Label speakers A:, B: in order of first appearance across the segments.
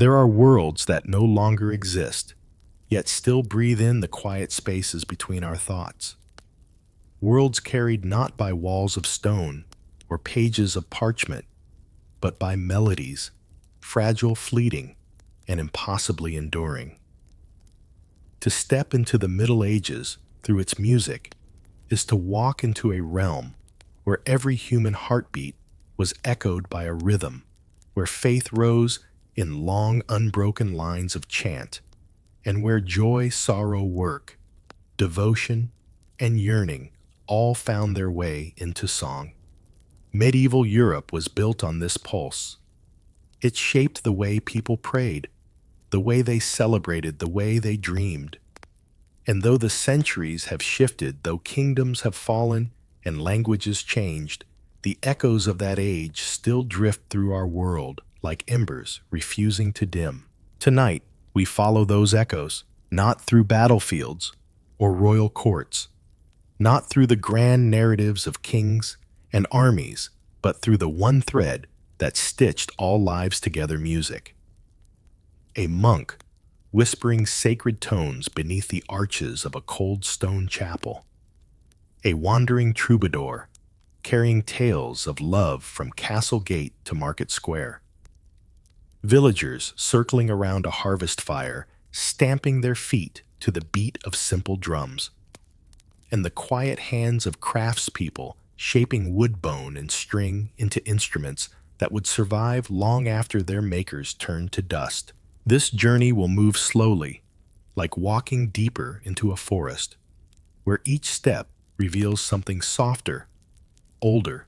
A: There are worlds that no longer exist, yet still breathe in the quiet spaces between our thoughts. Worlds carried not by walls of stone or pages of parchment, but by melodies, fragile, fleeting, and impossibly enduring. To step into the Middle Ages through its music is to walk into a realm where every human heartbeat was echoed by a rhythm, where faith rose in long, unbroken lines of chant, and where joy, sorrow, work, devotion, and yearning all found their way into song. Medieval Europe was built on this pulse. It shaped the way people prayed, the way they celebrated, the way they dreamed. And though the centuries have shifted, though kingdoms have fallen and languages changed, the echoes of that age still drift through our world like embers refusing to dim. Tonight, we follow those echoes, not through battlefields or royal courts, not through the grand narratives of kings and armies, but through the one thread that stitched all lives together: music. A monk whispering sacred tones beneath the arches of a cold stone chapel. A wandering troubadour carrying tales of love from castle gate to market square. Villagers circling around a harvest fire, stamping their feet to the beat of simple drums. And the quiet hands of craftspeople shaping wood, bone, and string into instruments that would survive long after their makers turned to dust. This journey will move slowly, like walking deeper into a forest, where each step reveals something softer, older,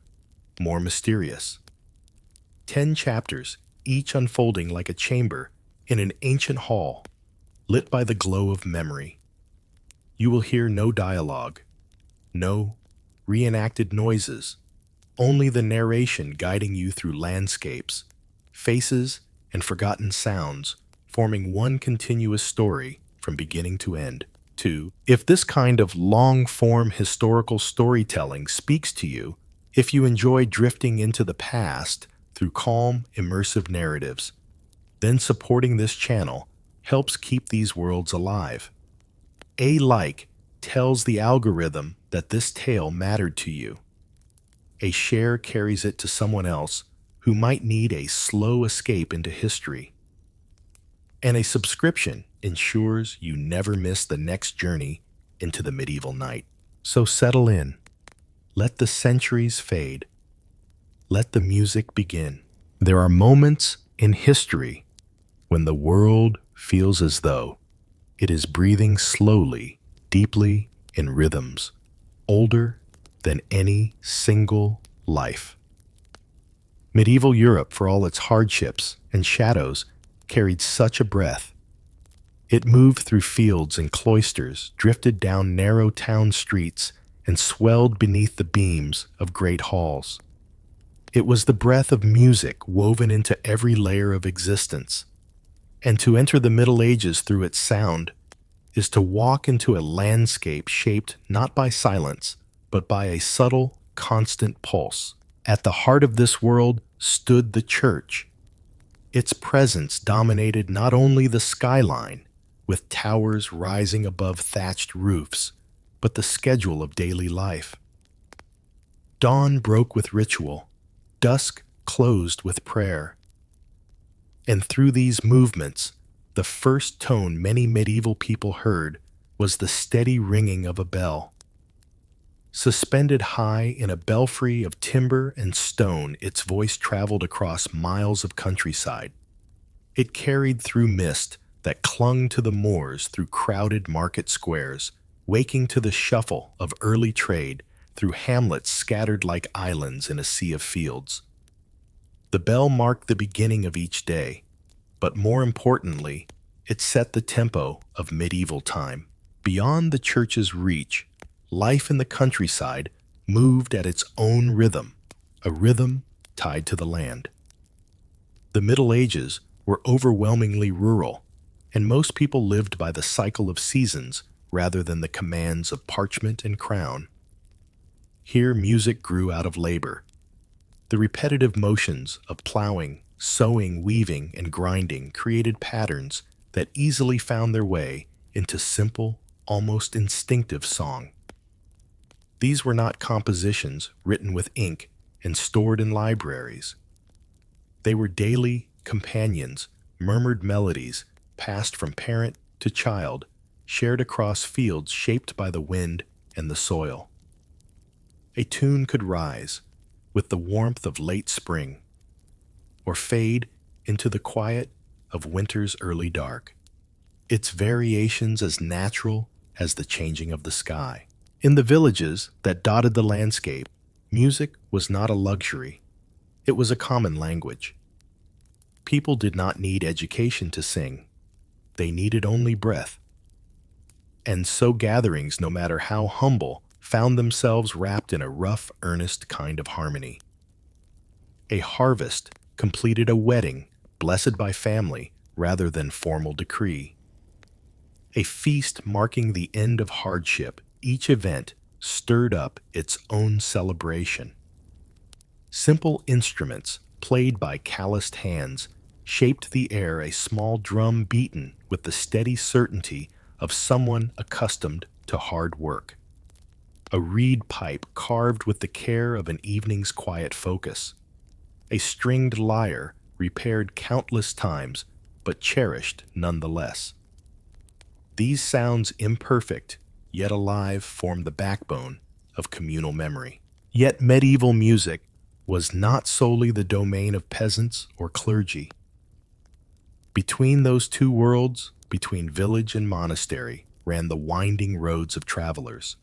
A: more mysterious. 10 chapters, each unfolding like a chamber in an ancient hall, lit by the glow of memory. You will hear no dialogue, no reenacted noises, only the narration guiding you through landscapes, faces, and forgotten sounds, forming one continuous story from beginning to end. 2. If this kind of long-form historical storytelling speaks to you, if you enjoy drifting into the past through calm, immersive narratives, then supporting this channel helps keep these worlds alive. A like tells the algorithm that this tale mattered to you. A share carries it to someone else who might need a slow escape into history. And a subscription ensures you never miss the next journey into the medieval night. So settle in. Let the centuries fade. Let the music begin. There are moments in history when the world feels as though it is breathing slowly, deeply in rhythms older than any single life. Medieval Europe, for all its hardships and shadows, carried such a breath. It moved through fields and cloisters, drifted down narrow town streets, and swelled beneath the beams of great halls. It was the breath of music woven into every layer of existence. And to enter the Middle Ages through its sound is to walk into a landscape shaped not by silence, but by a subtle, constant pulse. At the heart of this world stood the church. Its presence dominated not only the skyline, with towers rising above thatched roofs, but the schedule of daily life. Dawn broke with ritual, dusk closed with prayer. And through these movements, the first tone many medieval people heard was the steady ringing of a bell. Suspended high in a belfry of timber and stone, its voice traveled across miles of countryside. It carried through mist that clung to the moors, through crowded market squares, waking to the shuffle of early trade, through hamlets scattered like islands in a sea of fields. The bell marked the beginning of each day, but more importantly, it set the tempo of medieval time. Beyond the church's reach, life in the countryside moved at its own rhythm, a rhythm tied to the land. The Middle Ages were overwhelmingly rural, and most people lived by the cycle of seasons rather than the commands of parchment and crown. Here music grew out of labor. The repetitive motions of plowing, Sewing, weaving, and grinding created patterns that easily found their way into simple, almost instinctive song. These were not compositions written with ink and stored in libraries. They were daily companions, murmured melodies passed from parent to child, shared across fields shaped by the wind and the soil. A tune could rise with the warmth of late spring, or fade into the quiet of winter's early dark, its variations as natural as the changing of the sky. In the villages that dotted the landscape, music was not a luxury, it was a common language. People did not need education to sing, they needed only breath. And so gatherings, no matter how humble, found themselves wrapped in a rough, earnest kind of harmony. A harvest completed a wedding, blessed by family rather than formal decree. A feast marking the end of hardship, each event stirred up its own celebration. Simple instruments, played by calloused hands, shaped the air, a small drum beaten with the steady certainty of someone accustomed to hard work. A reed pipe carved with the care of an evening's quiet focus. A stringed lyre repaired countless times, but cherished nonetheless. These sounds, imperfect yet alive, form the backbone of communal memory. Yet medieval music was not solely the domain of peasants or clergy. Between those two worlds, between village and monastery, ran the winding roads of travelers.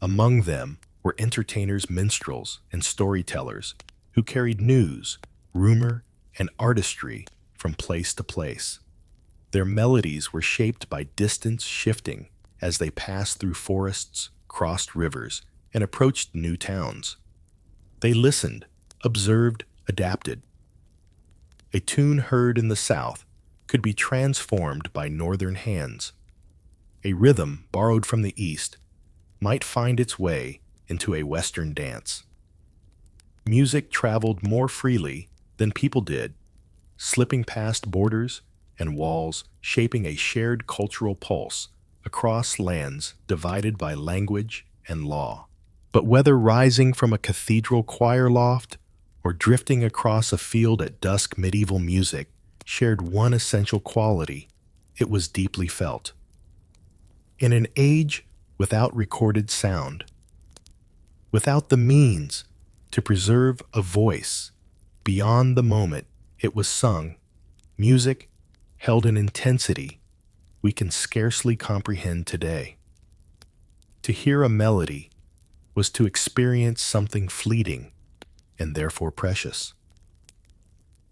A: Among them were entertainers, minstrels, and storytellers who carried news, rumor, and artistry from place to place. Their melodies were shaped by distance shifting as they passed through forests, crossed rivers, and approached new towns. They listened, observed, adapted. A tune heard in the south could be transformed by northern hands. A rhythm borrowed from the east might find its way into a western dance. Music traveled more freely than people did, slipping past borders and walls, shaping a shared cultural pulse across lands divided by language and law. But whether rising from a cathedral choir loft or drifting across a field at dusk, medieval music shared one essential quality: it was deeply felt. In an age without recorded sound, without the means to preserve a voice beyond the moment it was sung, music held an intensity we can scarcely comprehend today. To hear a melody was to experience something fleeting and therefore precious.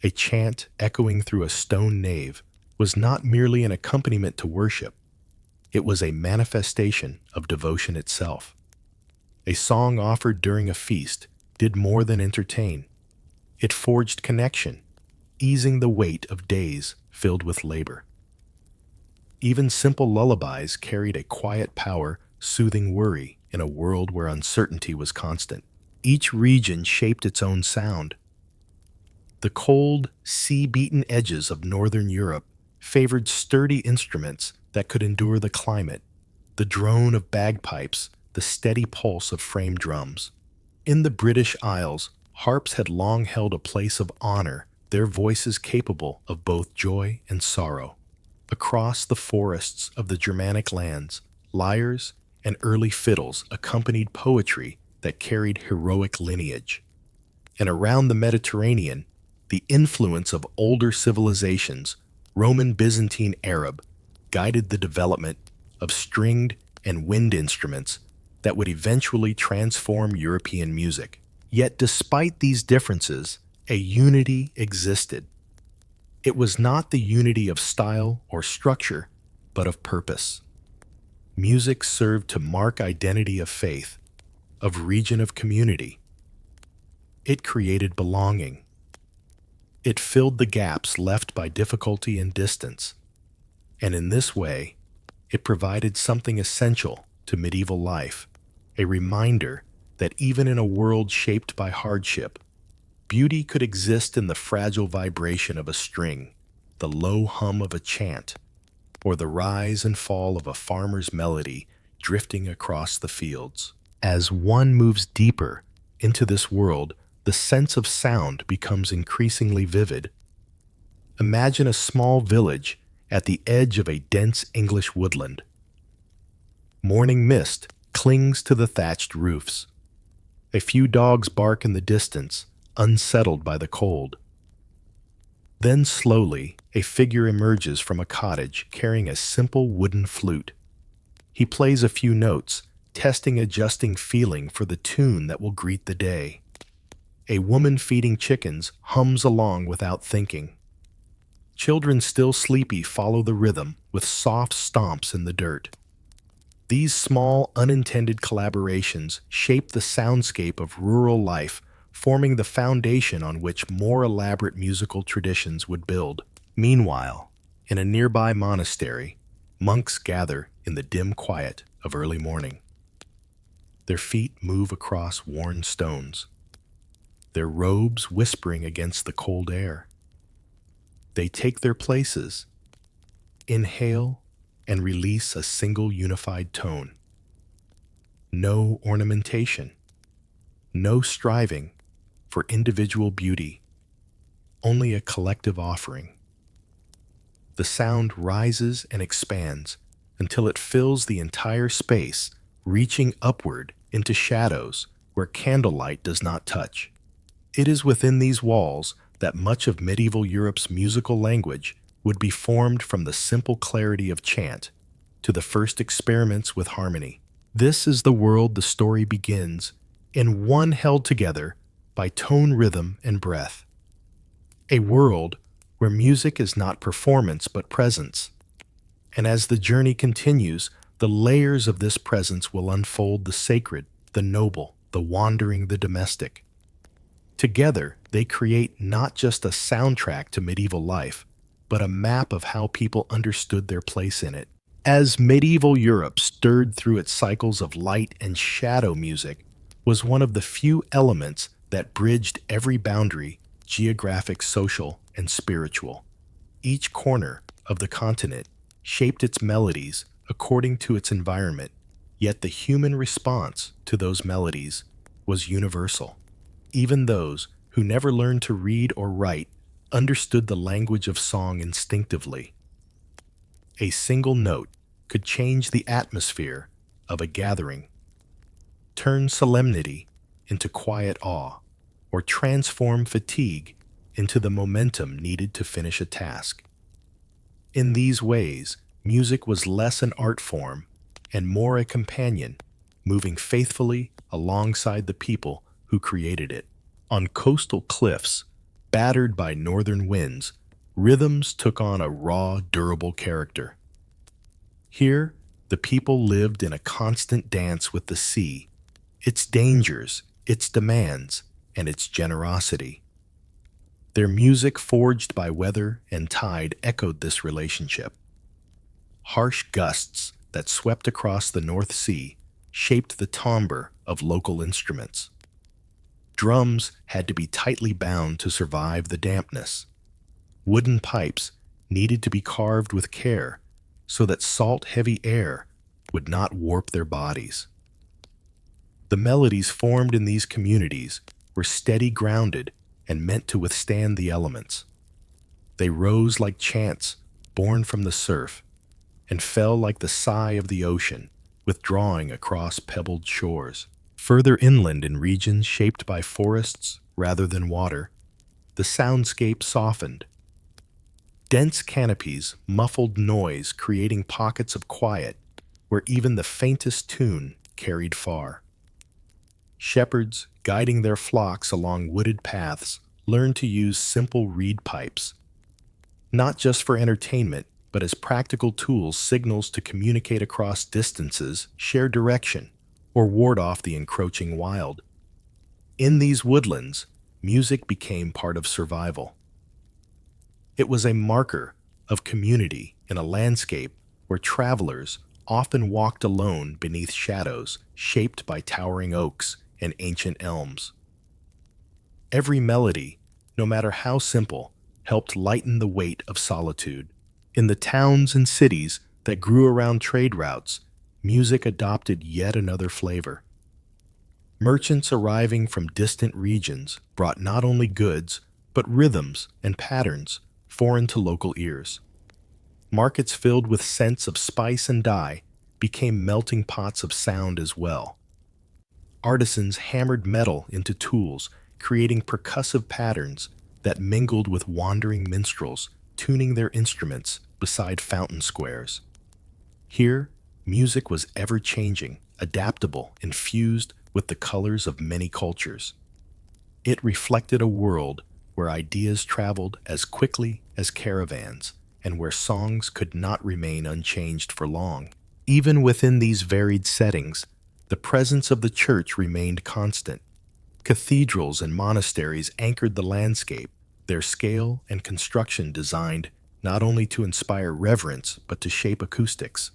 A: A chant echoing through a stone nave was not merely an accompaniment to worship, it was a manifestation of devotion itself. A song offered during a feast did more than entertain. It forged connection, easing the weight of days filled with labor. Even simple lullabies carried a quiet power, soothing worry in a world where uncertainty was constant. Each region shaped its own sound. The cold, sea-beaten edges of northern Europe favored sturdy instruments that could endure the climate, the drone of bagpipes, the steady pulse of frame drums. In the British Isles, harps had long held a place of honor, their voices capable of both joy and sorrow. Across the forests of the Germanic lands, lyres and early fiddles accompanied poetry that carried heroic lineage. And around the Mediterranean, the influence of older civilizations, Roman, Byzantine, Arab, guided the development of stringed and wind instruments that would eventually transform European music. Yet despite these differences, a unity existed. It was not the unity of style or structure, but of purpose. Music served to mark identity of faith, of region of community. It created belonging. It filled the gaps left by difficulty and distance. And in this way, it provided something essential to medieval life, a reminder that even in a world shaped by hardship, Beauty could exist in the fragile vibration of a string, the low hum of a chant, or the rise and fall of a farmer's melody drifting across the fields. As one moves deeper into this world, the sense of sound becomes increasingly vivid. Imagine a small village at the edge of a dense English woodland. Morning mist clings to the thatched roofs. A few dogs bark in the distance, unsettled by the cold. Then slowly, a figure emerges from a cottage carrying a simple wooden flute. He plays a few notes, testing adjusting feeling for the tune that will greet the day. A woman feeding chickens hums along without thinking. Children still sleepy follow the rhythm with soft stomps in the dirt. These small, unintended collaborations shape the soundscape of rural life, forming the foundation on which more elaborate musical traditions would build. Meanwhile, in a nearby monastery, monks gather in the dim quiet of early morning. Their feet move across worn stones, their robes whispering against the cold air. They take their places, inhale, and release a single unified tone. No ornamentation, no striving for individual beauty, only a collective offering. The sound rises and expands until it fills the entire space, reaching upward into shadows where candlelight does not touch. It is within these walls that much of medieval Europe's musical language would be formed, from the simple clarity of chant to the first experiments with harmony. This is the world the story begins, in one held together by tone, rhythm, and breath. A world where music is not performance but presence. And as the journey continues, the layers of this presence will unfold: the sacred, the noble, the wandering, the domestic. Together, they create not just a soundtrack to medieval life, but a map of how people understood their place in it. As medieval Europe stirred through its cycles of light and shadow, music was one of the few elements that bridged every boundary: geographic, social, and spiritual. Each corner of the continent shaped its melodies according to its environment, yet the human response to those melodies was universal. Even those who never learned to read or write understood the language of song instinctively. A single note could change the atmosphere of a gathering, turn solemnity into quiet awe, or transform fatigue into the momentum needed to finish a task. In these ways, music was less an art form and more a companion, moving faithfully alongside the people who created it. On coastal cliffs, battered by northern winds, rhythms took on a raw, durable character. Here, the people lived in a constant dance with the sea, its dangers, its demands, and its generosity. Their music, forged by weather and tide, echoed this relationship. Harsh gusts that swept across the North Sea shaped the timbre of local instruments. Drums had to be tightly bound to survive the dampness. Wooden pipes needed to be carved with care so that salt-heavy air would not warp their bodies. The melodies formed in these communities were steady, grounded, and meant to withstand the elements. They rose like chants born from the surf and fell like the sigh of the ocean, withdrawing across pebbled shores. Further inland, in regions shaped by forests rather than water, the soundscape softened. Dense canopies muffled noise, creating pockets of quiet where even the faintest tune carried far. Shepherds, guiding their flocks along wooded paths, learned to use simple reed pipes, not just for entertainment, but as practical tools, signals to communicate across distances, share direction, or ward off the encroaching wild. In these woodlands, music became part of survival. It was a marker of community in a landscape where travelers often walked alone beneath shadows shaped by towering oaks and ancient elms. Every melody, no matter how simple, helped lighten the weight of solitude. In the towns and cities that grew around trade routes, music adopted yet another flavor. Merchants arriving from distant regions brought not only goods, but rhythms and patterns foreign to local ears. Markets filled with scents of spice and dye became melting pots of sound as well. Artisans hammered metal into tools, creating percussive patterns that mingled with wandering minstrels, tuning their instruments beside fountain squares. Here, music was ever-changing, adaptable, infused with the colors of many cultures. It reflected a world where ideas traveled as quickly as caravans, and where songs could not remain unchanged for long. Even within these varied settings, the presence of the church remained constant. Cathedrals and monasteries anchored the landscape, their scale and construction designed not only to inspire reverence but to shape acoustics.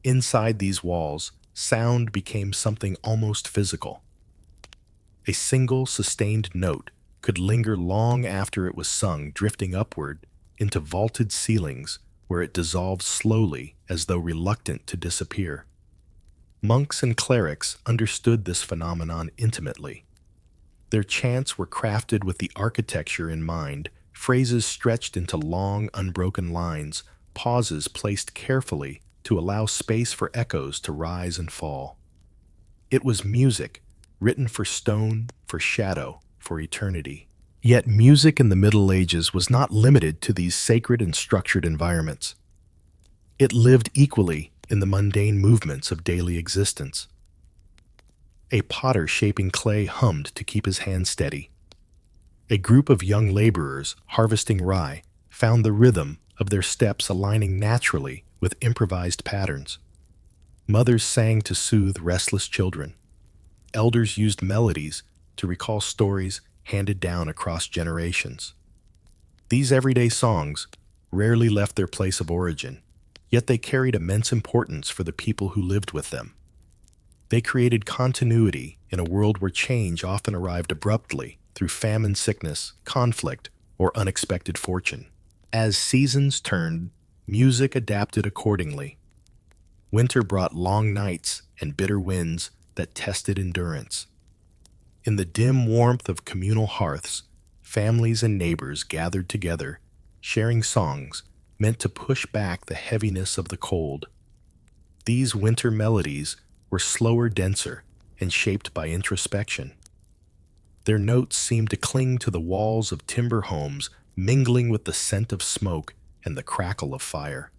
A: Inside these walls, sound became something almost physical. A single sustained note could linger long after it was sung, drifting upward into vaulted ceilings where it dissolved slowly as though reluctant to disappear. Monks and clerics understood this phenomenon intimately. Their chants were crafted with the architecture in mind, phrases stretched into long, unbroken lines, pauses placed carefully to allow space for echoes to rise and fall. It was music, written for stone, for shadow, for eternity. Yet music in the Middle Ages was not limited to these sacred and structured environments. It lived equally in the mundane movements of daily existence. A potter shaping clay hummed to keep his hands steady. A group of young laborers harvesting rye found the rhythm of their steps aligning naturally with improvised patterns. Mothers sang to soothe restless children. Elders used melodies to recall stories handed down across generations. These everyday songs rarely left their place of origin, yet they carried immense importance for the people who lived with them. They created continuity in a world where change often arrived abruptly through famine, sickness, conflict, or unexpected fortune. As seasons turned, music adapted accordingly. Winter brought long nights and bitter winds that tested endurance. In the dim warmth of communal hearths, families and neighbors gathered together, sharing songs meant to push back the heaviness of the cold. These winter melodies were slower, denser, and shaped by introspection. Their notes seemed to cling to the walls of timber homes, mingling with the scent of smoke and the crackle of fire.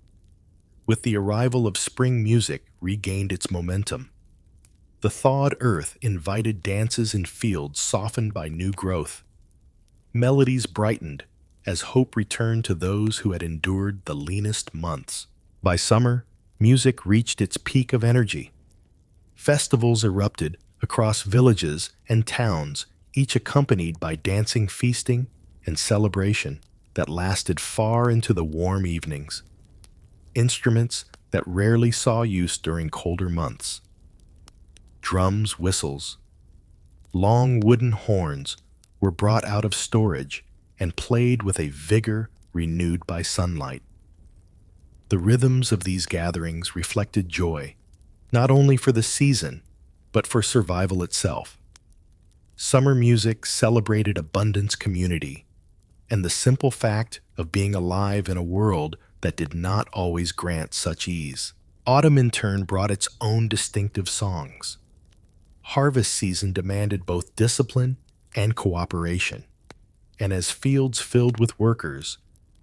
A: With the arrival of spring, music regained its momentum. The thawed earth invited dances in fields softened by new growth. Melodies brightened as hope returned to those who had endured the leanest months. By summer, music reached its peak of energy. Festivals erupted across villages and towns, each accompanied by dancing, feasting, and celebration that lasted far into the warm evenings. Instruments that rarely saw use during colder months. Drums, whistles, long wooden horns were brought out of storage and played with a vigor renewed by sunlight. The rhythms of these gatherings reflected joy, not only for the season, but for survival itself. Summer music celebrated abundance, community, and the simple fact of being alive in a world that did not always grant such ease. Autumn, in turn, brought its own distinctive songs. Harvest season demanded both discipline and cooperation, and as fields filled with workers,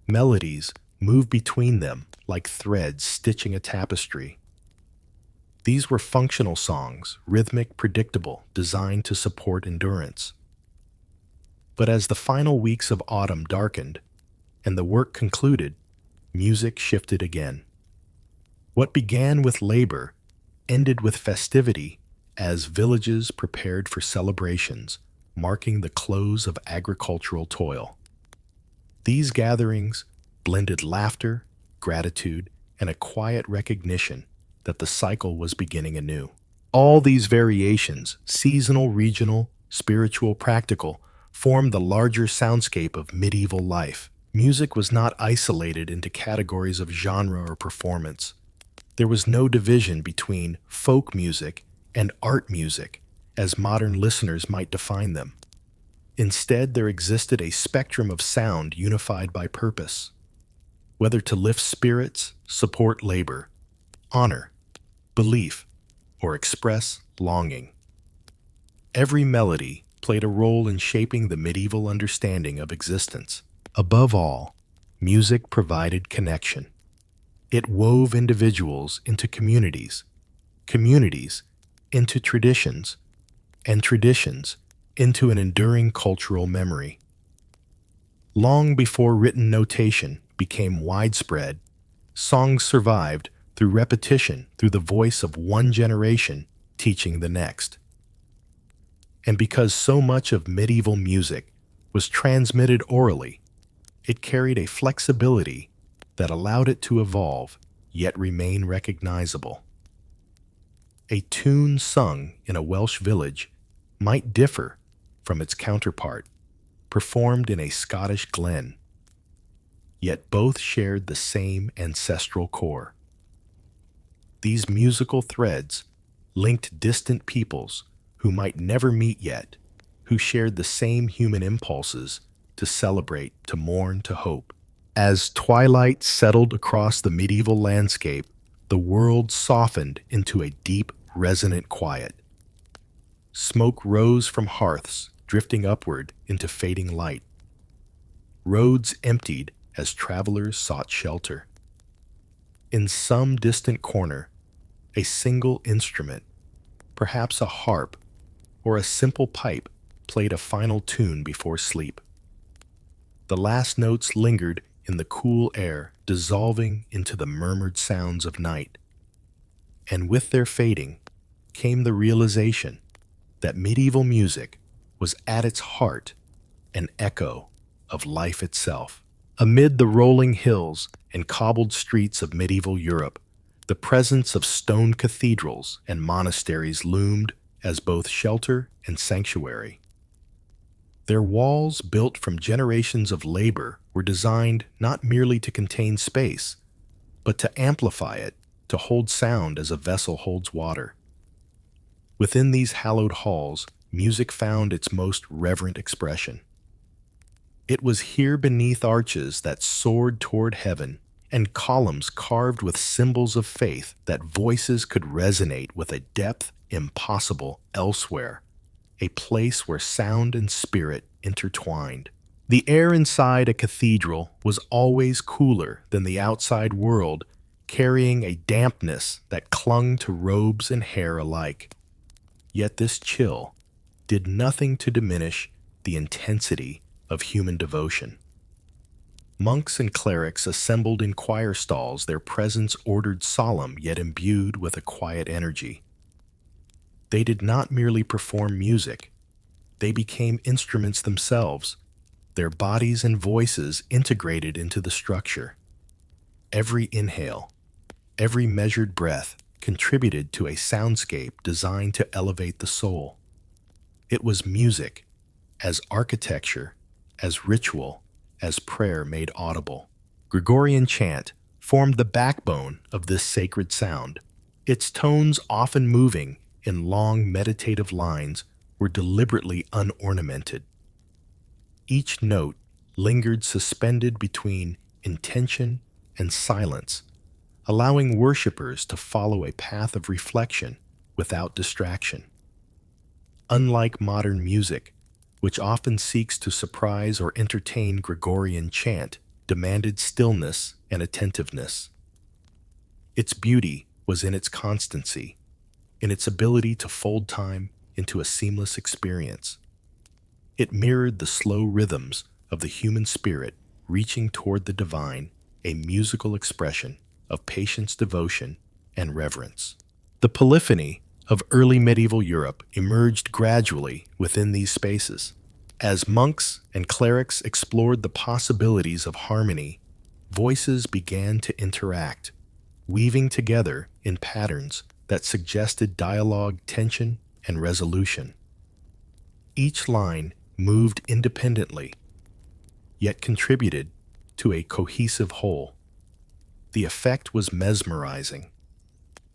A: melodies moved between them like threads stitching a tapestry. These were functional songs, rhythmic, predictable, designed to support endurance. But as the final weeks of autumn darkened and the work concluded, music shifted again. What began with labor ended with festivity as villages prepared for celebrations, marking the close of agricultural toil. These gatherings blended laughter, gratitude, and a quiet recognition that the cycle was beginning anew. All these variations, seasonal, regional, spiritual, practical, formed the larger soundscape of medieval life. Music was not isolated into categories of genre or performance. There was no division between folk music and art music, as modern listeners might define them. Instead, there existed a spectrum of sound unified by purpose, whether to lift spirits, support labor, honor, belief, or express longing. Every melody played a role in shaping the medieval understanding of existence. Above all, music provided connection. It wove individuals into communities, communities into traditions, and traditions into an enduring cultural memory. Long before written notation became widespread, songs survived through repetition, through the voice of one generation teaching the next. And because so much of medieval music was transmitted orally, it carried a flexibility that allowed it to evolve yet remain recognizable. A tune sung in a Welsh village might differ from its counterpart, performed in a Scottish glen, yet both shared the same ancestral core. These musical threads linked distant peoples who might never meet yet, who shared the same human impulses to celebrate, to mourn, to hope. As twilight settled across the medieval landscape, the world softened into a deep, resonant quiet. Smoke rose from hearths, drifting upward into fading light. Roads emptied as travelers sought shelter. In some distant corner, a single instrument, perhaps a harp or a simple pipe, played a final tune before sleep. The last notes lingered in the cool air, dissolving into the murmured sounds of night. And with their fading came the realization that medieval music was at its heart an echo of life itself. Amid the rolling hills and cobbled streets of medieval Europe, the presence of stone cathedrals and monasteries loomed as both shelter and sanctuary. Their walls, built from generations of labor, were designed not merely to contain space, but to amplify it, to hold sound as a vessel holds water. Within these hallowed halls, music found its most reverent expression. It was here beneath arches that soared toward heaven and columns carved with symbols of faith that voices could resonate with a depth impossible elsewhere, a place where sound and spirit intertwined. The air inside a cathedral was always cooler than the outside world, carrying a dampness that clung to robes and hair alike. Yet this chill did nothing to diminish the intensity of human devotion. Monks and clerics assembled in choir stalls, their presence ordered solemn yet imbued with a quiet energy. They did not merely perform music, they became instruments themselves, their bodies and voices integrated into the structure. Every inhale, every measured breath contributed to a soundscape designed to elevate the soul. It was music, as architecture, as ritual, as prayer made audible. Gregorian chant formed the backbone of this sacred sound. Its tones, often moving in long meditative lines, were deliberately unornamented. Each note lingered suspended between intention and silence, allowing worshippers to follow a path of reflection without distraction. Unlike modern music, which often seeks to surprise or entertain, Gregorian chant demanded stillness and attentiveness. Its beauty was in its constancy, in its ability to fold time into a seamless experience. It mirrored the slow rhythms of the human spirit reaching toward the divine, a musical expression of patience, devotion, and reverence. The polyphony of early medieval Europe emerged gradually within these spaces. As monks and clerics explored the possibilities of harmony, voices began to interact, weaving together in patterns that suggested dialogue, tension, and resolution. Each line moved independently, yet contributed to a cohesive whole. The effect was mesmerizing,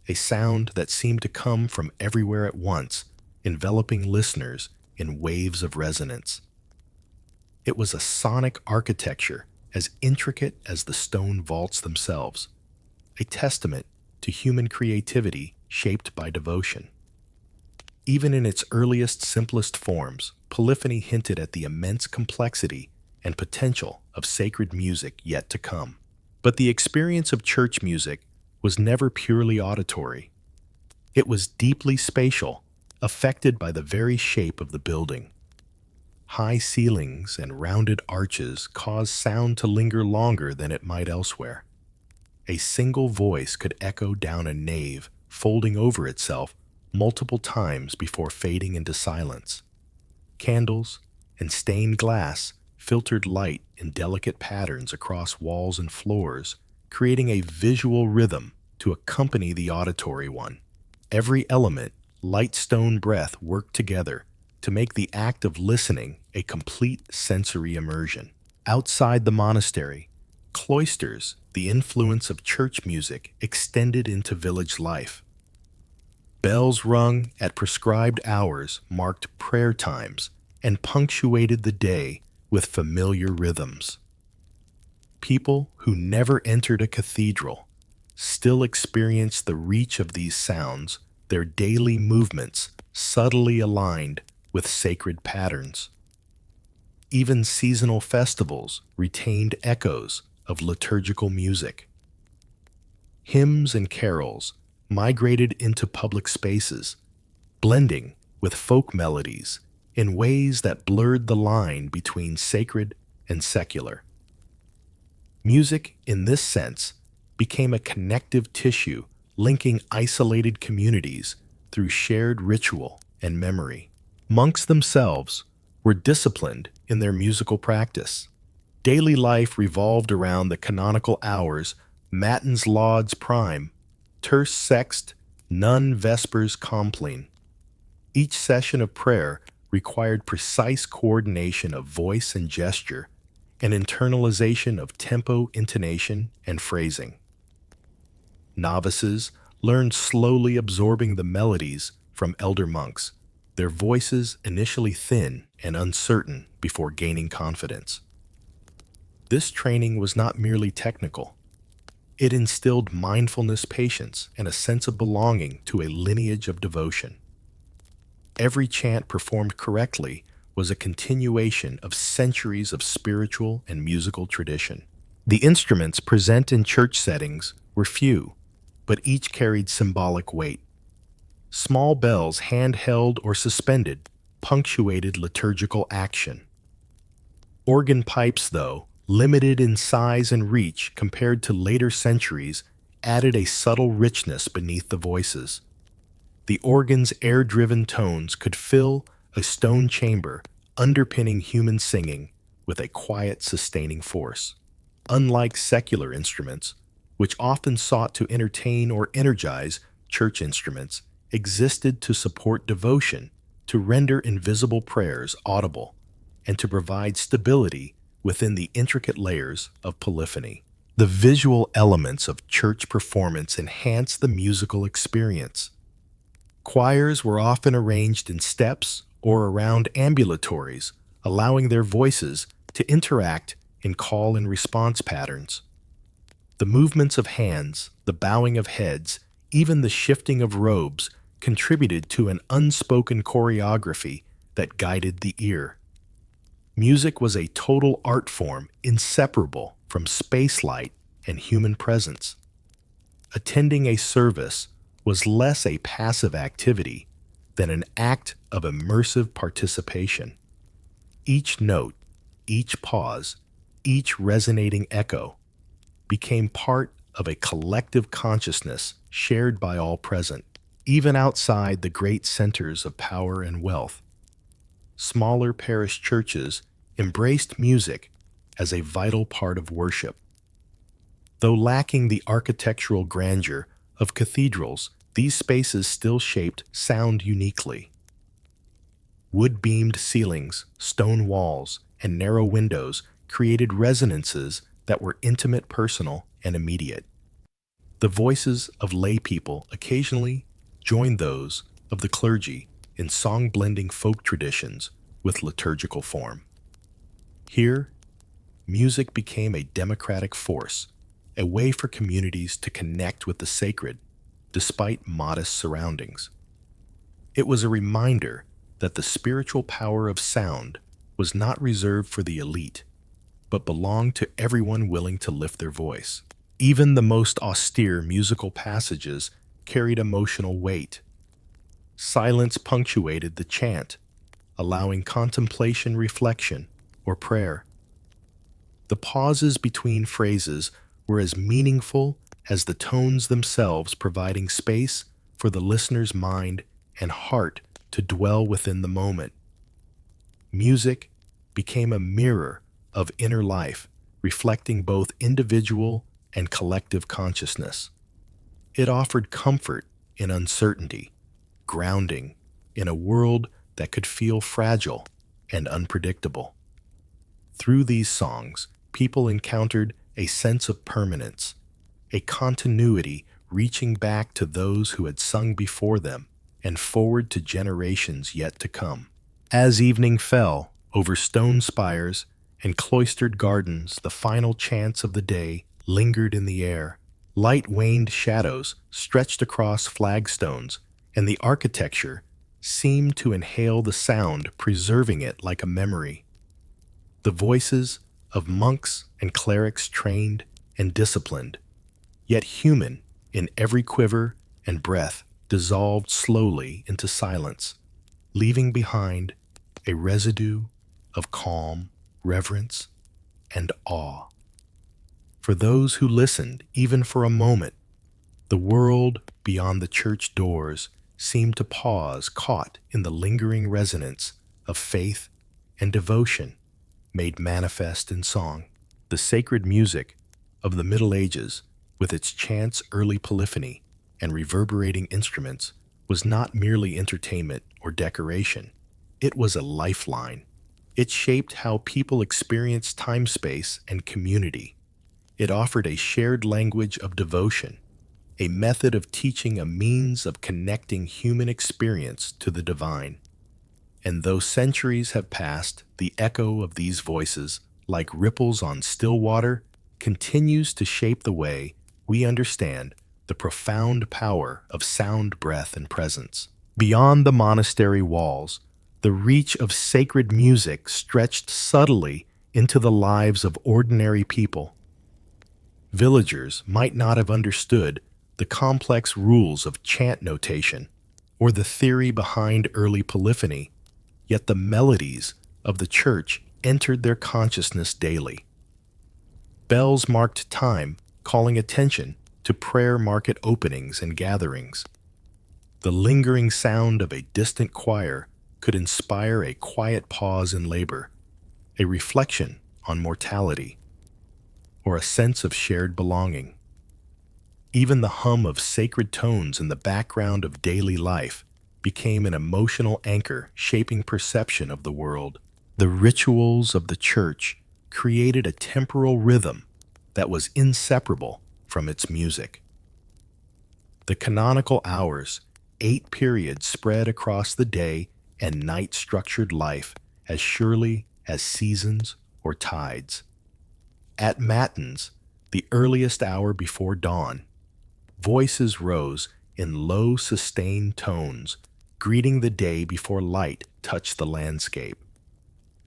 A: a sound that seemed to come from everywhere at once, enveloping listeners in waves of resonance. It was a sonic architecture as intricate as the stone vaults themselves, a testament to human creativity shaped by devotion. Even in its earliest, simplest forms, polyphony hinted at the immense complexity and potential of sacred music yet to come. But the experience of church music was never purely auditory. It was deeply spatial, affected by the very shape of the building. High ceilings and rounded arches caused sound to linger longer than it might elsewhere. A single voice could echo down a nave, folding over itself multiple times before fading into silence. Candles and stained glass filtered light in delicate patterns across walls and floors, creating a visual rhythm to accompany the auditory one. Every element, light stone breath, worked together to make the act of listening a complete sensory immersion. Outside the monastery, cloisters, the influence of church music extended into village life. Bells rung at prescribed hours marked prayer times and punctuated the day with familiar rhythms. People who never entered a cathedral still experienced the reach of these sounds, their daily movements subtly aligned with sacred patterns. Even seasonal festivals retained echoes of liturgical music. Hymns and carols migrated into public spaces, blending with folk melodies in ways that blurred the line between sacred and secular. Music, in this sense, became a connective tissue linking isolated communities through shared ritual and memory. Monks themselves were disciplined in their musical practice. Daily life revolved around the canonical hours, matins lauds prime, terce sext, none vespers compline. Each session of prayer required precise coordination of voice and gesture, and internalization of tempo, intonation, and phrasing. Novices learned slowly, absorbing the melodies from elder monks, their voices initially thin and uncertain before gaining confidence. This training was not merely technical. It instilled mindfulness, patience, and a sense of belonging to a lineage of devotion. Every chant performed correctly was a continuation of centuries of spiritual and musical tradition. The instruments present in church settings were few, but each carried symbolic weight. Small bells, handheld or suspended, punctuated liturgical action. Organ pipes, though limited in size and reach compared to later centuries, added a subtle richness beneath the voices. The organ's air-driven tones could fill a stone chamber, underpinning human singing with a quiet, sustaining force. Unlike secular instruments, which often sought to entertain or energize, church instruments existed to support devotion, to render invisible prayers audible, and to provide stability within the intricate layers of polyphony. The visual elements of church performance enhanced the musical experience. Choirs were often arranged in steps or around ambulatories, allowing their voices to interact in call and response patterns. The movements of hands, the bowing of heads, even the shifting of robes contributed to an unspoken choreography that guided the ear. Music was a total art form, inseparable from spacelight and human presence. Attending a service was less a passive activity than an act of immersive participation. Each note, each pause, each resonating echo became part of a collective consciousness shared by all present. Even outside the great centers of power and wealth, smaller parish churches embraced music as a vital part of worship. Though lacking the architectural grandeur of cathedrals, these spaces still shaped sound uniquely. Wood-beamed ceilings, stone walls, and narrow windows created resonances that were intimate, personal, and immediate. The voices of lay people occasionally joined those of the clergy in song-blending folk traditions with liturgical form. Here, music became a democratic force, a way for communities to connect with the sacred despite modest surroundings. It was a reminder that the spiritual power of sound was not reserved for the elite, but belonged to everyone willing to lift their voice. Even the most austere musical passages carried emotional weight. Silence punctuated the chant, allowing contemplation, reflection, or prayer. The pauses between phrases were as meaningful as the tones themselves, providing space for the listener's mind and heart to dwell within the moment. Music became a mirror of inner life, reflecting both individual and collective consciousness. It offered comfort in uncertainty, grounding in a world that could feel fragile and unpredictable. Through these songs, people encountered a sense of permanence, a continuity reaching back to those who had sung before them and forward to generations yet to come. As evening fell over stone spires and cloistered gardens, the final chants of the day lingered in the air. Light waned shadows stretched across flagstones, and the architecture seemed to inhale the sound, preserving it like a memory. The voices of monks and clerics, trained and disciplined, yet human in every quiver and breath, dissolved slowly into silence, leaving behind a residue of calm, reverence, and awe. For those who listened, even for a moment, the world beyond the church doors seemed to pause, caught in the lingering resonance of faith and devotion made manifest in song. The sacred music of the Middle Ages, with its chants, early polyphony, and reverberating instruments, was not merely entertainment or decoration. It was a lifeline. It shaped how people experienced time, space, and community. It offered a shared language of devotion, a method of teaching, a means of connecting human experience to the divine. And though centuries have passed, the echo of these voices, like ripples on still water, continues to shape the way we understand the profound power of sound, breath, and presence. Beyond the monastery walls, the reach of sacred music stretched subtly into the lives of ordinary people. Villagers might not have understood the complex rules of chant notation or the theory behind early polyphony, yet the melodies of the church entered their consciousness daily. Bells marked time, calling attention to prayer market openings and gatherings. The lingering sound of a distant choir could inspire a quiet pause in labor, a reflection on mortality, or a sense of shared belonging. Even the hum of sacred tones in the background of daily life became an emotional anchor, shaping perception of the world. The rituals of the church created a temporal rhythm that was inseparable from its music. The canonical hours, 8 periods spread across the day and night, structured life as surely as seasons or tides. At matins, the earliest hour before dawn, voices rose in low, sustained tones, greeting the day before light touched the landscape.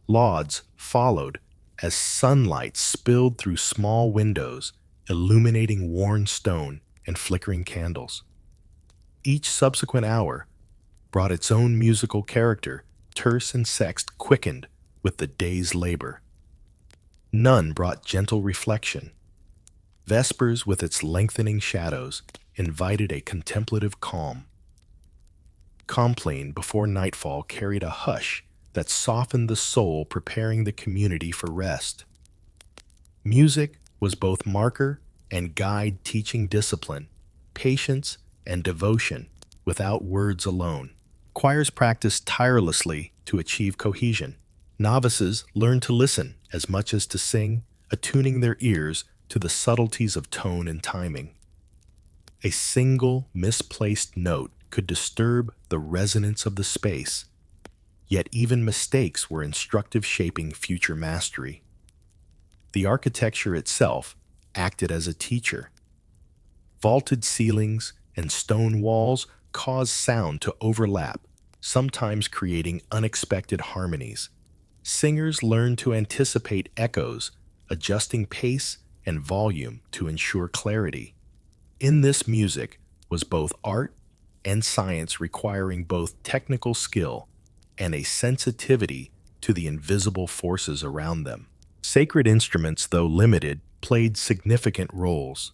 A: Lauds followed as sunlight spilled through small windows, illuminating worn stone and flickering candles. Each subsequent hour brought its own musical character, terce and sext quickened with the day's labor. None brought gentle reflection. Vespers, with its lengthening shadows, invited a contemplative calm. Compline before nightfall carried a hush that softened the soul, preparing the community for rest. Music was both marker and guide, teaching discipline, patience, and devotion without words alone. Choirs practiced tirelessly to achieve cohesion. Novices learned to listen as much as to sing, attuning their ears to the subtleties of tone and timing. A single misplaced note could disturb the resonance of the space, yet even mistakes were instructive, shaping future mastery. The architecture itself acted as a teacher. Vaulted ceilings and stone walls caused sound to overlap, sometimes creating unexpected harmonies. Singers learned to anticipate echoes, adjusting pace and volume to ensure clarity. In this music was both art and science, requiring both technical skill and a sensitivity to the invisible forces around them. Sacred instruments, though limited, played significant roles.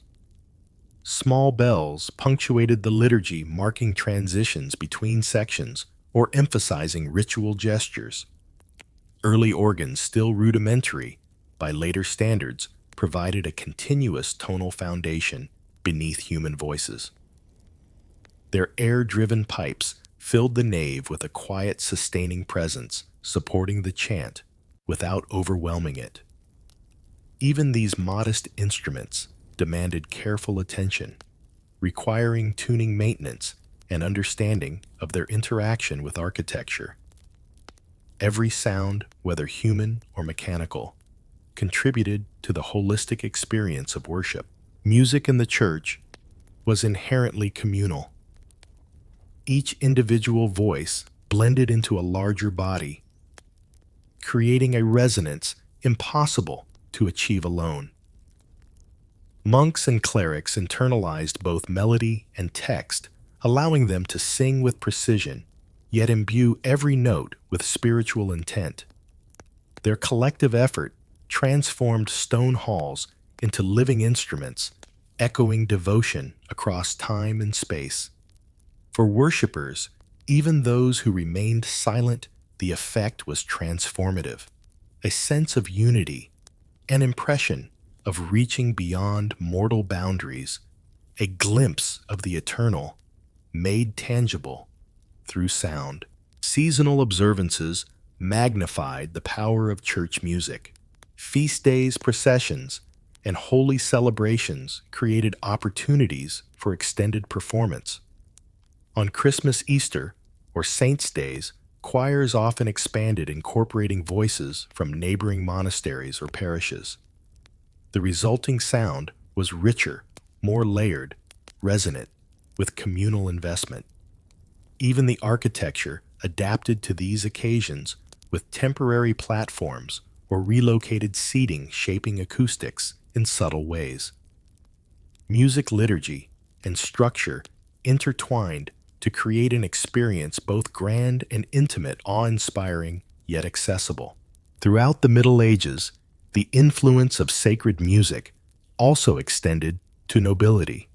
A: Small bells punctuated the liturgy, marking transitions between sections or emphasizing ritual gestures. Early organs, still rudimentary by later standards, provided a continuous tonal foundation beneath human voices. Their air-driven pipes filled the nave with a quiet, sustaining presence, supporting the chant without overwhelming it. Even these modest instruments demanded careful attention, requiring tuning, maintenance, and understanding of their interaction with architecture. Every sound, whether human or mechanical, contributed to the holistic experience of worship. Music in the church was inherently communal. Each individual voice blended into a larger body, creating a resonance impossible to achieve alone. Monks and clerics internalized both melody and text, allowing them to sing with precision, yet imbue every note with spiritual intent. Their collective effort transformed stone halls into living instruments, echoing devotion across time and space. For worshippers, even those who remained silent, the effect was transformative. A sense of unity, an impression of reaching beyond mortal boundaries, a glimpse of the eternal, made tangible through sound. Seasonal observances magnified the power of church music. Feast days, processions, and holy celebrations created opportunities for extended performance. On Christmas, Easter, or Saints' days, choirs often expanded, incorporating voices from neighboring monasteries or parishes. The resulting sound was richer, more layered, resonant, with communal investment. Even the architecture adapted to these occasions, with temporary platforms or relocated seating shaping acoustics in subtle ways. Music liturgy and structure intertwined to create an experience both grand and intimate, awe-inspiring yet accessible. Throughout the Middle Ages, the influence of sacred music also extended to nobility.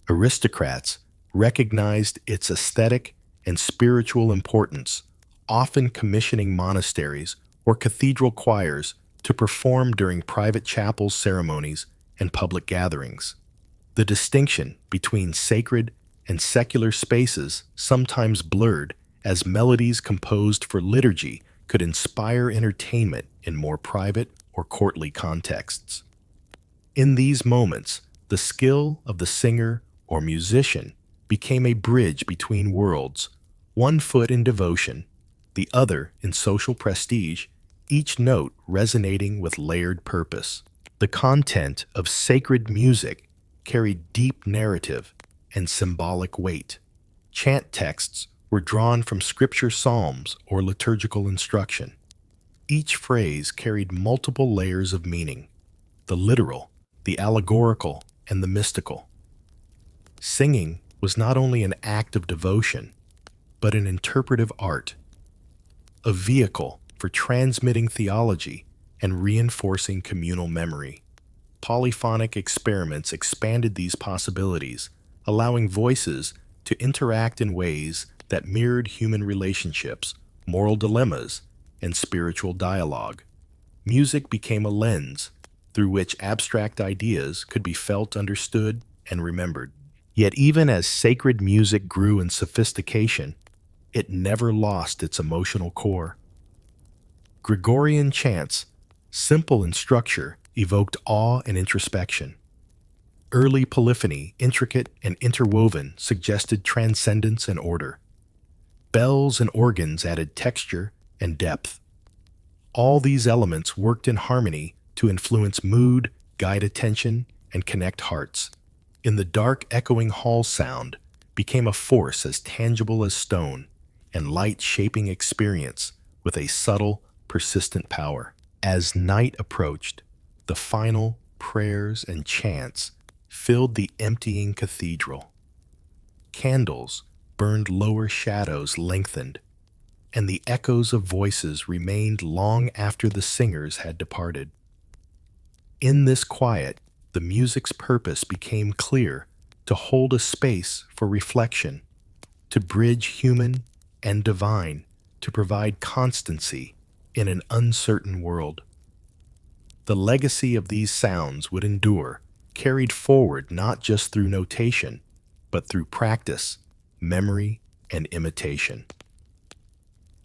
A: Aristocrats recognized its aesthetic and spiritual importance, often commissioning monasteries or cathedral choirs to perform during private chapel ceremonies and public gatherings. The distinction between sacred and secular spaces sometimes blurred, as melodies composed for liturgy could inspire entertainment in more private or courtly contexts. In these moments, the skill of the singer or musician became a bridge between worlds, one foot in devotion, the other in social prestige, each note resonating with layered purpose. The content of sacred music carried deep narrative and symbolic weight. Chant texts were drawn from scripture, psalms, or liturgical instruction. Each phrase carried multiple layers of meaning: the literal, the allegorical, and the mystical. Singing was not only an act of devotion, but an interpretive art, a vehicle for transmitting theology and reinforcing communal memory. Polyphonic experiments expanded these possibilities, allowing voices to interact in ways that mirrored human relationships, moral dilemmas, and spiritual dialogue. Music became a lens through which abstract ideas could be felt, understood, and remembered. Yet even as sacred music grew in sophistication, it never lost its emotional core. Gregorian chants, simple in structure, evoked awe and introspection. Early polyphony, intricate and interwoven, suggested transcendence and order. Bells and organs added texture and depth. All these elements worked in harmony to influence mood, guide attention, and connect hearts. In the dark, echoing hall sound became a force as tangible as stone, and light shaping experience with a subtle, persistent power. As night approached, the final prayers and chants filled the emptying cathedral. Candles burned, lower shadows lengthened, and the echoes of voices remained long after the singers had departed. In this quiet, the music's purpose became clear: to hold a space for reflection, to bridge human and divine, to provide constancy in an uncertain world. The legacy of these sounds would endure, carried forward not just through notation, but through practice, memory, and imitation.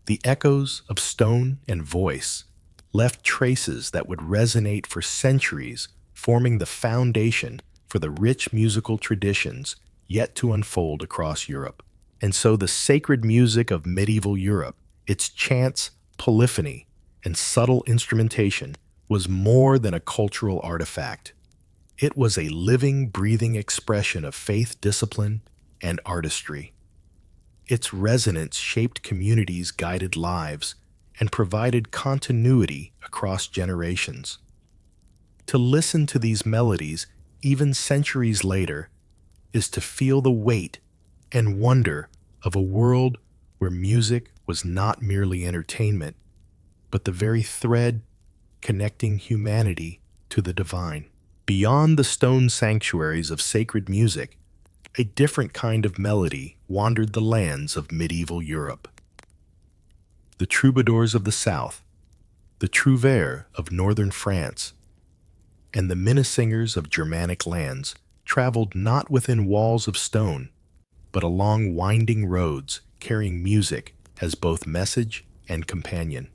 A: The echoes of stone and voice left traces that would resonate for centuries, forming the foundation for the rich musical traditions yet to unfold across Europe. And so the sacred music of medieval Europe, its chants, polyphony, and subtle instrumentation, was more than a cultural artifact. It was a living, breathing expression of faith, discipline, and artistry. Its resonance shaped communities, guided lives, and provided continuity across generations. To listen to these melodies, even centuries later, is to feel the weight and wonder of a world where music was not merely entertainment, but the very thread connecting humanity to the divine. Beyond the stone sanctuaries of sacred music, a different kind of melody wandered the lands of medieval Europe. The troubadours of the south, the trouvères of northern France, and the Minnesingers of Germanic lands traveled not within walls of stone, but along winding roads carrying music as both message and companion.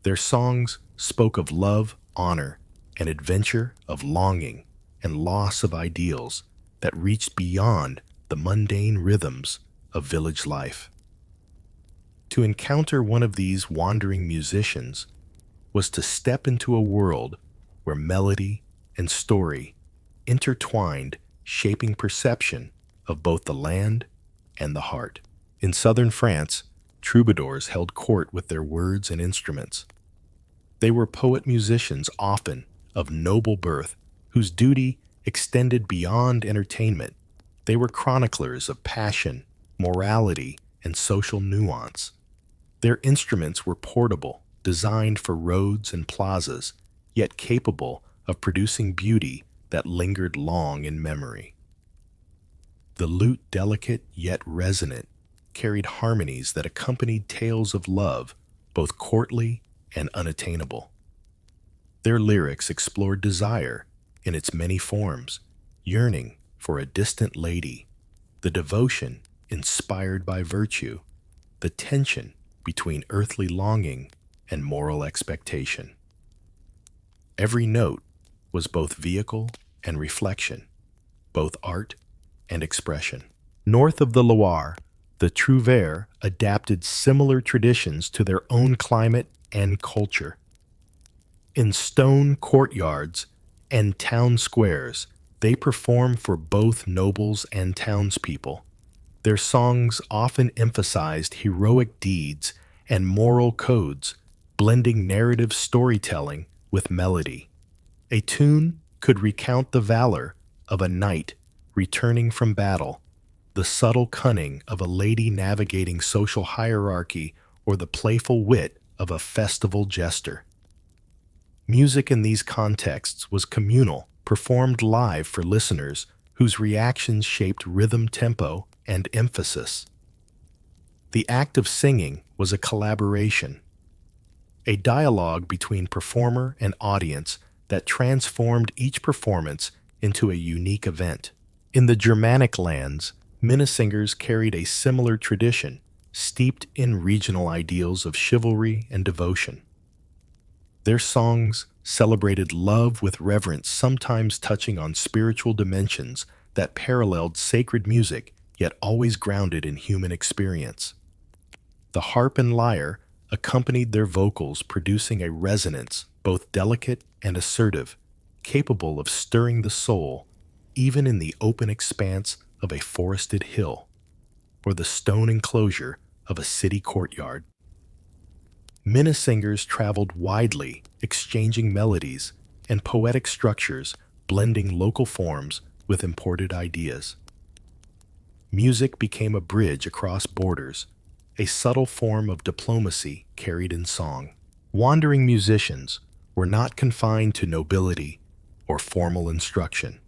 A: Their songs spoke of love, honor, and adventure, of longing and loss of ideals that reached beyond the mundane rhythms of village life. To encounter one of these wandering musicians was to step into a world where melody and story intertwined, shaping perception of both the land and the heart. In southern France, troubadours held court with their words and instruments. They were poet-musicians, often of noble birth, whose duty extended beyond entertainment. They were chroniclers of passion, morality, and social nuance. Their instruments were portable, designed for roads and plazas, yet capable of producing beauty that lingered long in memory. The lute, delicate yet resonant, carried harmonies that accompanied tales of love, both courtly and unattainable. Their lyrics explored desire in its many forms, yearning for a distant lady, the devotion inspired by virtue, the tension between earthly longing and moral expectation. Every note was both vehicle and reflection, both art and expression. North of the Loire, the trouvères adapted similar traditions to their own climate and culture. In stone courtyards and town squares, they perform for both nobles and townspeople. Their songs often emphasized heroic deeds and moral codes, blending narrative storytelling with melody. A tune could recount the valor of a knight returning from battle, the subtle cunning of a lady navigating social hierarchy, or the playful wit of a festival jester. Music in these contexts was communal, performed live for listeners whose reactions shaped rhythm, tempo, and emphasis. The act of singing was a collaboration, a dialogue between performer and audience that transformed each performance into a unique event. In the Germanic lands, Minnesingers carried a similar tradition, steeped in regional ideals of chivalry and devotion. Their songs celebrated love with reverence, sometimes touching on spiritual dimensions that paralleled sacred music, yet always grounded in human experience. The harp and lyre accompanied their vocals, producing a resonance both delicate and assertive, capable of stirring the soul even in the open expanse of a forested hill or the stone enclosure of a city courtyard. Minnesingers traveled widely, exchanging melodies and poetic structures, blending local forms with imported ideas. Music became a bridge across borders, a subtle form of diplomacy carried in song. Wandering musicians were not confined to nobility or formal instruction.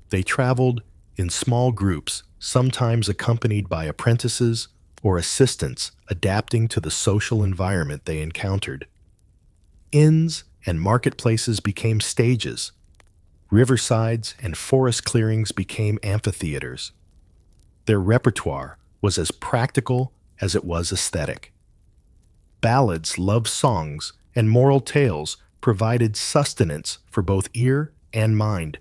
A: They traveled in small groups, sometimes accompanied by apprentices or assistants adapting to the social environment they encountered. Inns and marketplaces became stages. Riversides and forest clearings became amphitheaters. Their repertoire was as practical as it was aesthetic. Ballads, love songs, and moral tales provided sustenance for both ear and mind.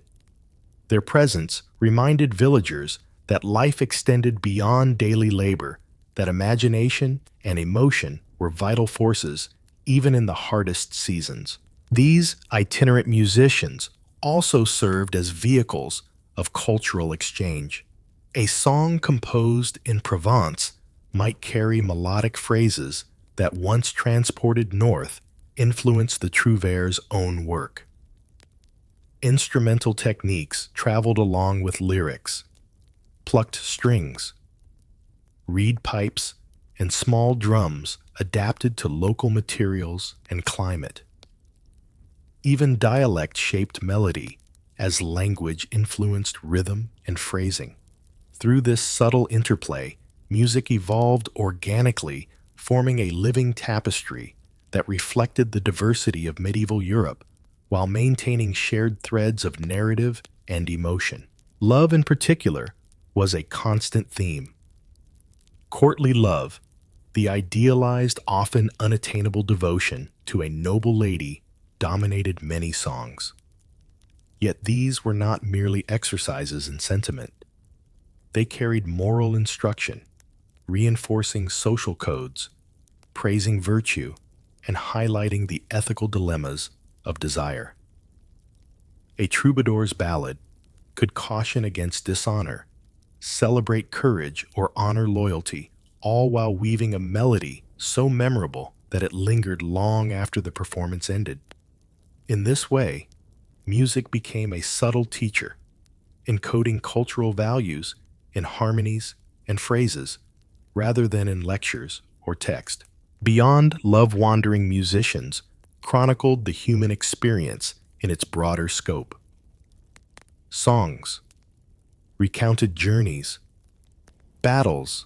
A: Their presence reminded villagers that life extended beyond daily labor, that imagination and emotion were vital forces even in the hardest seasons. These itinerant musicians also served as vehicles of cultural exchange. A song composed in Provence might carry melodic phrases that once transported north influenced the trouvère's own work. Instrumental techniques traveled along with lyrics. Plucked strings, reed pipes, and small drums adapted to local materials and climate. Even dialect shaped melody as language influenced rhythm and phrasing. Through this subtle interplay, music evolved organically, forming a living tapestry that reflected the diversity of medieval Europe while maintaining shared threads of narrative and emotion. Love, in particular, was a constant theme. Courtly love, the idealized, often unattainable devotion to a noble lady, dominated many songs. Yet these were not merely exercises in sentiment. They carried moral instruction, reinforcing social codes, praising virtue, and highlighting the ethical dilemmas of desire. A troubadour's ballad could caution against dishonor, celebrate courage, or honor loyalty, all while weaving a melody so memorable that it lingered long after the performance ended. In this way, music became a subtle teacher, encoding cultural values in harmonies and phrases rather than in lectures or text. Beyond love-wandering musicians chronicled the human experience in its broader scope. Songs recounted journeys, battles,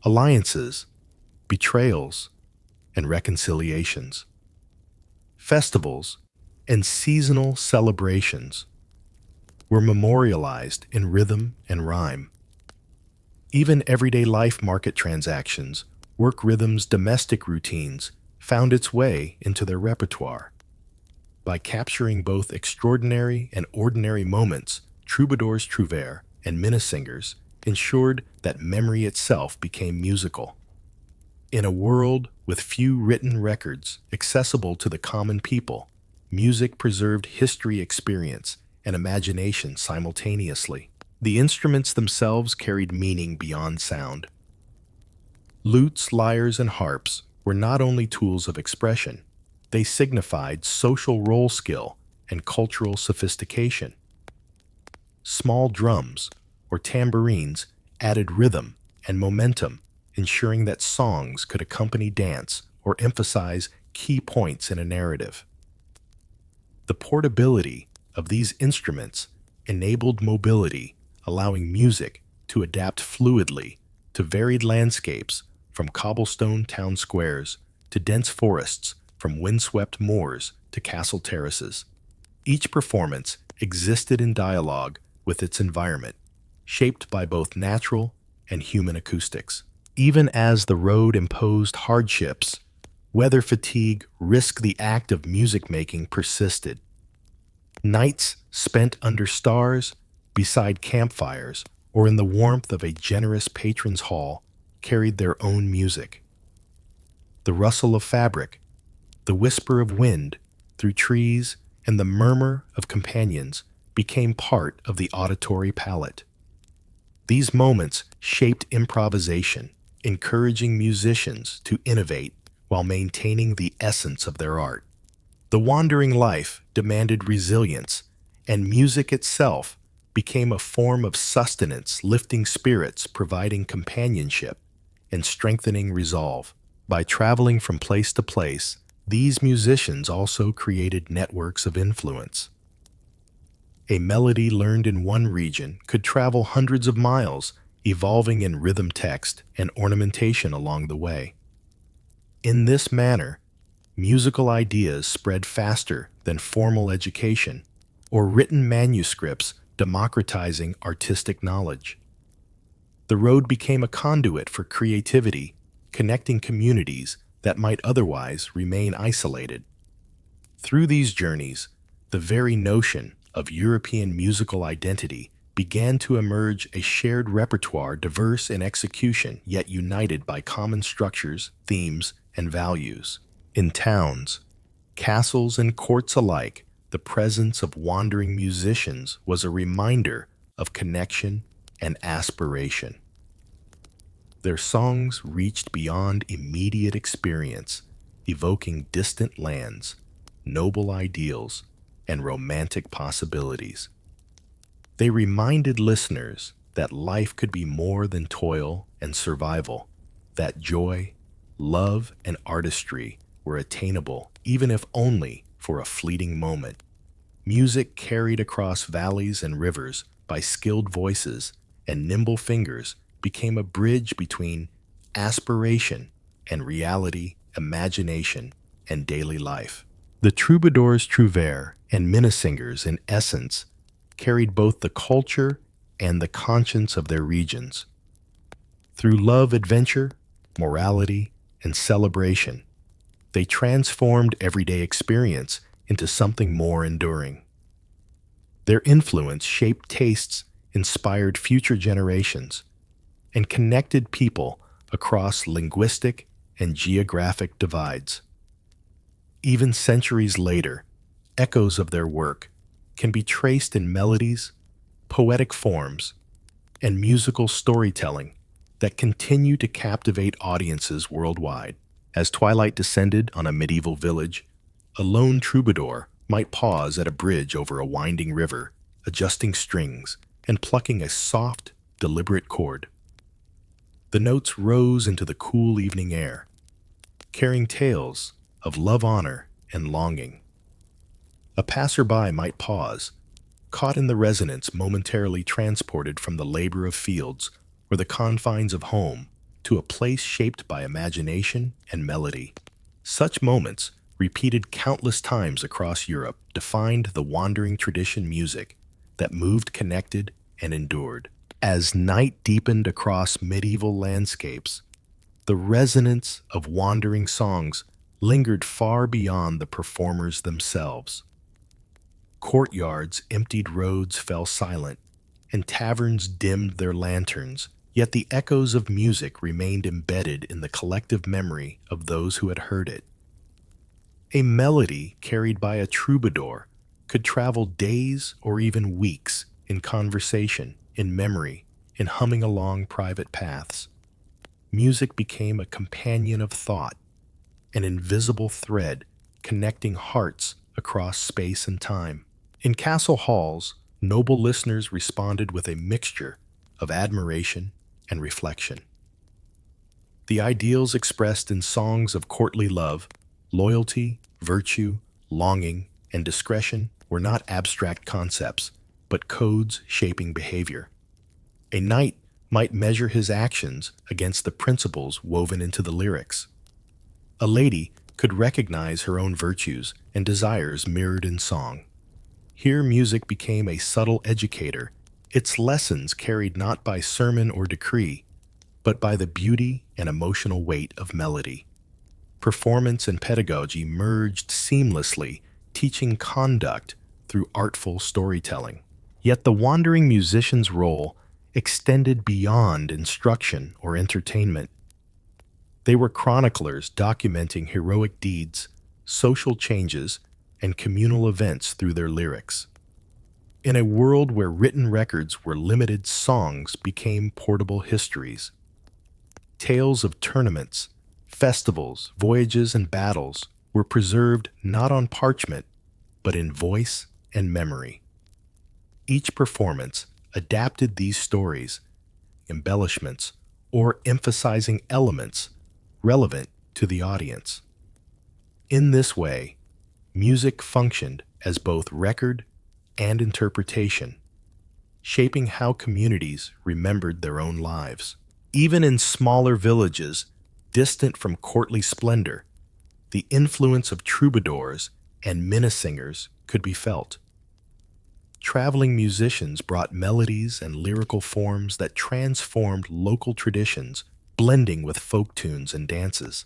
A: alliances, betrayals, and reconciliations. Festivals and seasonal celebrations were memorialized in rhythm and rhyme. Even everyday life market transactions, work rhythms, domestic routines found its way into their repertoire. By capturing both extraordinary and ordinary moments, troubadours, trouvères, and Minnesingers ensured that memory itself became musical. In a world with few written records accessible to the common people, music preserved history, experience, and imagination simultaneously. The instruments themselves carried meaning beyond sound. Lutes, lyres, and harps were not only tools of expression, they signified social role skill and cultural sophistication. Small drums, or tambourines, added rhythm and momentum, ensuring that songs could accompany dance or emphasize key points in a narrative. The portability of these instruments enabled mobility, allowing music to adapt fluidly to varied landscapes, from cobblestone town squares to dense forests, from windswept moors to castle terraces. Each performance existed in dialogue with its environment, shaped by both natural and human acoustics. Even as the road imposed hardships, weather fatigue risked the act of music-making persisted. Nights spent under stars, beside campfires, or in the warmth of a generous patron's hall carried their own music. The rustle of fabric, the whisper of wind through trees, and the murmur of companions became part of the auditory palette. These moments shaped improvisation, encouraging musicians to innovate while maintaining the essence of their art. The wandering life demanded resilience, and music itself became a form of sustenance, lifting spirits, providing companionship, and strengthening resolve. By traveling from place to place, these musicians also created networks of influence. A melody learned in one region could travel hundreds of miles, evolving in rhythm, text, and ornamentation along the way. In this manner, musical ideas spread faster than formal education or written manuscripts democratizing artistic knowledge. The road became a conduit for creativity, connecting communities that might otherwise remain isolated. Through these journeys, the very notion of European musical identity began to emerge, a shared repertoire diverse in execution yet united by common structures, themes, and values. In towns, castles, and courts alike, the presence of wandering musicians was a reminder of connection and aspiration. Their songs reached beyond immediate experience, evoking distant lands, noble ideals, and romantic possibilities. They reminded listeners that life could be more than toil and survival, that joy, love, and artistry were attainable, even if only for a fleeting moment. Music carried across valleys and rivers by skilled voices and nimble fingers became a bridge between aspiration and reality, imagination and daily life. The Troubadours, trouvères, and Minnesingers, in essence, carried both the culture and the conscience of their regions. Through love, adventure, morality, and celebration, they transformed everyday experience into something more enduring. Their influence shaped tastes, inspired future generations, and connected people across linguistic and geographic divides. Even centuries later, echoes of their work can be traced in melodies, poetic forms, and musical storytelling that continue to captivate audiences worldwide. As twilight descended on a medieval village, a lone troubadour might pause at a bridge over a winding river, adjusting strings and plucking a soft, deliberate chord. The notes rose into the cool evening air, carrying tales of love, honor, and longing. A passerby might pause, caught in the resonance, momentarily transported from the labor of fields or the confines of home to a place shaped by imagination and melody. Such moments, repeated countless times across Europe, defined the wandering tradition music that moved, connected, and endured. As night deepened across medieval landscapes, the resonance of wandering songs lingered far beyond the performers themselves. Courtyards emptied, roads fell silent, and taverns dimmed their lanterns, yet the echoes of music remained embedded in the collective memory of those who had heard it. A melody carried by a troubadour could travel days or even weeks in conversation, in memory, in humming along private paths. Music became a companion of thought, an invisible thread connecting hearts across space and time. In castle halls, noble listeners responded with a mixture of admiration and reflection. The ideals expressed in songs of courtly love, loyalty, virtue, longing, and discretion were not abstract concepts, but codes shaping behavior. A knight might measure his actions against the principles woven into the lyrics. A lady could recognize her own virtues and desires mirrored in song. Here music became a subtle educator, its lessons carried not by sermon or decree, but by the beauty and emotional weight of melody. Performance and pedagogy merged seamlessly, teaching conduct through artful storytelling. Yet the wandering musician's role extended beyond instruction or entertainment. They were chroniclers documenting heroic deeds, social changes, and communal events through their lyrics. In a world where written records were limited, songs became portable histories. Tales of tournaments, festivals, voyages, and battles were preserved not on parchment, but in voice and memory. Each performance adapted these stories, embellishments, or emphasizing elements relevant to the audience. In this way, music functioned as both record and interpretation, shaping how communities remembered their own lives. Even in smaller villages, distant from courtly splendor, the influence of troubadours and Minnesingers could be felt. Traveling musicians brought melodies and lyrical forms that transformed local traditions, blending with folk tunes and dances.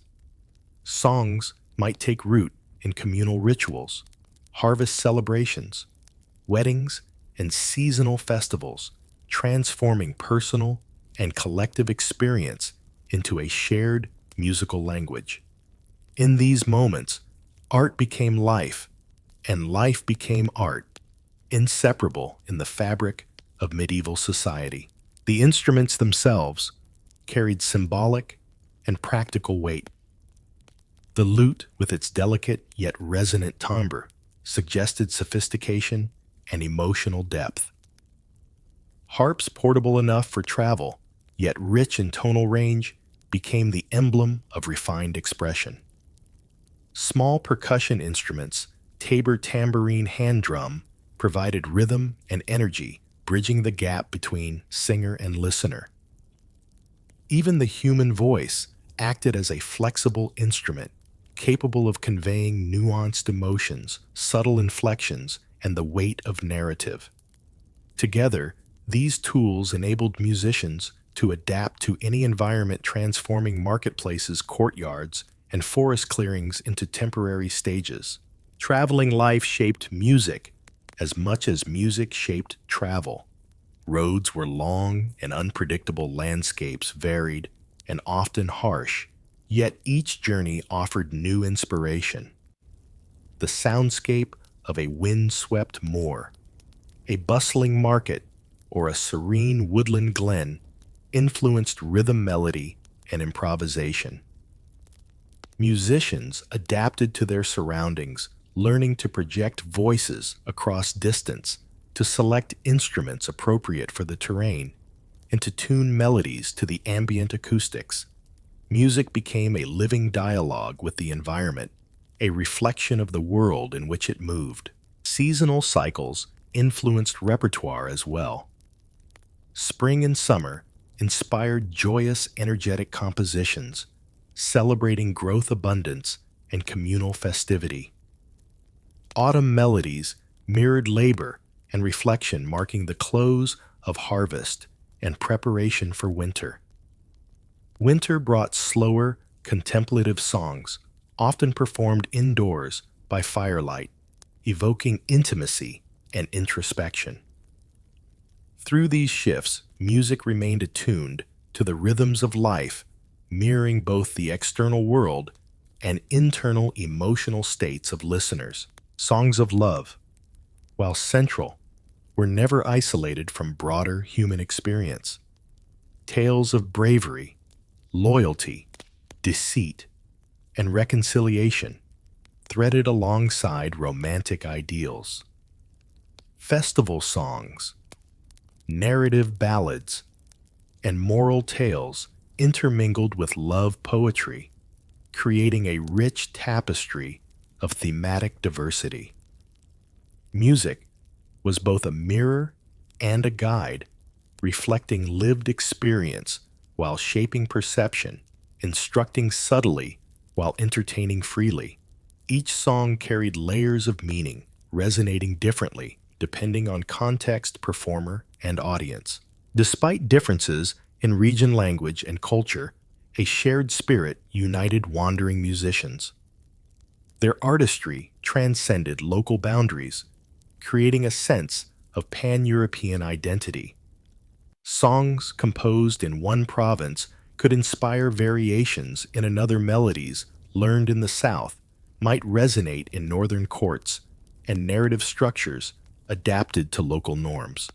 A: Songs might take root in communal rituals, harvest celebrations, weddings, and seasonal festivals, transforming personal and collective experience into a shared musical language. In these moments, art became life, and life became art, inseparable in the fabric of medieval society. The instruments themselves carried symbolic and practical weight. The lute, with its delicate yet resonant timbre, suggested sophistication and emotional depth. Harps, portable enough for travel, yet rich in tonal range, became the emblem of refined expression. Small percussion instruments, tabor, tambourine, hand drum, provided rhythm and energy, bridging the gap between singer and listener. Even the human voice acted as a flexible instrument, capable of conveying nuanced emotions, subtle inflections, and the weight of narrative. Together, these tools enabled musicians to adapt to any environment, transforming marketplaces, courtyards, and forest clearings into temporary stages. Traveling life shaped music as much as music shaped travel. Roads were long and unpredictable, landscapes varied and often harsh, yet each journey offered new inspiration. The soundscape of a wind-swept moor, a bustling market, or a serene woodland glen influenced rhythm, melody, and improvisation. Musicians adapted to their surroundings, learning to project voices across distance, to select instruments appropriate for the terrain, and to tune melodies to the ambient acoustics. Music became a living dialogue with the environment, a reflection of the world in which it moved. Seasonal cycles influenced repertoire as well. Spring and summer inspired joyous, energetic compositions, celebrating growth, abundance, and communal festivity. Autumn melodies mirrored labor and reflection, marking the close of harvest and preparation for winter. Winter brought slower, contemplative songs, often performed indoors by firelight, evoking intimacy and introspection. Through these shifts, music remained attuned to the rhythms of life, mirroring both the external world and internal emotional states of listeners. Songs of love, while central, were never isolated from broader human experience. Tales of bravery, loyalty, deceit, and reconciliation threaded alongside romantic ideals. Festival songs, narrative ballads, and moral tales intermingled with love poetry, creating a rich tapestry of thematic diversity. Music was both a mirror and a guide, reflecting lived experience while shaping perception, instructing subtly while entertaining freely. Each song carried layers of meaning, resonating differently depending on context, performer, and audience. Despite differences in region, language, and culture, a shared spirit united wandering musicians. Their artistry transcended local boundaries, creating a sense of pan-European identity. Songs composed in one province could inspire variations in another. Melodies learned in the south might resonate in northern courts, and narrative structures adapted to local norms.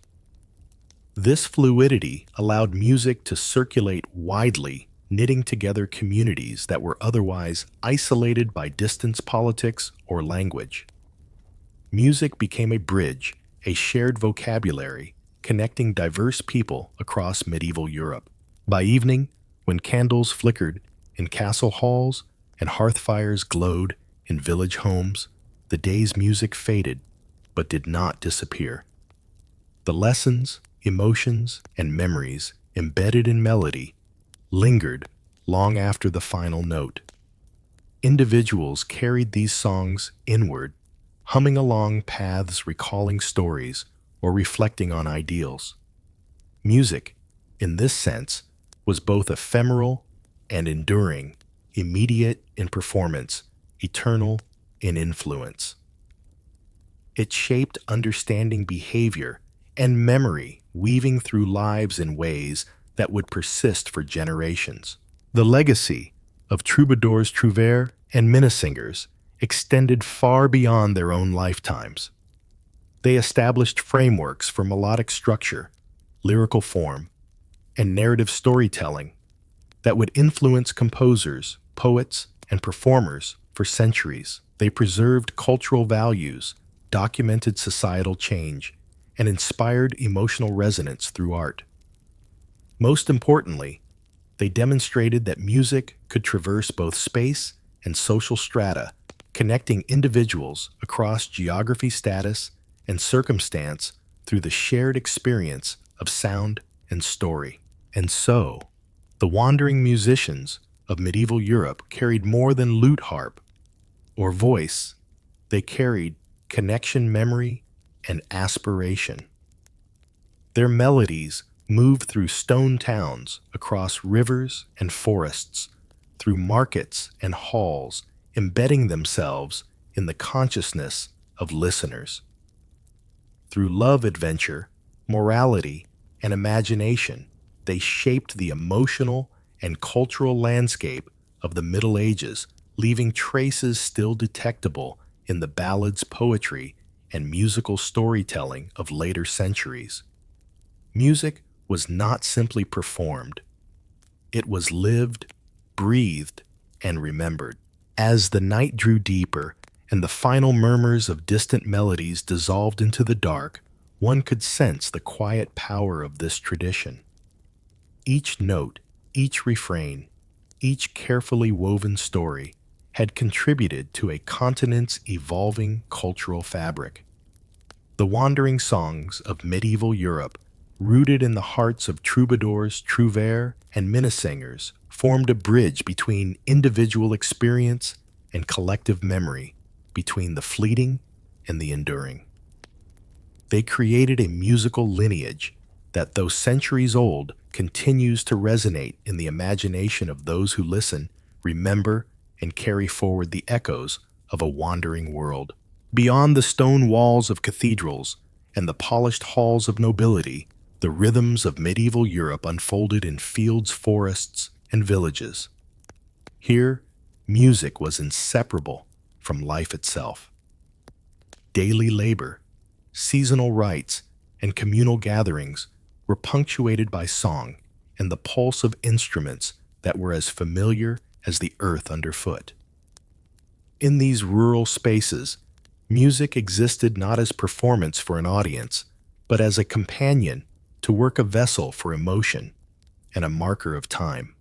A: This fluidity allowed music to circulate widely, knitting together communities that were otherwise isolated by distance politics or language. Music became a bridge, a shared vocabulary, connecting diverse people across medieval Europe. By evening, when candles flickered in castle halls and hearth fires glowed in village homes, the day's music faded, but did not disappear. The lessons, emotions, and memories embedded in melody lingered long after the final note. Individuals carried these songs inward, humming along paths recalling stories or reflecting on ideals. Music, in this sense, was both ephemeral and enduring, immediate in performance, eternal in influence. It shaped understanding behavior and memory, weaving through lives in ways that would persist for generations. The legacy of troubadours, trouvères, and Minnesingers extended far beyond their own lifetimes. They established frameworks for melodic structure, lyrical form, and narrative storytelling that would influence composers, poets, and performers for centuries. They preserved cultural values, documented societal change, and inspired emotional resonance through art. Most importantly, they demonstrated that music could traverse both space and social strata, connecting individuals across geography, status, and circumstance through the shared experience of sound and story. And so, the wandering musicians of medieval Europe carried more than lute, harp, or voice. They carried connection, memory, and aspiration. Their melodies moved through stone towns, across rivers and forests, through markets and halls, embedding themselves in the consciousness of listeners. Through love, adventure, morality, and imagination, they shaped the emotional and cultural landscape of the Middle Ages, leaving traces still detectable in the ballads, poetry, and musical storytelling of later centuries. Music was not simply performed. It was lived, breathed, and remembered. As the night drew deeper and the final murmurs of distant melodies dissolved into the dark, one could sense the quiet power of this tradition. Each note, each refrain, each carefully woven story had contributed to a continent's evolving cultural fabric. The wandering songs of medieval Europe, rooted in the hearts of troubadours, trouvères, and Minnesingers, formed a bridge between individual experience and collective memory, between the fleeting and the enduring. They created a musical lineage that, though centuries old, continues to resonate in the imagination of those who listen, remember, and carry forward the echoes of a wandering world. Beyond the stone walls of cathedrals and the polished halls of nobility, the rhythms of medieval Europe unfolded in fields, forests, and villages. Here, music was inseparable from life itself. Daily labor, seasonal rites, and communal gatherings were punctuated by song and the pulse of instruments that were as familiar as the earth underfoot. In these rural spaces, music existed not as performance for an audience, but as a companion to work, a vessel for emotion and a marker of time.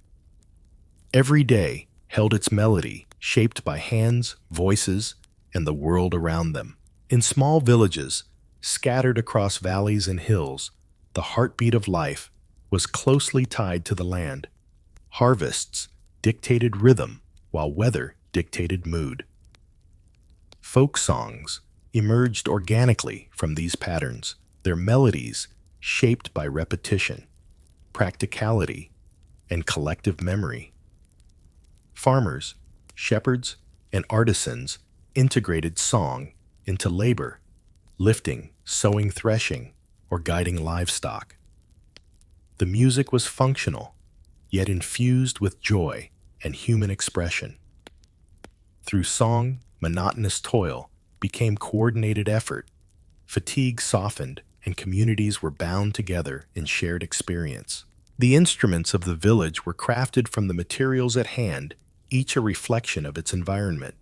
A: Every day held its melody, shaped by hands, voices, and the world around them. In small villages, scattered across valleys and hills, the heartbeat of life was closely tied to the land. Harvests dictated rhythm, while weather dictated mood. Folk songs emerged organically from these patterns, their melodies shaped by repetition, practicality, and collective memory. Farmers, shepherds, and artisans integrated song into labor, lifting, sowing, threshing, or guiding livestock. The music was functional, yet infused with joy and human expression. Through song, monotonous toil became coordinated effort, fatigue softened, and communities were bound together in shared experience. The instruments of the village were crafted from the materials at hand, each a reflection of its environment.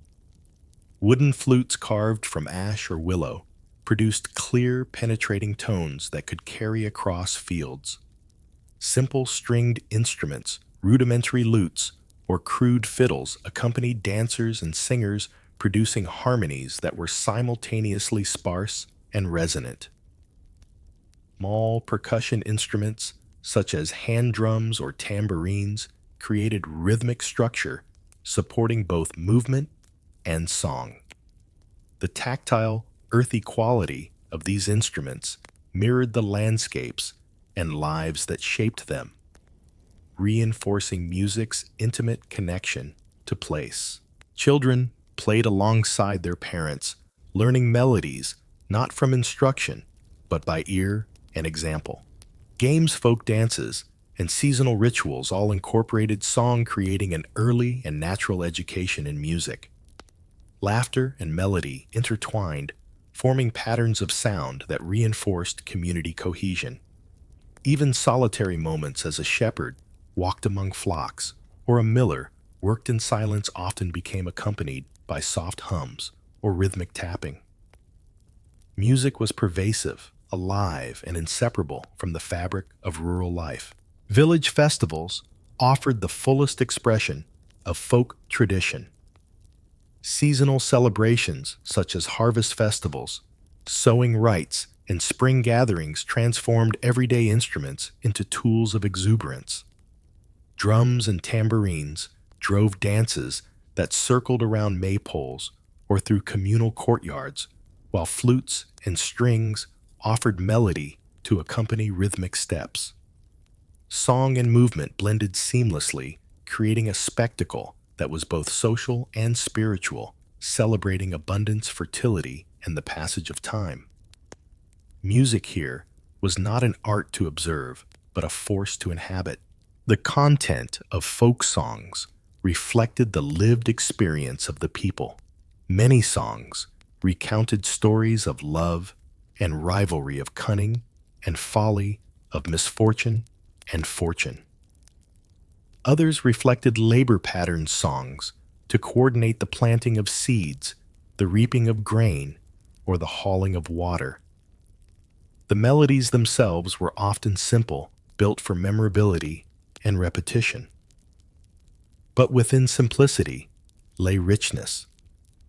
A: Wooden flutes carved from ash or willow produced clear, penetrating tones that could carry across fields. Simple stringed instruments, rudimentary lutes, or crude fiddles accompanied dancers and singers, producing harmonies that were simultaneously sparse and resonant. Small percussion instruments, such as hand drums or tambourines, created rhythmic structure, supporting both movement and song. The tactile, earthy quality of these instruments mirrored the landscapes and lives that shaped them, reinforcing music's intimate connection to place. Children played alongside their parents, learning melodies not from instruction, but by ear and example. Games, folk dances, and seasonal rituals all incorporated song, creating an early and natural education in music. Laughter and melody intertwined, forming patterns of sound that reinforced community cohesion. Even solitary moments as a shepherd walked among flocks, or a miller worked in silence, often became accompanied by soft hums or rhythmic tapping. Music was pervasive, alive, and inseparable from the fabric of rural life. Village festivals offered the fullest expression of folk tradition. Seasonal celebrations such as harvest festivals, sowing rites, and spring gatherings transformed everyday instruments into tools of exuberance. Drums and tambourines drove dances that circled around maypoles or through communal courtyards, while flutes and strings offered melody to accompany rhythmic steps. Song and movement blended seamlessly, creating a spectacle that was both social and spiritual, celebrating abundance, fertility, and the passage of time. Music here was not an art to observe, but a force to inhabit. The content of folk songs reflected the lived experience of the people. Many songs recounted stories of love and rivalry, of cunning and folly, of misfortune and fortune. Others reflected labor pattern songs to coordinate the planting of seeds, the reaping of grain, or the hauling of water. The melodies themselves were often simple, built for memorability and repetition. But within simplicity lay richness.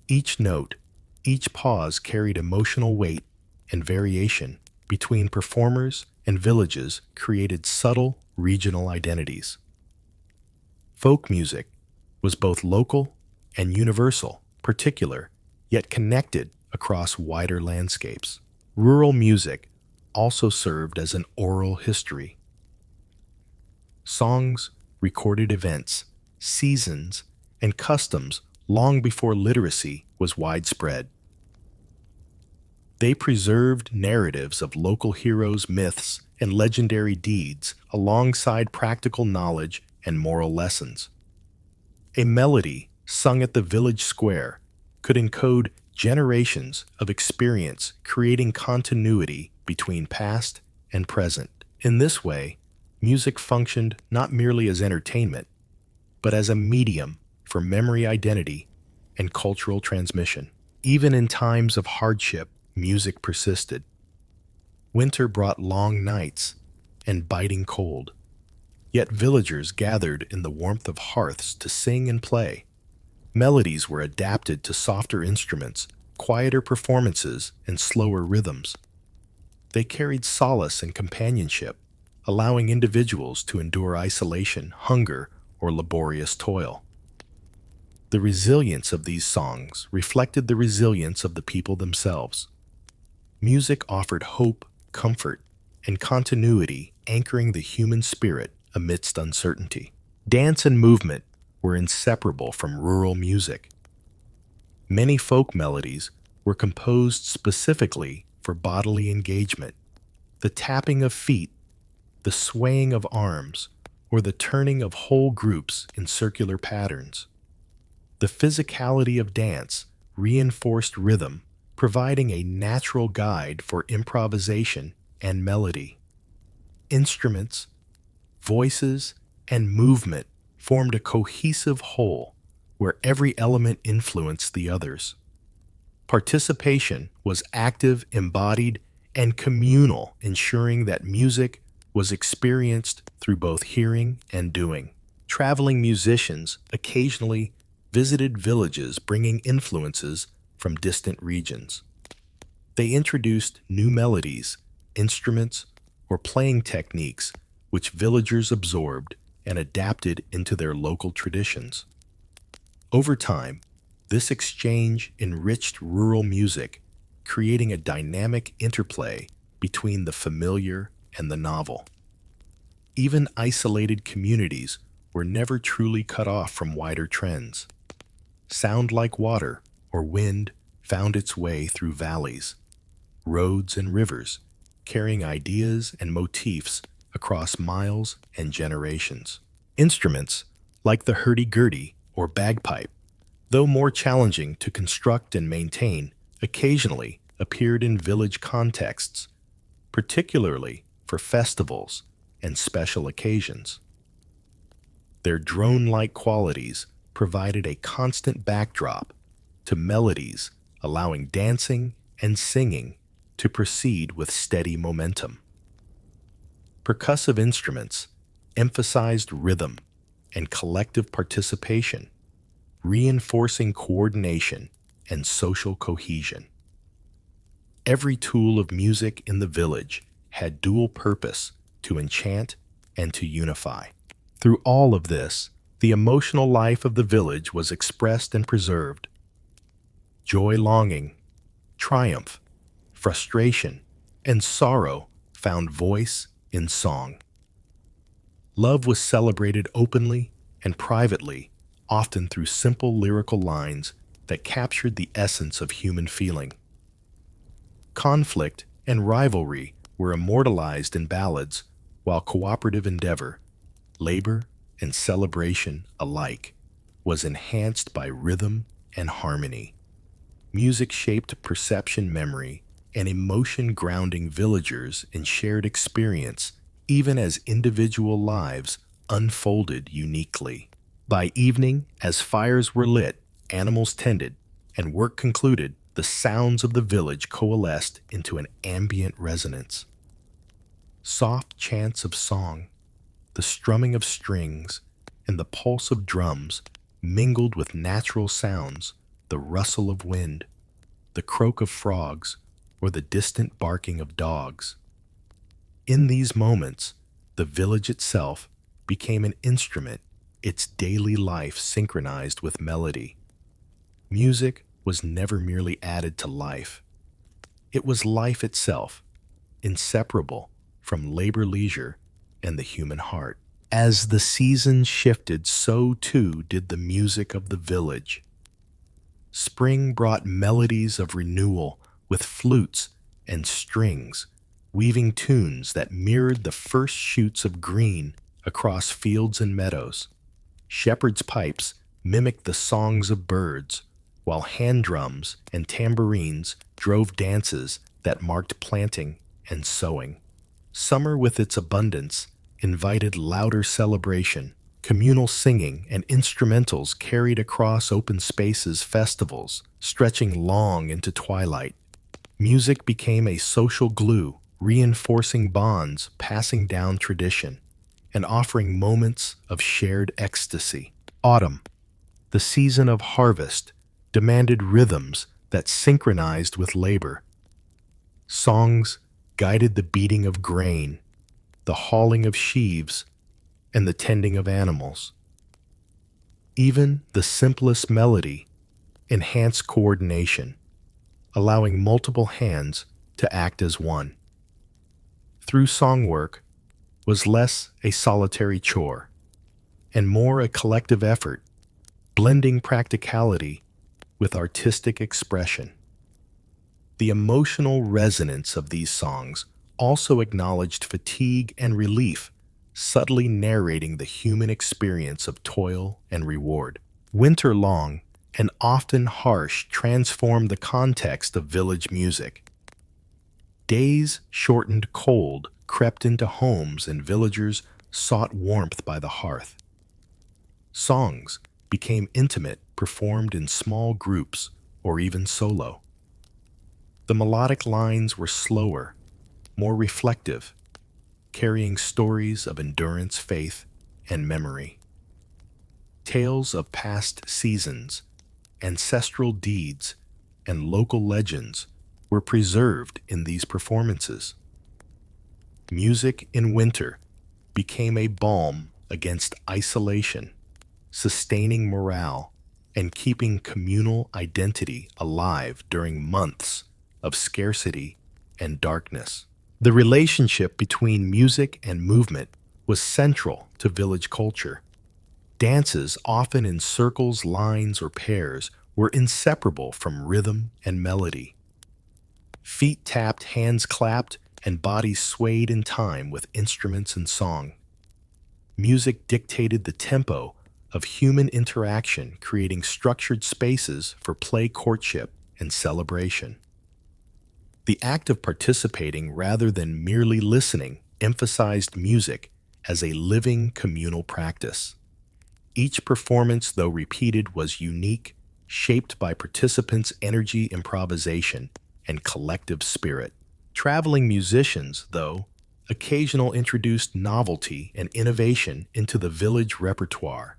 A: Each note, each pause carried emotional weight, and variation between performers and villages created subtle regional identities. Folk music was both local and universal, particular, yet connected across wider landscapes. Rural music also served as an oral history. Songs recorded events, seasons, and customs long before literacy was widespread. They preserved narratives of local heroes, myths, and legendary deeds alongside practical knowledge and moral lessons. A melody sung at the village square could encode generations of experience, creating continuity between past and present. In this way, music functioned not merely as entertainment, but as a medium for memory, identity, and cultural transmission. Even in times of hardship, music persisted. Winter brought long nights and biting cold, yet villagers gathered in the warmth of hearths to sing and play. Melodies were adapted to softer instruments, quieter performances, and slower rhythms. They carried solace and companionship, allowing individuals to endure isolation, hunger, or laborious toil. The resilience of these songs reflected the resilience of the people themselves. Music offered hope, comfort, and continuity, anchoring the human spirit amidst uncertainty. Dance and movement were inseparable from rural music. Many folk melodies were composed specifically for bodily engagement. The tapping of feet, the swaying of arms, or the turning of whole groups in circular patterns. The physicality of dance reinforced rhythm, providing a natural guide for improvisation and melody. Instruments, voices, and movement formed a cohesive whole where every element influenced the others. Participation was active, embodied, and communal, ensuring that music was experienced through both hearing and doing. Traveling musicians occasionally visited villages bringing influences from distant regions. They introduced new melodies, instruments, or playing techniques which villagers absorbed and adapted into their local traditions. Over time, this exchange enriched rural music, creating a dynamic interplay between the familiar and the novel. Even isolated communities were never truly cut off from wider trends. Sound like water or wind found its way through valleys, roads, and rivers, carrying ideas and motifs across miles and generations. Instruments, like the hurdy-gurdy or bagpipe, though more challenging to construct and maintain, occasionally appeared in village contexts, particularly for festivals and special occasions. Their drone-like qualities provided a constant backdrop to melodies, allowing dancing and singing to proceed with steady momentum. Percussive instruments emphasized rhythm and collective participation, reinforcing coordination and social cohesion. Every tool of music in the village had dual purpose to enchant and to unify. Through all of this, the emotional life of the village was expressed and preserved. Joy, longing, triumph, frustration, and sorrow found voice in song. Love was celebrated openly and privately, often through simple lyrical lines that captured the essence of human feeling. Conflict and rivalry were immortalized in ballads, while cooperative endeavor, labor, and celebration alike was enhanced by rhythm and harmony. Music shaped perception, memory, and emotion, grounding villagers in shared experience, even as individual lives unfolded uniquely. By evening, as fires were lit, animals tended, and work concluded, the sounds of the village coalesced into an ambient resonance. Soft chants of song, the strumming of strings, and the pulse of drums mingled with natural sounds, the rustle of wind, the croak of frogs, or the distant barking of dogs. In these moments, the village itself became an instrument, its daily life synchronized with melody. Music was never merely added to life. It was life itself, inseparable from labor, leisure, and the human heart. As the seasons shifted, so too did the music of the village. Spring brought melodies of renewal with flutes and strings, weaving tunes that mirrored the first shoots of green across fields and meadows. Shepherds' pipes mimicked the songs of birds, while hand drums and tambourines drove dances that marked planting and sowing. Summer, with its abundance, invited louder celebration. Communal singing and instrumentals carried across open spaces, festivals stretching long into twilight. Music became a social glue, reinforcing bonds, passing down tradition, and offering moments of shared ecstasy. Autumn, the season of harvest, demanded rhythms that synchronized with labor. Songs guided the beating of grain, the hauling of sheaves, and the tending of animals. Even the simplest melody enhanced coordination, allowing multiple hands to act as one. Through songwork was less a solitary chore and more a collective effort blending practicality with artistic expression. The emotional resonance of these songs also acknowledged fatigue and relief, subtly narrating the human experience of toil and reward. Winter long and often harsh transformed the context of village music. Days shortened cold crept into homes and villagers sought warmth by the hearth. Songs became intimate, performed in small groups or even solo. The melodic lines were slower, more reflective, carrying stories of endurance, faith, and memory. Tales of past seasons, ancestral deeds, and local legends were preserved in these performances. Music in winter became a balm against isolation, sustaining morale and keeping communal identity alive during months of scarcity and darkness. The relationship between music and movement was central to village culture. Dances, often in circles, lines, or pairs, were inseparable from rhythm and melody. Feet tapped, hands clapped, and bodies swayed in time with instruments and song. Music dictated the tempo of human interaction, creating structured spaces for play, courtship, and celebration. The act of participating rather than merely listening emphasized music as a living communal practice. Each performance, though repeated, was unique, shaped by participants' energy, improvisation, and collective spirit. Traveling musicians, though, occasionally introduced novelty and innovation into the village repertoire.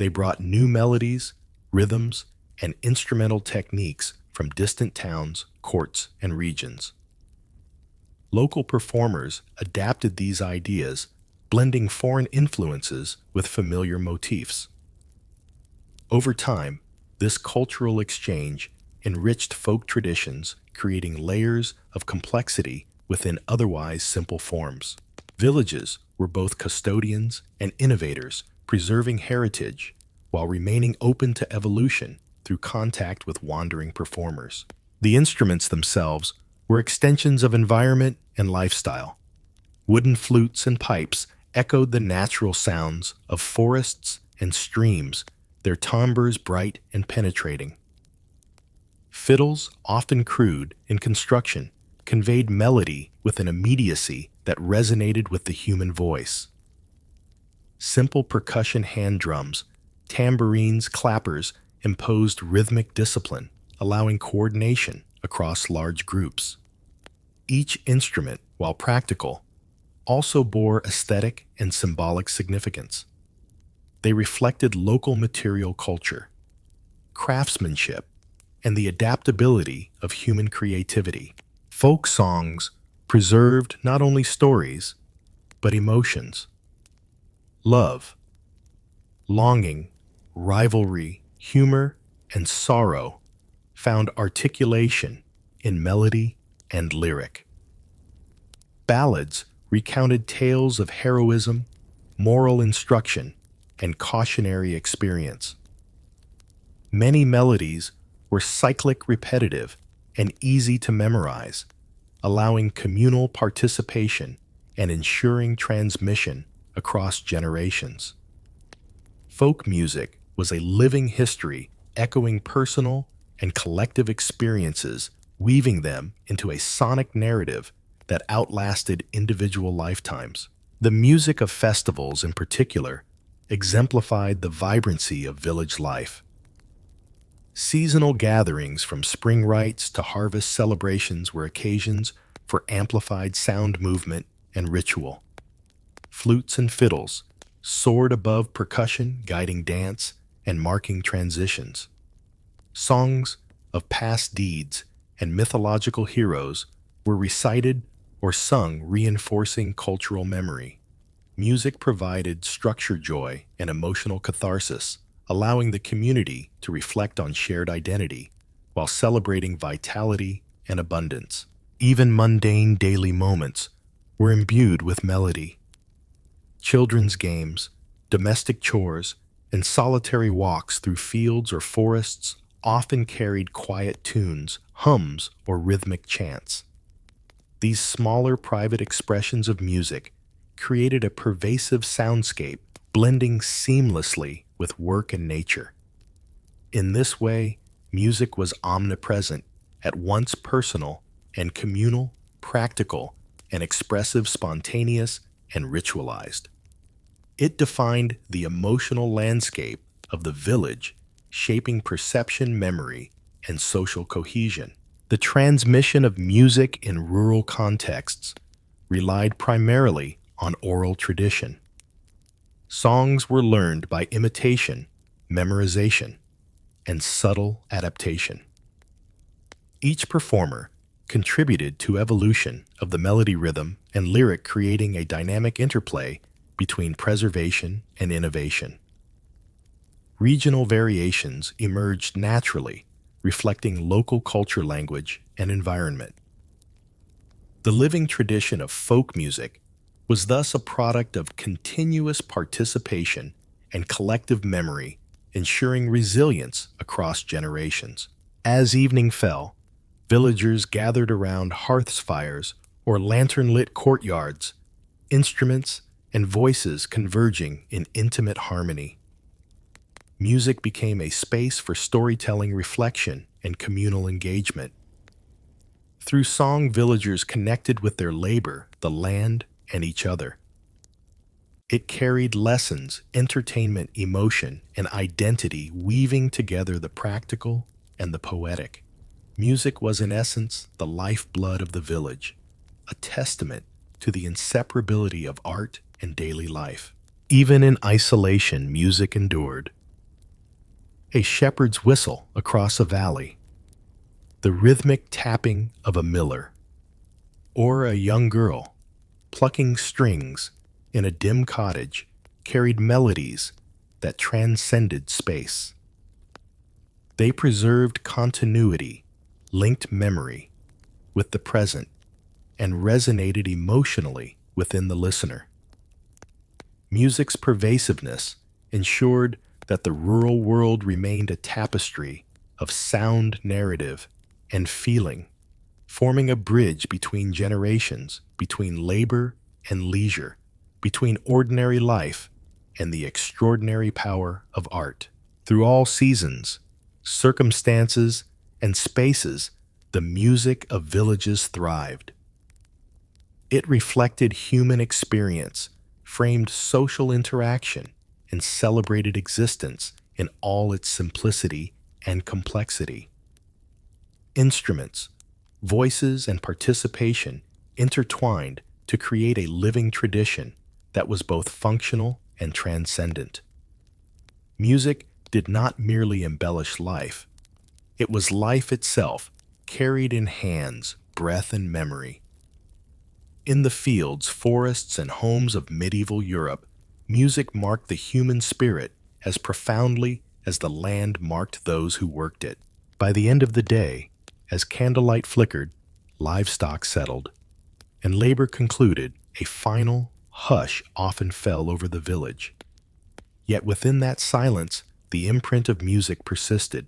A: They brought new melodies, rhythms, and instrumental techniques from distant towns, courts, and regions. Local performers adapted these ideas, blending foreign influences with familiar motifs. Over time, this cultural exchange enriched folk traditions, creating layers of complexity within otherwise simple forms. Villages were both custodians and innovators, preserving heritage while remaining open to evolution through contact with wandering performers. The instruments themselves were extensions of environment and lifestyle. Wooden flutes and pipes echoed the natural sounds of forests and streams, their timbres bright and penetrating. Fiddles, often crude in construction, conveyed melody with an immediacy that resonated with the human voice. Simple percussion hand drums, tambourines, clappers imposed rhythmic discipline, allowing coordination across large groups. Each instrument, while practical, also bore aesthetic and symbolic significance. They reflected local material culture, craftsmanship, and the adaptability of human creativity. Folk songs preserved not only stories, but emotions. Love, longing, rivalry, humor, and sorrow found articulation in melody and lyric. Ballads recounted tales of heroism, moral instruction, and cautionary experience. Many melodies were cyclic, repetitive, and easy to memorize, allowing communal participation and ensuring transmission across generations. Folk music was a living history, echoing personal and collective experiences, weaving them into a sonic narrative that outlasted individual lifetimes. The music of festivals, in particular, exemplified the vibrancy of village life. Seasonal gatherings, from spring rites to harvest celebrations, were occasions for amplified sound movement and ritual. Flutes and fiddles soared above percussion, guiding dance and marking transitions. Songs of past deeds and mythological heroes were recited or sung, reinforcing cultural memory. Music provided structured joy and emotional catharsis, allowing the community to reflect on shared identity while celebrating vitality and abundance. Even mundane daily moments were imbued with melody. Children's games, domestic chores, and solitary walks through fields or forests often carried quiet tunes, hums, or rhythmic chants. These smaller private expressions of music created a pervasive soundscape, blending seamlessly with work and nature. In this way, music was omnipresent, at once personal and communal, practical and expressive, spontaneous and ritualized. It defined the emotional landscape of the village, shaping perception, memory, and social cohesion. The transmission of music in rural contexts relied primarily on oral tradition. Songs were learned by imitation, memorization, and subtle adaptation. Each performer contributed to evolution of the melody, rhythm, and lyric, creating a dynamic interplay between preservation and innovation. Regional variations emerged naturally, reflecting local culture, language, and environment. The living tradition of folk music was thus a product of continuous participation and collective memory, ensuring resilience across generations. As evening fell, villagers gathered around hearth fires or lantern-lit courtyards, instruments and voices converging in intimate harmony. Music became a space for storytelling, reflection, and communal engagement. Through song, villagers connected with their labor, the land, and each other. It carried lessons, entertainment, emotion, and identity, weaving together the practical and the poetic. Music was, in essence, the lifeblood of the village, a testament to the inseparability of art and daily life. Even in isolation, music endured. A shepherd's whistle across a valley, the rhythmic tapping of a miller, or a young girl plucking strings in a dim cottage carried melodies that transcended space. They preserved continuity, linked memory with the present, and resonated emotionally within the listener. Music's pervasiveness ensured that the rural world remained a tapestry of sound, narrative, and feeling, forming a bridge between generations, between labor and leisure, between ordinary life and the extraordinary power of art. Through all seasons, circumstances, and spaces, the music of villages thrived. It reflected human experience, framed social interaction, and celebrated existence in all its simplicity and complexity. Instruments, voices, and participation intertwined to create a living tradition that was both functional and transcendent. Music did not merely embellish life. It was life itself, carried in hands, breath, and memory. In the fields, forests, and homes of medieval Europe, music marked the human spirit as profoundly as the land marked those who worked it. By the end of the day, as candlelight flickered, livestock settled, and labor concluded, a final hush often fell over the village. Yet within that silence, the imprint of music persisted.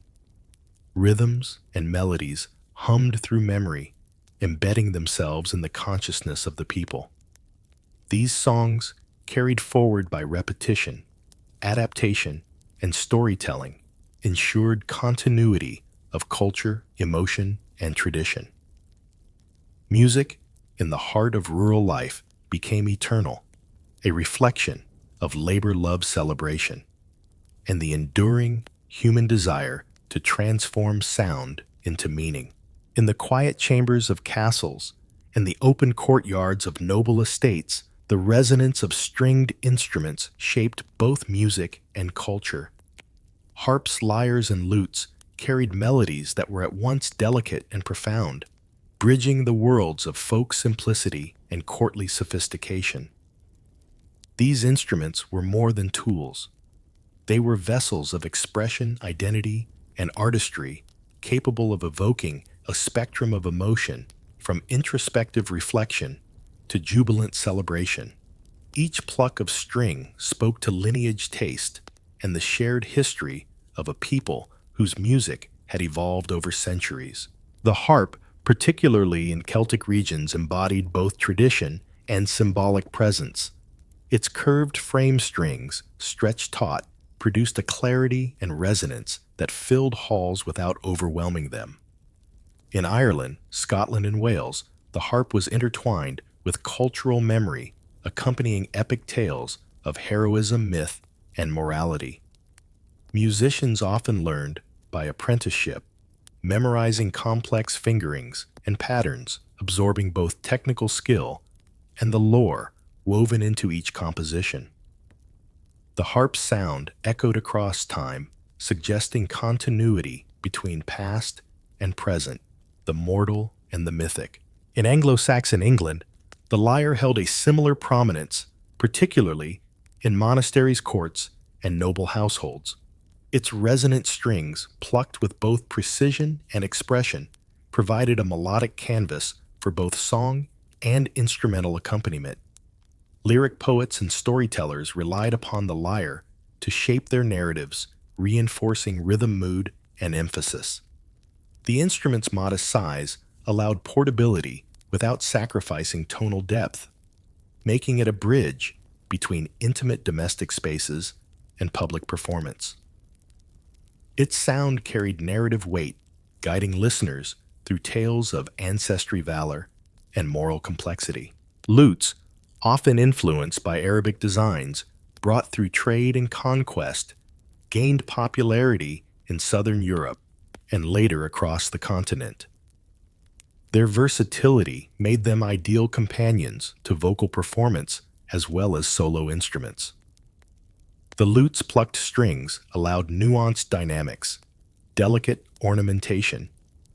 A: Rhythms and melodies hummed through memory, embedding themselves in the consciousness of the people. These songs, carried forward by repetition, adaptation, and storytelling, ensured continuity of culture, emotion, and tradition. Music, in the heart of rural life, became eternal, a reflection of labor-love celebration, and the enduring human desire to transform sound into meaning. In the quiet chambers of castles and the open courtyards of noble estates, the resonance of stringed instruments shaped both music and culture. Harps, lyres, and lutes carried melodies that were at once delicate and profound, bridging the worlds of folk simplicity and courtly sophistication. These instruments were more than tools. They were vessels of expression, identity, and artistry, capable of evoking a spectrum of emotion, from introspective reflection to jubilant celebration. Each pluck of string spoke to lineage, taste, and the shared history of a people whose music had evolved over centuries. The harp, particularly in Celtic regions, embodied both tradition and symbolic presence. Its curved frame strings, stretched taut, produced a clarity and resonance that filled halls without overwhelming them. In Ireland, Scotland, and Wales, the harp was intertwined with cultural memory, accompanying epic tales of heroism, myth, and morality. Musicians often learned by apprenticeship, memorizing complex fingerings and patterns, absorbing both technical skill and the lore woven into each composition. The harp's sound echoed across time, suggesting continuity between past and present, the mortal and the mythic. In Anglo-Saxon England, the lyre held a similar prominence, particularly in monasteries, courts, and noble households. Its resonant strings, plucked with both precision and expression, provided a melodic canvas for both song and instrumental accompaniment. Lyric poets and storytellers relied upon the lyre to shape their narratives, reinforcing rhythm, mood, and emphasis. The instrument's modest size allowed portability without sacrificing tonal depth, making it a bridge between intimate domestic spaces and public performance. Its sound carried narrative weight, guiding listeners through tales of ancestry, valor, and moral complexity. Lutes, often influenced by Arabic designs brought through trade and conquest, gained popularity in southern Europe and later across the continent. Their versatility made them ideal companions to vocal performance as well as solo instruments. The lute's plucked strings allowed nuanced dynamics, delicate ornamentation,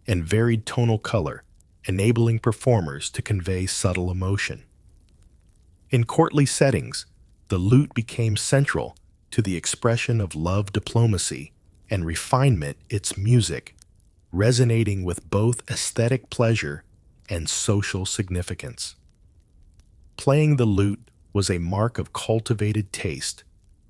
A: and varied tonal color, enabling performers to convey subtle emotion. In courtly settings, the lute became central to the expression of love, diplomacy, and refinement. Its music, resonating with both aesthetic pleasure and social significance. Playing the lute was a mark of cultivated taste,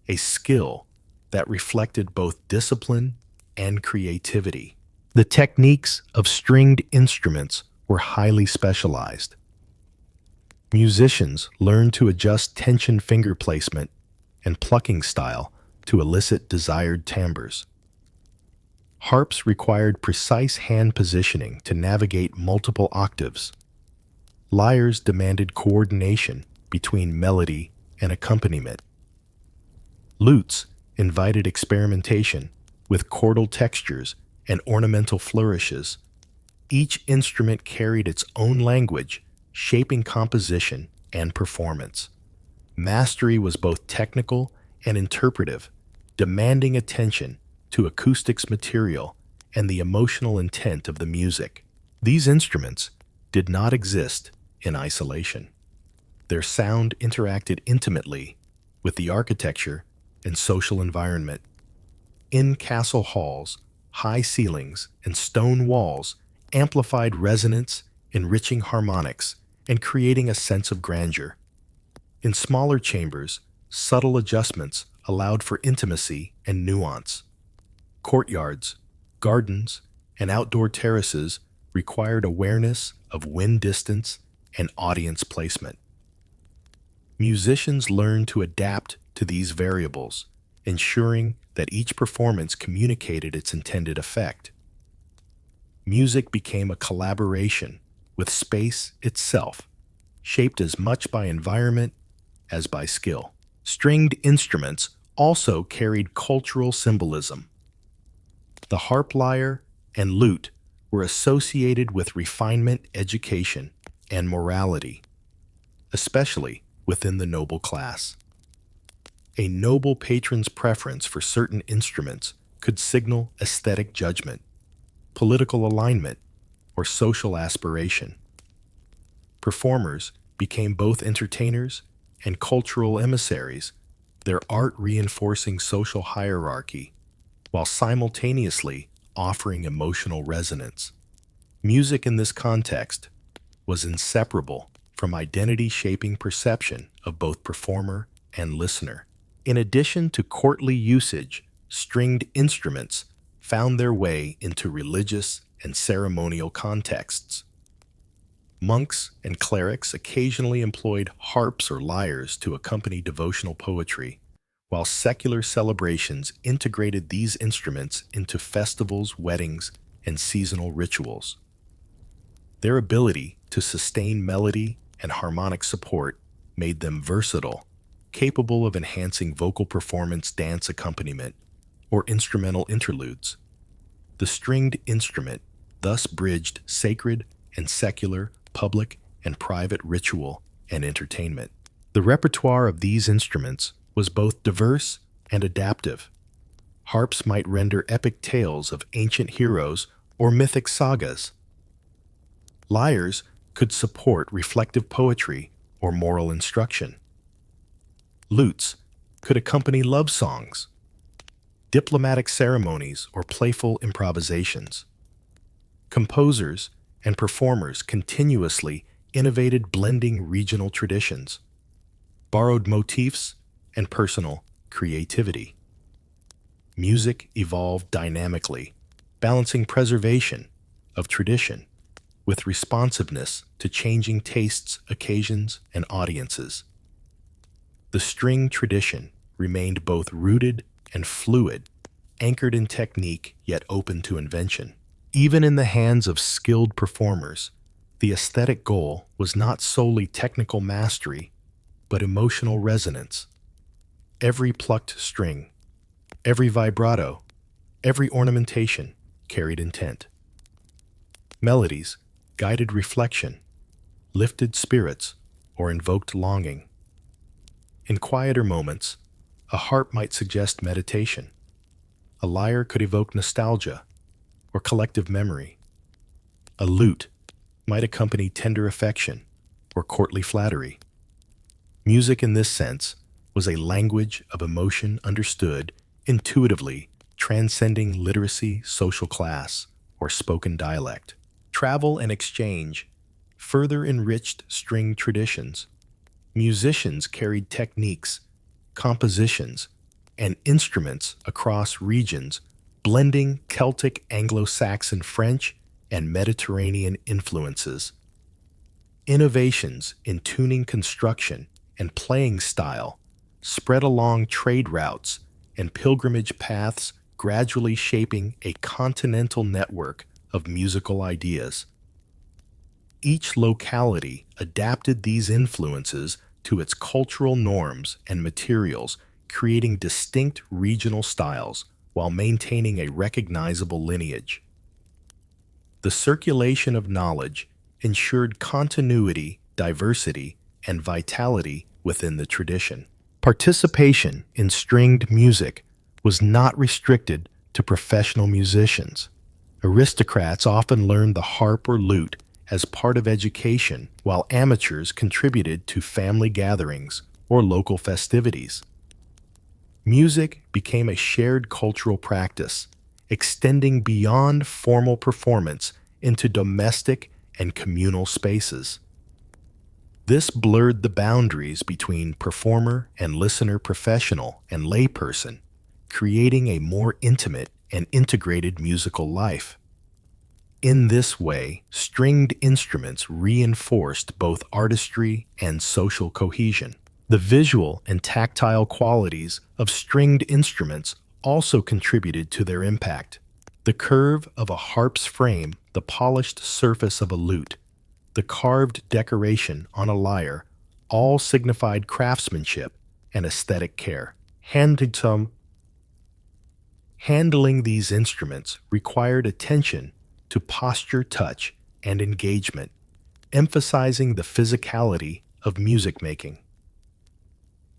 A: a skill that reflected both discipline and creativity. The techniques of stringed instruments were highly specialized. Musicians learned to adjust tension, finger placement, and plucking style to elicit desired timbres. Harps required precise hand positioning to navigate multiple octaves. Lyres demanded coordination between melody and accompaniment. Lutes invited experimentation with chordal textures and ornamental flourishes. Each instrument carried its own language, shaping composition and performance. Mastery was both technical and interpretive, demanding attention to acoustics, material, and the emotional intent of the music. These instruments did not exist in isolation. Their sound interacted intimately with the architecture and social environment. In castle halls, high ceilings and stone walls amplified resonance, enriching harmonics and creating a sense of grandeur. In smaller chambers, subtle adjustments allowed for intimacy and nuance. Courtyards, gardens, and outdoor terraces required awareness of wind distance and audience placement. Musicians learned to adapt to these variables, ensuring that each performance communicated its intended effect. Music became a collaboration with space itself, shaped as much by environment as by skill. Stringed instruments also carried cultural symbolism. The harp, lyre, and lute were associated with refinement, education, and morality, especially within the noble class. A noble patron's preference for certain instruments could signal aesthetic judgment, political alignment, or social aspiration. Performers became both entertainers and cultural emissaries, their art reinforcing social hierarchy while simultaneously offering emotional resonance. Music in this context was inseparable from identity, shaping perception of both performer and listener. In addition to courtly usage, stringed instruments found their way into religious and ceremonial contexts. Monks and clerics occasionally employed harps or lyres to accompany devotional poetry, while secular celebrations integrated these instruments into festivals, weddings, and seasonal rituals. Their ability to sustain melody and harmonic support made them versatile, capable of enhancing vocal performance, dance accompaniment, or instrumental interludes. The stringed instrument thus bridged sacred and secular, public and private ritual and entertainment. The repertoire of these instruments was both diverse and adaptive. Harps might render epic tales of ancient heroes or mythic sagas. Lyres could support reflective poetry or moral instruction. Lutes could accompany love songs, diplomatic ceremonies, or playful improvisations. Composers and performers continuously innovated, blending regional traditions, borrowed motifs, and personal creativity. Music evolved dynamically, balancing preservation of tradition with responsiveness to changing tastes, occasions, and audiences. The string tradition remained both rooted and fluid, anchored in technique yet open to invention. Even in the hands of skilled performers, the aesthetic goal was not solely technical mastery, but emotional resonance. Every plucked string, every vibrato, every ornamentation carried intent. Melodies guided reflection, lifted spirits, or invoked longing. In quieter moments, a harp might suggest meditation. A lyre could evoke nostalgia or collective memory. A lute might accompany tender affection or courtly flattery. Music in this sense was a language of emotion understood intuitively, transcending literacy, social class, or spoken dialect. Travel and exchange further enriched string traditions. Musicians carried techniques, compositions, and instruments across regions, blending Celtic, Anglo-Saxon, French, and Mediterranean influences. Innovations in tuning construction and playing style spread along trade routes and pilgrimage paths, gradually shaping a continental network of musical ideas. Each locality adapted these influences to its cultural norms and materials, creating distinct regional styles while maintaining a recognizable lineage. The circulation of knowledge ensured continuity, diversity, and vitality within the tradition. Participation in stringed music was not restricted to professional musicians. Aristocrats often learned the harp or lute as part of education, while amateurs contributed to family gatherings or local festivities. Music became a shared cultural practice, extending beyond formal performance into domestic and communal spaces. This blurred the boundaries between performer and listener, professional and layperson, creating a more intimate and integrated musical life. In this way, stringed instruments reinforced both artistry and social cohesion. The visual and tactile qualities of stringed instruments also contributed to their impact. The curve of a harp's frame, the polished surface of a lute, the carved decoration on a lyre, all signified craftsmanship and aesthetic care. Handling these instruments required attention to posture, touch, and engagement, emphasizing the physicality of music making.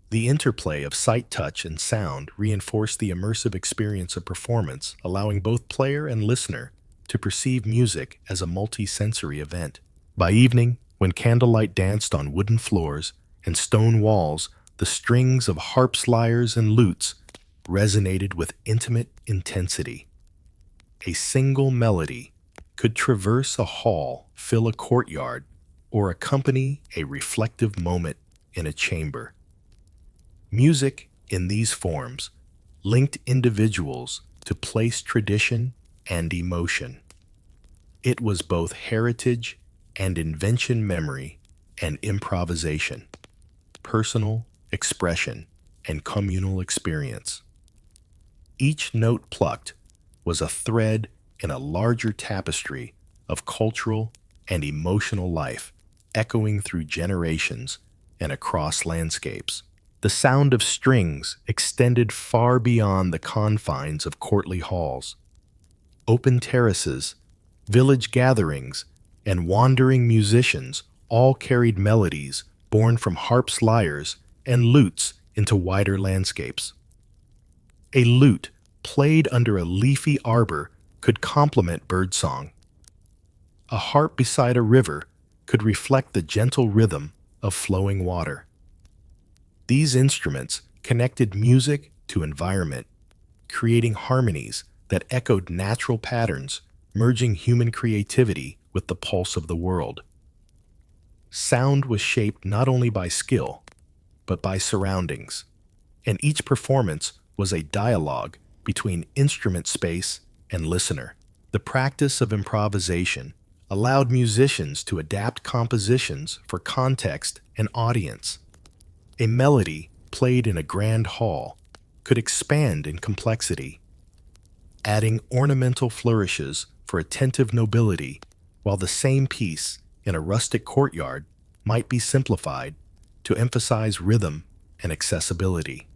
A: The interplay of sight, touch, and sound reinforced the immersive experience of performance, allowing both player and listener to perceive music as a multi-sensory event. By evening, when candlelight danced on wooden floors and stone walls, the strings of harps, lyres, and lutes resonated with intimate intensity. A single melody could traverse a hall, fill a courtyard, or accompany a reflective moment in a chamber. Music in these forms linked individuals to place tradition and emotion. It was both heritage and invention, memory and improvisation, personal expression and communal experience. Each note plucked was a thread in a larger tapestry of cultural and emotional life, echoing through generations and across landscapes. The sound of strings extended far beyond the confines of courtly halls. Open terraces, village gatherings, and wandering musicians all carried melodies born from harps, lyres, and lutes into wider landscapes. A lute played under a leafy arbor could complement birdsong. A harp beside a river could reflect the gentle rhythm of flowing water. These instruments connected music to environment, creating harmonies that echoed natural patterns, merging human creativity with the pulse of the world. Sound was shaped not only by skill, but by surroundings, and each performance was a dialogue between instrument space and listener. The practice of improvisation allowed musicians to adapt compositions for context and audience. A melody played in a grand hall could expand in complexity, adding ornamental flourishes for attentive nobility, while the same piece in a rustic courtyard might be simplified to emphasize rhythm and accessibility.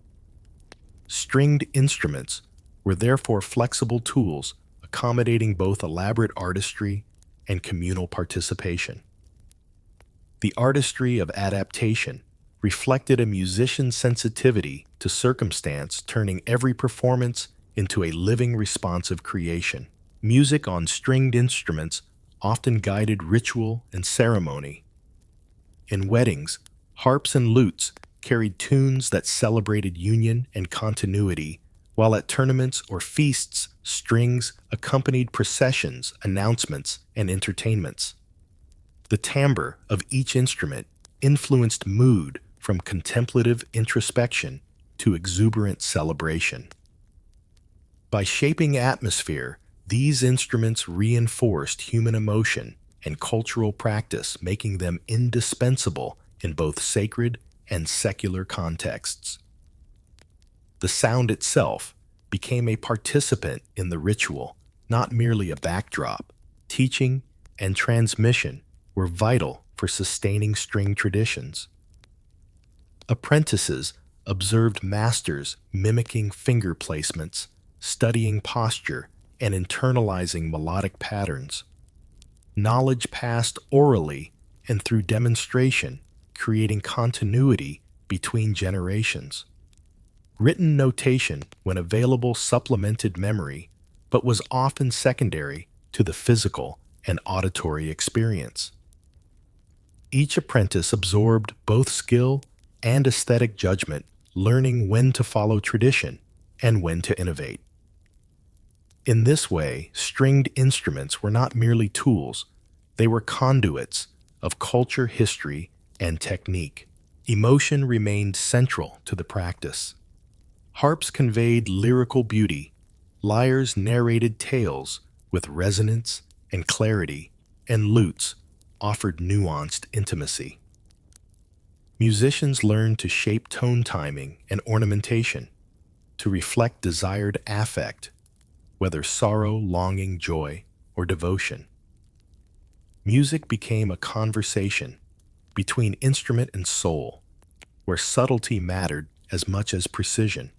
A: Stringed instruments were therefore flexible tools accommodating both elaborate artistry and communal participation. The artistry of adaptation reflected a musician's sensitivity to circumstance, turning every performance into a living, responsive creation. Music on stringed instruments often guided ritual and ceremony. In weddings, harps and lutes carried tunes that celebrated union and continuity, while at tournaments or feasts, strings accompanied processions, announcements, and entertainments. The timbre of each instrument influenced mood from contemplative introspection to exuberant celebration. By shaping atmosphere, these instruments reinforced human emotion and cultural practice, making them indispensable in both sacred and secular contexts. The sound itself became a participant in the ritual, not merely a backdrop. Teaching and transmission were vital for sustaining string traditions. Apprentices observed masters mimicking finger placements, studying posture, and internalizing melodic patterns. Knowledge passed orally and through demonstration, creating continuity between generations. Written notation, when available, supplemented memory, but was often secondary to the physical and auditory experience. Each apprentice absorbed both skill and aesthetic judgment, learning when to follow tradition and when to innovate. In this way, stringed instruments were not merely tools, they were conduits of culture, history, and technique. Emotion remained central to the practice. Harps conveyed lyrical beauty, lyres narrated tales with resonance and clarity, and lutes offered nuanced intimacy. Musicians learned to shape tone timing and ornamentation to reflect desired affect, whether sorrow, longing, joy, or devotion. Music became a conversation between instrument and soul, where subtlety mattered as much as precision.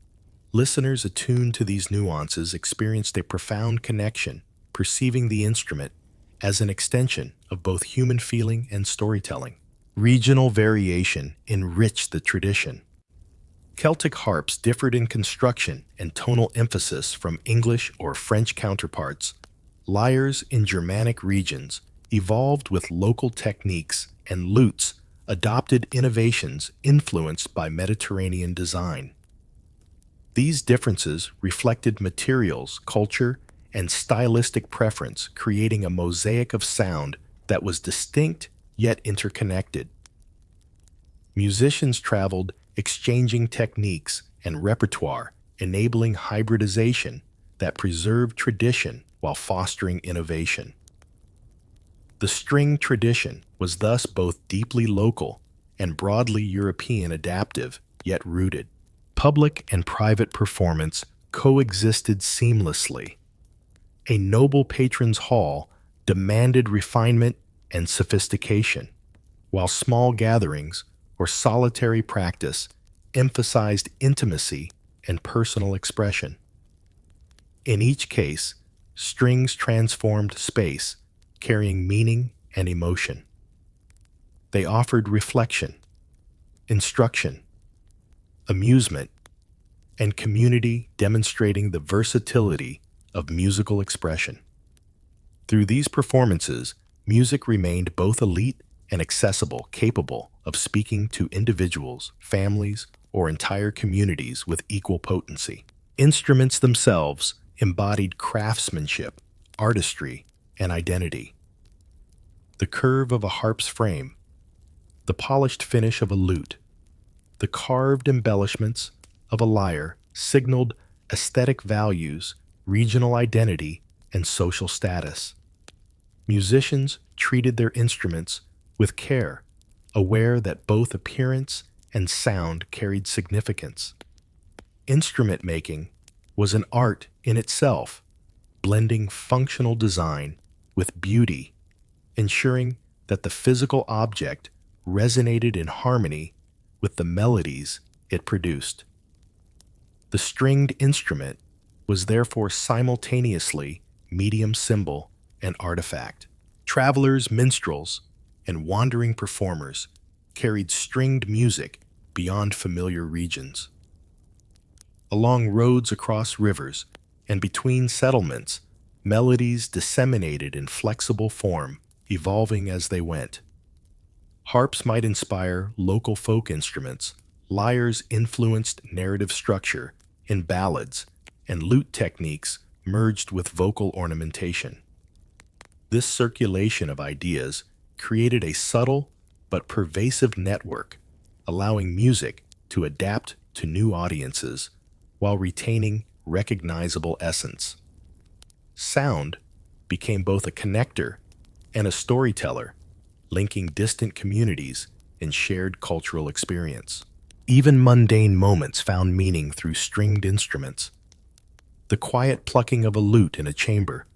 A: Listeners attuned to these nuances experienced a profound connection, perceiving the instrument as an extension of both human feeling and storytelling. Regional variation enriched the tradition. Celtic harps differed in construction and tonal emphasis from English or French counterparts. Lyres in Germanic regions evolved with local techniques, and lutes adopted innovations influenced by Mediterranean design. These differences reflected materials, culture, and stylistic preference, creating a mosaic of sound that was distinct yet interconnected. Musicians traveled, exchanging techniques and repertoire, enabling hybridization that preserved tradition while fostering innovation. The string tradition was thus both deeply local and broadly European adaptive, yet rooted. Public and private performance coexisted seamlessly. A noble patron's hall demanded refinement and sophistication, while small gatherings or solitary practice emphasized intimacy and personal expression. In each case, strings transformed space, carrying meaning and emotion. They offered reflection, instruction, amusement, and community, demonstrating the versatility of musical expression. Through these performances, music remained both elite and accessible, capable of speaking to individuals, families, or entire communities with equal potency. Instruments themselves embodied craftsmanship, artistry, and identity. The curve of a harp's frame, the polished finish of a lute, the carved embellishments of a lyre signaled aesthetic values, regional identity, and social status. Musicians treated their instruments with care, aware that both appearance and sound carried significance. Instrument making was an art in itself, blending functional design with beauty, ensuring that the physical object resonated in harmony with the melodies it produced. The stringed instrument was therefore simultaneously medium symbol and artifact. Travelers, minstrels, and wandering performers carried stringed music beyond familiar regions. Along roads across rivers and between settlements, melodies disseminated in flexible form, evolving as they went. Harps might inspire local folk instruments, lyres influenced narrative structure in ballads, and lute techniques merged with vocal ornamentation. This circulation of ideas created a subtle but pervasive network, allowing music to adapt to new audiences while retaining recognizable essence. Sound became both a connector and a storyteller, linking distant communities in shared cultural experience. Even mundane moments found meaning through stringed instruments. The quiet plucking of a lute in a chamber,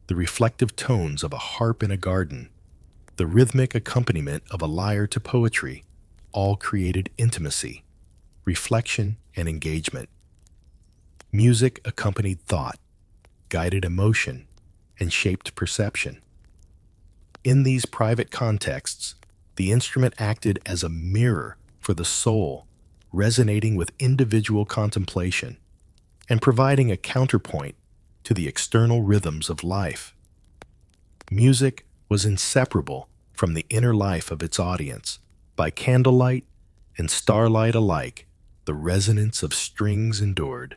A: the reflective tones of a harp in a garden, the rhythmic accompaniment of a lyre to poetry, all created intimacy, reflection, and engagement. Music accompanied thought, guided emotion, and shaped perception. In these private contexts, the instrument acted as a mirror for the soul, resonating with individual contemplation and providing a counterpoint to the external rhythms of life. Music was inseparable from the inner life of its audience. By candlelight and starlight alike, the resonance of strings endured.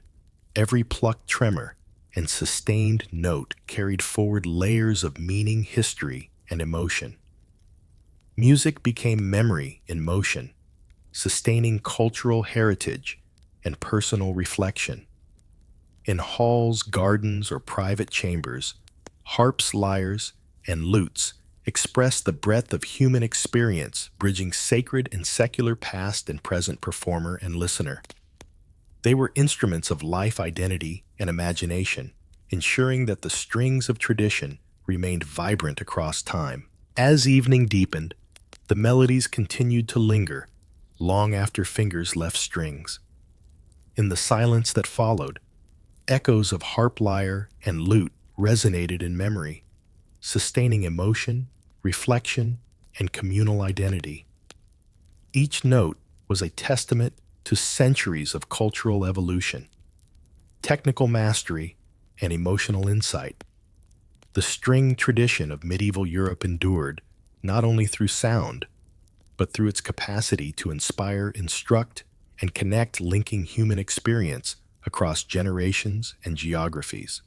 A: Every plucked tremor and sustained note carried forward layers of meaning, history, and emotion. Music became memory in motion, sustaining cultural heritage and personal reflection. In halls, gardens, or private chambers, harps, lyres, and lutes express the breadth of human experience, bridging sacred and secular past and present performer and listener. They were instruments of life, identity, and imagination, ensuring that the strings of tradition remained vibrant across time. As evening deepened, the melodies continued to linger long after fingers left strings. In the silence that followed, echoes of harp, lyre, and lute resonated in memory, sustaining emotion, reflection, and communal identity. Each note was a testament to centuries of cultural evolution, technical mastery, and emotional insight. The string tradition of medieval Europe endured not only through sound, but through its capacity to inspire, instruct, and connect, linking human experience across generations and geographies.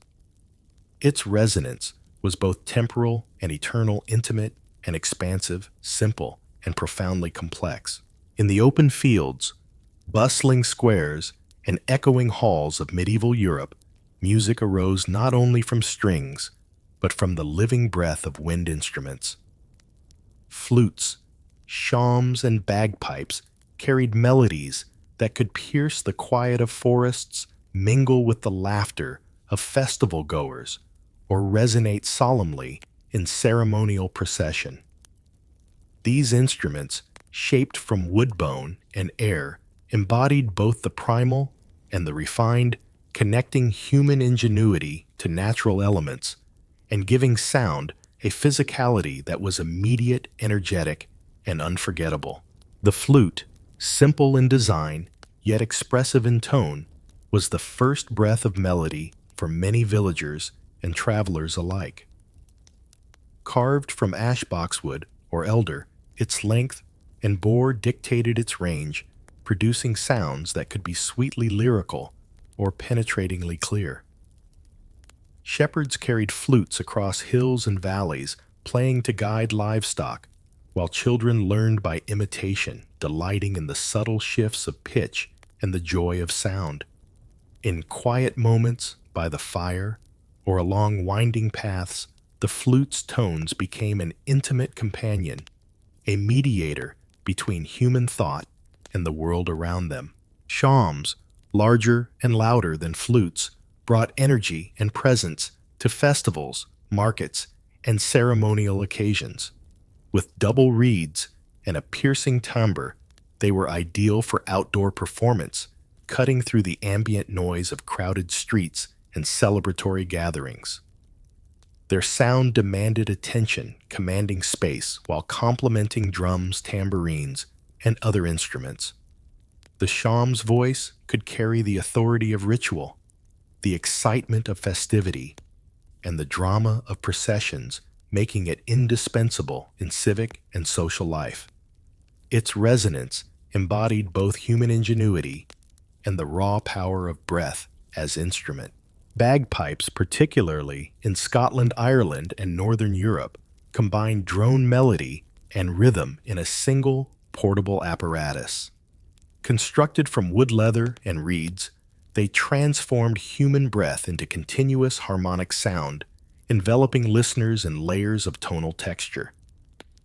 A: Its resonance was both temporal and eternal, intimate and expansive, simple and profoundly complex. In the open fields, bustling squares, and echoing halls of medieval Europe, music arose not only from strings, but from the living breath of wind instruments. Flutes, shawms, and bagpipes carried melodies that could pierce the quiet of forests, mingle with the laughter of festival goers, or resonate solemnly in ceremonial procession. These instruments, shaped from wood bone and air, embodied both the primal and the refined, connecting human ingenuity to natural elements and giving sound a physicality that was immediate, energetic, and unforgettable. The flute, simple in design, yet expressive in tone, was the first breath of melody for many villagers and travelers alike. Carved from ash boxwood or elder, its length and bore dictated its range, producing sounds that could be sweetly lyrical or penetratingly clear. Shepherds carried flutes across hills and valleys, playing to guide livestock, while children learned by imitation, delighting in the subtle shifts of pitch and the joy of sound. In quiet moments, by the fire, or along winding paths, the flute's tones became an intimate companion, a mediator between human thought and the world around them. Shawms, larger and louder than flutes, brought energy and presence to festivals, markets, and ceremonial occasions. With double reeds and a piercing timbre, they were ideal for outdoor performance, cutting through the ambient noise of crowded streets and celebratory gatherings. Their sound demanded attention, commanding space while complementing drums, tambourines, and other instruments. The shawm's voice could carry the authority of ritual, the excitement of festivity, and the drama of processions, making it indispensable in civic and social life. Its resonance embodied both human ingenuity and the raw power of breath as instrument. Bagpipes, particularly in Scotland, Ireland, and Northern Europe, combined drone melody and rhythm in a single, portable apparatus. Constructed from wood leather and reeds, they transformed human breath into continuous harmonic sound, enveloping listeners in layers of tonal texture.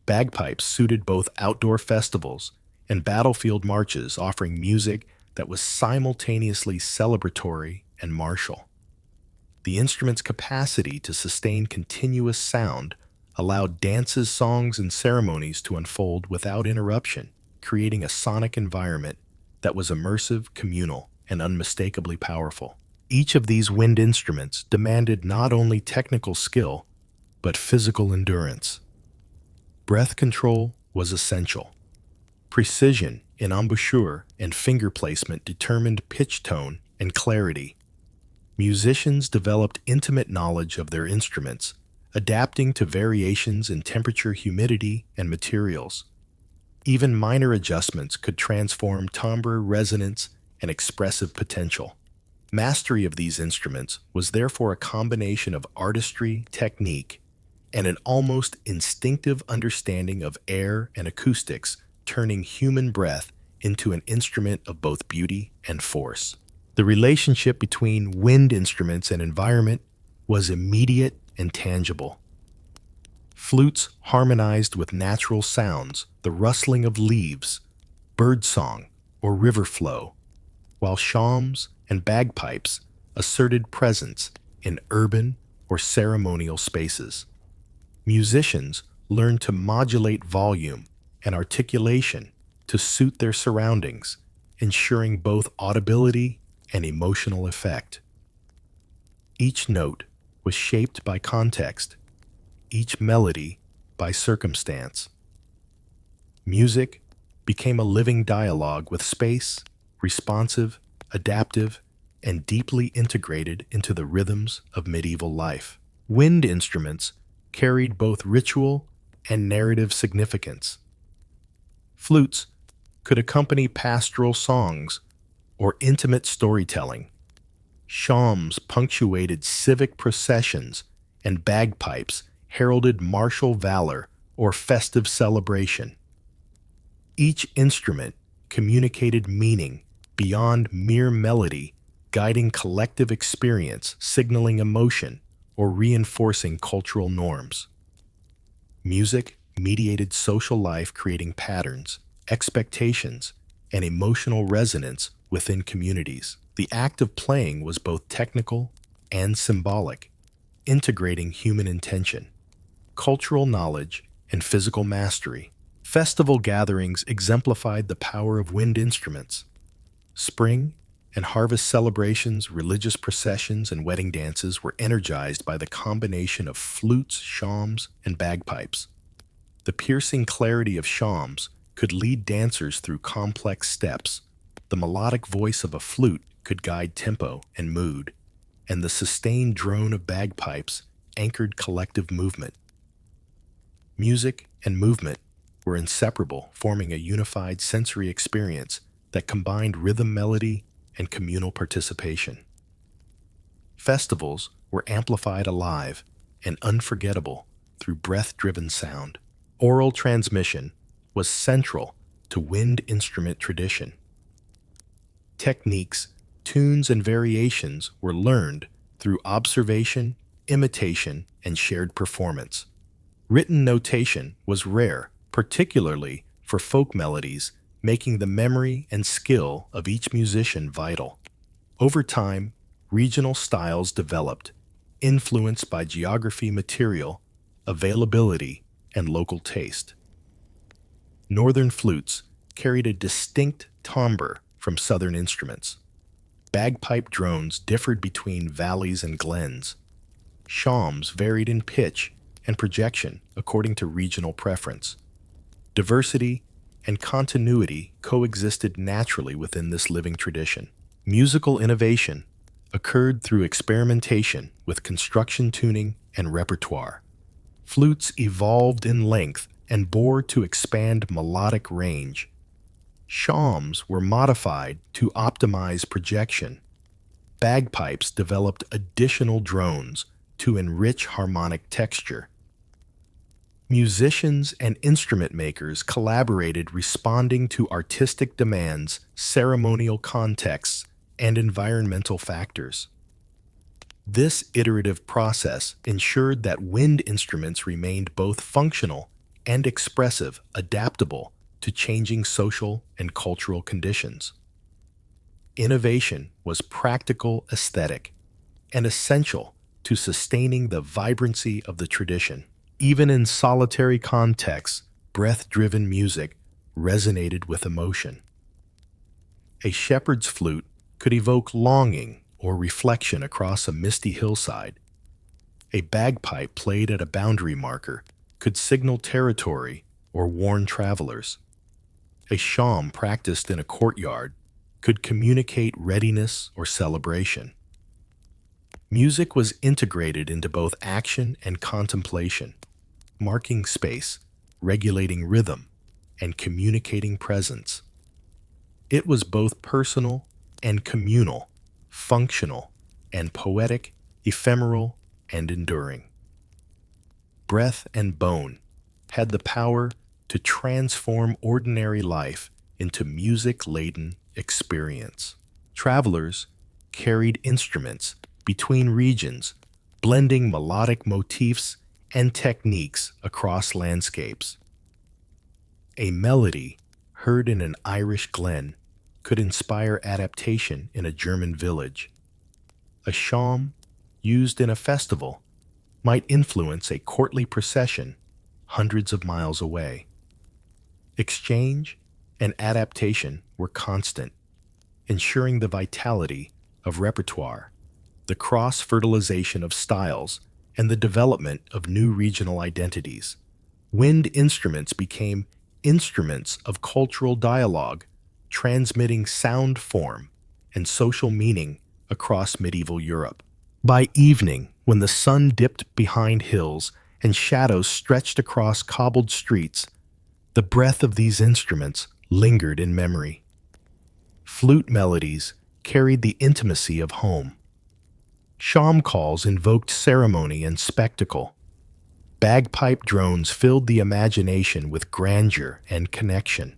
A: Bagpipes suited both outdoor festivals and battlefield marches, offering music that was simultaneously celebratory and martial. The instrument's capacity to sustain continuous sound allowed dances, songs, and ceremonies to unfold without interruption, creating a sonic environment that was immersive, communal, and unmistakably powerful. Each of these wind instruments demanded not only technical skill, but physical endurance. Breath control was essential. Precision in embouchure and finger placement determined pitch tone and clarity. Musicians developed intimate knowledge of their instruments, adapting to variations in temperature, humidity, and materials. Even minor adjustments could transform timbre, resonance, and expressive potential. Mastery of these instruments was therefore a combination of artistry, technique, and an almost instinctive understanding of air and acoustics, turning human breath into an instrument of both beauty and force. The relationship between wind instruments and environment was immediate and tangible. Flutes harmonized with natural sounds, the rustling of leaves, birdsong, or river flow, while shawms and bagpipes asserted presence in urban or ceremonial spaces. Musicians learned to modulate volume and articulation to suit their surroundings, ensuring both audibility and emotional effect. Each note was shaped by context, each melody by circumstance. Music became a living dialogue with space, responsive, adaptive, and deeply integrated into the rhythms of medieval life. Wind instruments carried both ritual and narrative significance. Flutes could accompany pastoral songs or intimate storytelling. Shawms punctuated civic processions, and bagpipes heralded martial valor or festive celebration. Each instrument communicated meaning beyond mere melody, guiding collective experience, signaling emotion, or reinforcing cultural norms. Music mediated social life, creating patterns, expectations, and emotional resonance within communities. The act of playing was both technical and symbolic, integrating human intention, cultural knowledge, and physical mastery. Festival gatherings exemplified the power of wind instruments. Spring and harvest celebrations, religious processions, and wedding dances were energized by the combination of flutes, shawms, and bagpipes. The piercing clarity of shawms could lead dancers through complex steps. The melodic voice of a flute could guide tempo and mood, and the sustained drone of bagpipes anchored collective movement. Music and movement were inseparable, forming a unified sensory experience that combined rhythm, melody, and communal participation. Festivals were amplified alive and unforgettable through breath-driven sound. Oral transmission was central to wind instrument tradition. Techniques, tunes, and variations were learned through observation, imitation, and shared performance. Written notation was rare, particularly for folk melodies, making the memory and skill of each musician vital. Over time, regional styles developed, influenced by geography, material, availability, and local taste. Northern flutes carried a distinct timbre from southern instruments. Bagpipe drones differed between valleys and glens. Shawms varied in pitch and projection according to regional preference. Diversity and continuity coexisted naturally within this living tradition. Musical innovation occurred through experimentation with construction, tuning, and repertoire. Flutes evolved in length and bore to expand melodic range. Shawms were modified to optimize projection. Bagpipes developed additional drones to enrich harmonic texture. Musicians and instrument makers collaborated, responding to artistic demands, ceremonial contexts, and environmental factors. This iterative process ensured that wind instruments remained both functional and expressive, adaptable to changing social and cultural conditions. Innovation was practical, aesthetic, and essential to sustaining the vibrancy of the tradition. Even in solitary contexts, breath-driven music resonated with emotion. A shepherd's flute could evoke longing or reflection across a misty hillside. A bagpipe played at a boundary marker could signal territory or warn travelers. A shawm practiced in a courtyard could communicate readiness or celebration. Music was integrated into both action and contemplation, marking space, regulating rhythm, and communicating presence. It was both personal and communal, functional and poetic, ephemeral and enduring. Breath and bone had the power to transform ordinary life into music-laden experience. Travelers carried instruments between regions, blending melodic motifs and techniques across landscapes. A melody heard in an Irish glen could inspire adaptation in a German village. A shawm used in a festival might influence a courtly procession hundreds of miles away. Exchange and adaptation were constant, ensuring the vitality of repertoire, the cross-fertilization of styles, and the development of new regional identities. Wind instruments became instruments of cultural dialogue, transmitting sound form and social meaning across medieval Europe. By evening, when the sun dipped behind hills and shadows stretched across cobbled streets, the breath of these instruments lingered in memory. Flute melodies carried the intimacy of home. Shawm calls invoked ceremony and spectacle. Bagpipe drones filled the imagination with grandeur and connection.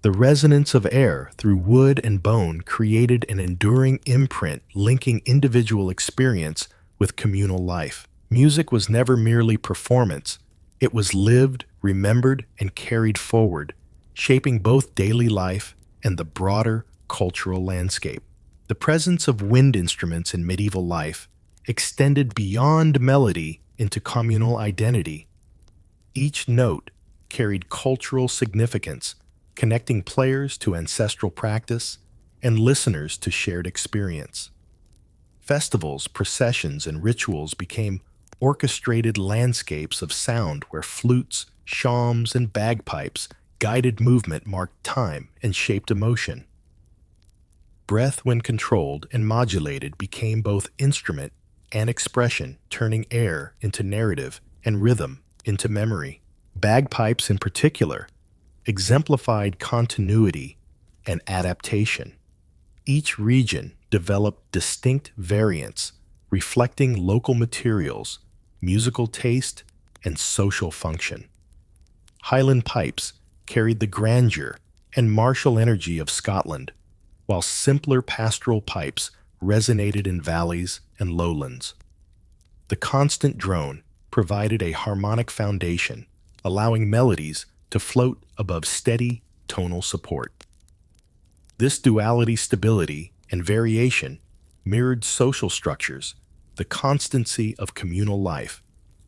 A: The resonance of air through wood and bone created an enduring imprint linking individual experience with communal life. Music was never merely performance. It was lived, remembered, and carried forward, shaping both daily life and the broader cultural landscape. The presence of wind instruments in medieval life extended beyond melody into communal identity. Each note carried cultural significance, connecting players to ancestral practice and listeners to shared experience. Festivals, processions, and rituals became orchestrated landscapes of sound where flutes, shawms, and bagpipes guided movement, marked time, and shaped emotion. Breath, when controlled and modulated, became both instrument and expression, turning air into narrative and rhythm into memory. Bagpipes, in particular, exemplified continuity and adaptation. Each region developed distinct variants, reflecting local materials, musical taste, and social function. Highland pipes carried the grandeur and martial energy of Scotland, while simpler pastoral pipes resonated in valleys and lowlands. The constant drone provided a harmonic foundation, allowing melodies to float above steady tonal support. This duality, stability, and variation mirrored social structures, the constancy of communal life,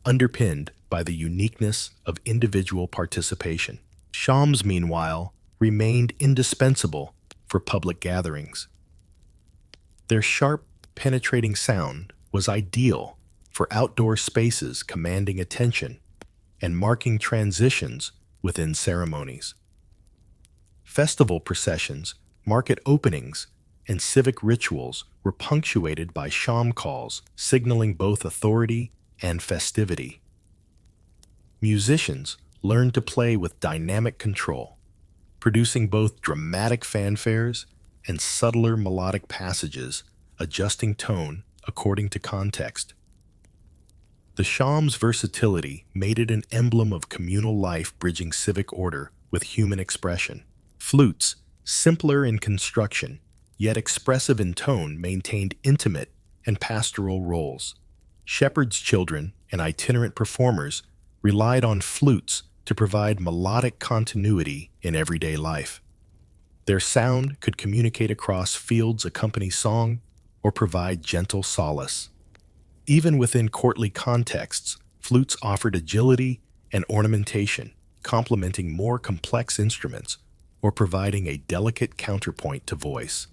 A: underpinned by the uniqueness of individual participation. Shawms, meanwhile, remained indispensable for public gatherings. Their sharp, penetrating sound was ideal for outdoor spaces, commanding attention and marking transitions within ceremonies. Festival processions, market openings, and civic rituals were punctuated by shawm calls, signaling both authority and festivity. Musicians learned to play with dynamic control, producing both dramatic fanfares and subtler melodic passages, adjusting tone according to context. The shawm's versatility made it an emblem of communal life, bridging civic order with human expression. Flutes, simpler in construction, yet expressive in tone, maintained intimate and pastoral roles. Shepherds' children and itinerant performers relied on flutes to provide melodic continuity in everyday life. Their sound could communicate across fields, accompany song, or provide gentle solace. Even within courtly contexts, flutes offered agility and ornamentation, complementing more complex instruments or providing a delicate counterpoint to voice.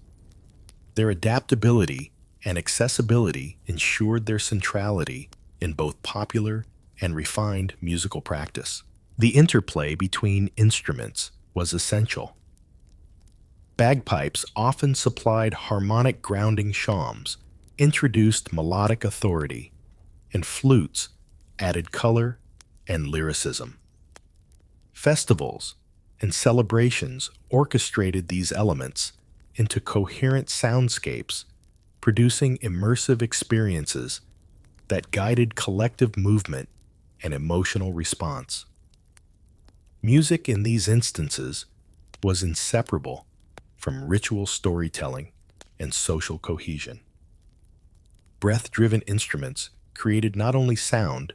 A: Their adaptability and accessibility ensured their centrality in both popular and refined musical practice. The interplay between instruments was essential. Bagpipes often supplied harmonic grounding, shawms introduced melodic authority, and flutes added color and lyricism. Festivals and celebrations orchestrated these elements into coherent soundscapes, producing immersive experiences that guided collective movement and emotional response. Music in these instances was inseparable from ritual storytelling and social cohesion. Breath-driven instruments created not only sound,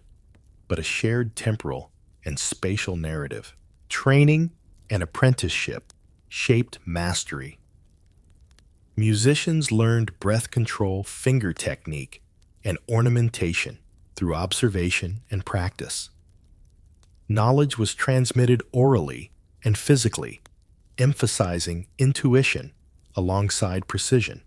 A: but a shared temporal and spatial narrative. Training and apprenticeship shaped mastery. Musicians learned breath control, finger technique, and ornamentation through observation and practice. Knowledge was transmitted orally and physically, emphasizing intuition alongside precision.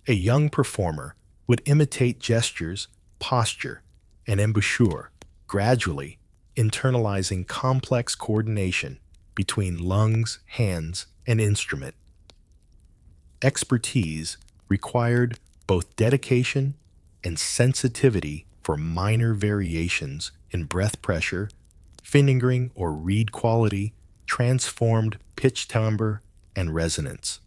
A: A young performer would imitate gestures, posture, and embouchure, gradually internalizing complex coordination between lungs, hands, and instrument. Expertise required both dedication and sensitivity for minor variations in breath pressure, fingering, or reed quality, transformed pitch, timbre, and resonance.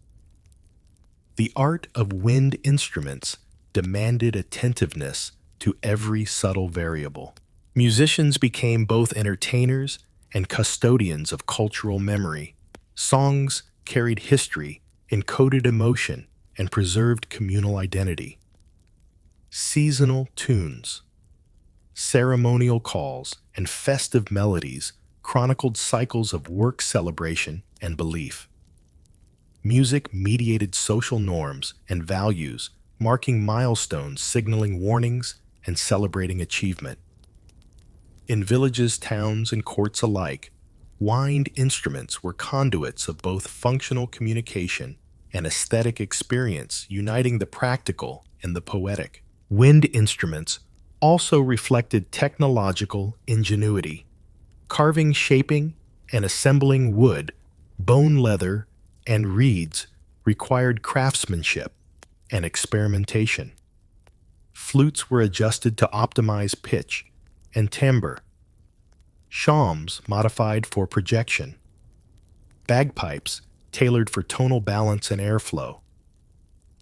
A: The art of wind instruments demanded attentiveness to every subtle variable. Musicians became both entertainers and custodians of cultural memory, Songs carried history, encoded emotion, and preserved communal identity. Seasonal tunes, ceremonial calls, and festive melodies chronicled cycles of work celebration and belief. Music mediated social norms and values, marking milestones, signaling warnings, and celebrating achievement. In villages, towns, and courts alike, wind instruments were conduits of both functional communication and aesthetic experience, uniting the practical and the poetic. Wind instruments also reflected technological ingenuity. Carving, shaping, and assembling wood, bone leather, and reeds required craftsmanship and experimentation. Flutes were adjusted to optimize pitch and timbre. Shawms modified for projection. Bagpipes tailored for tonal balance and airflow.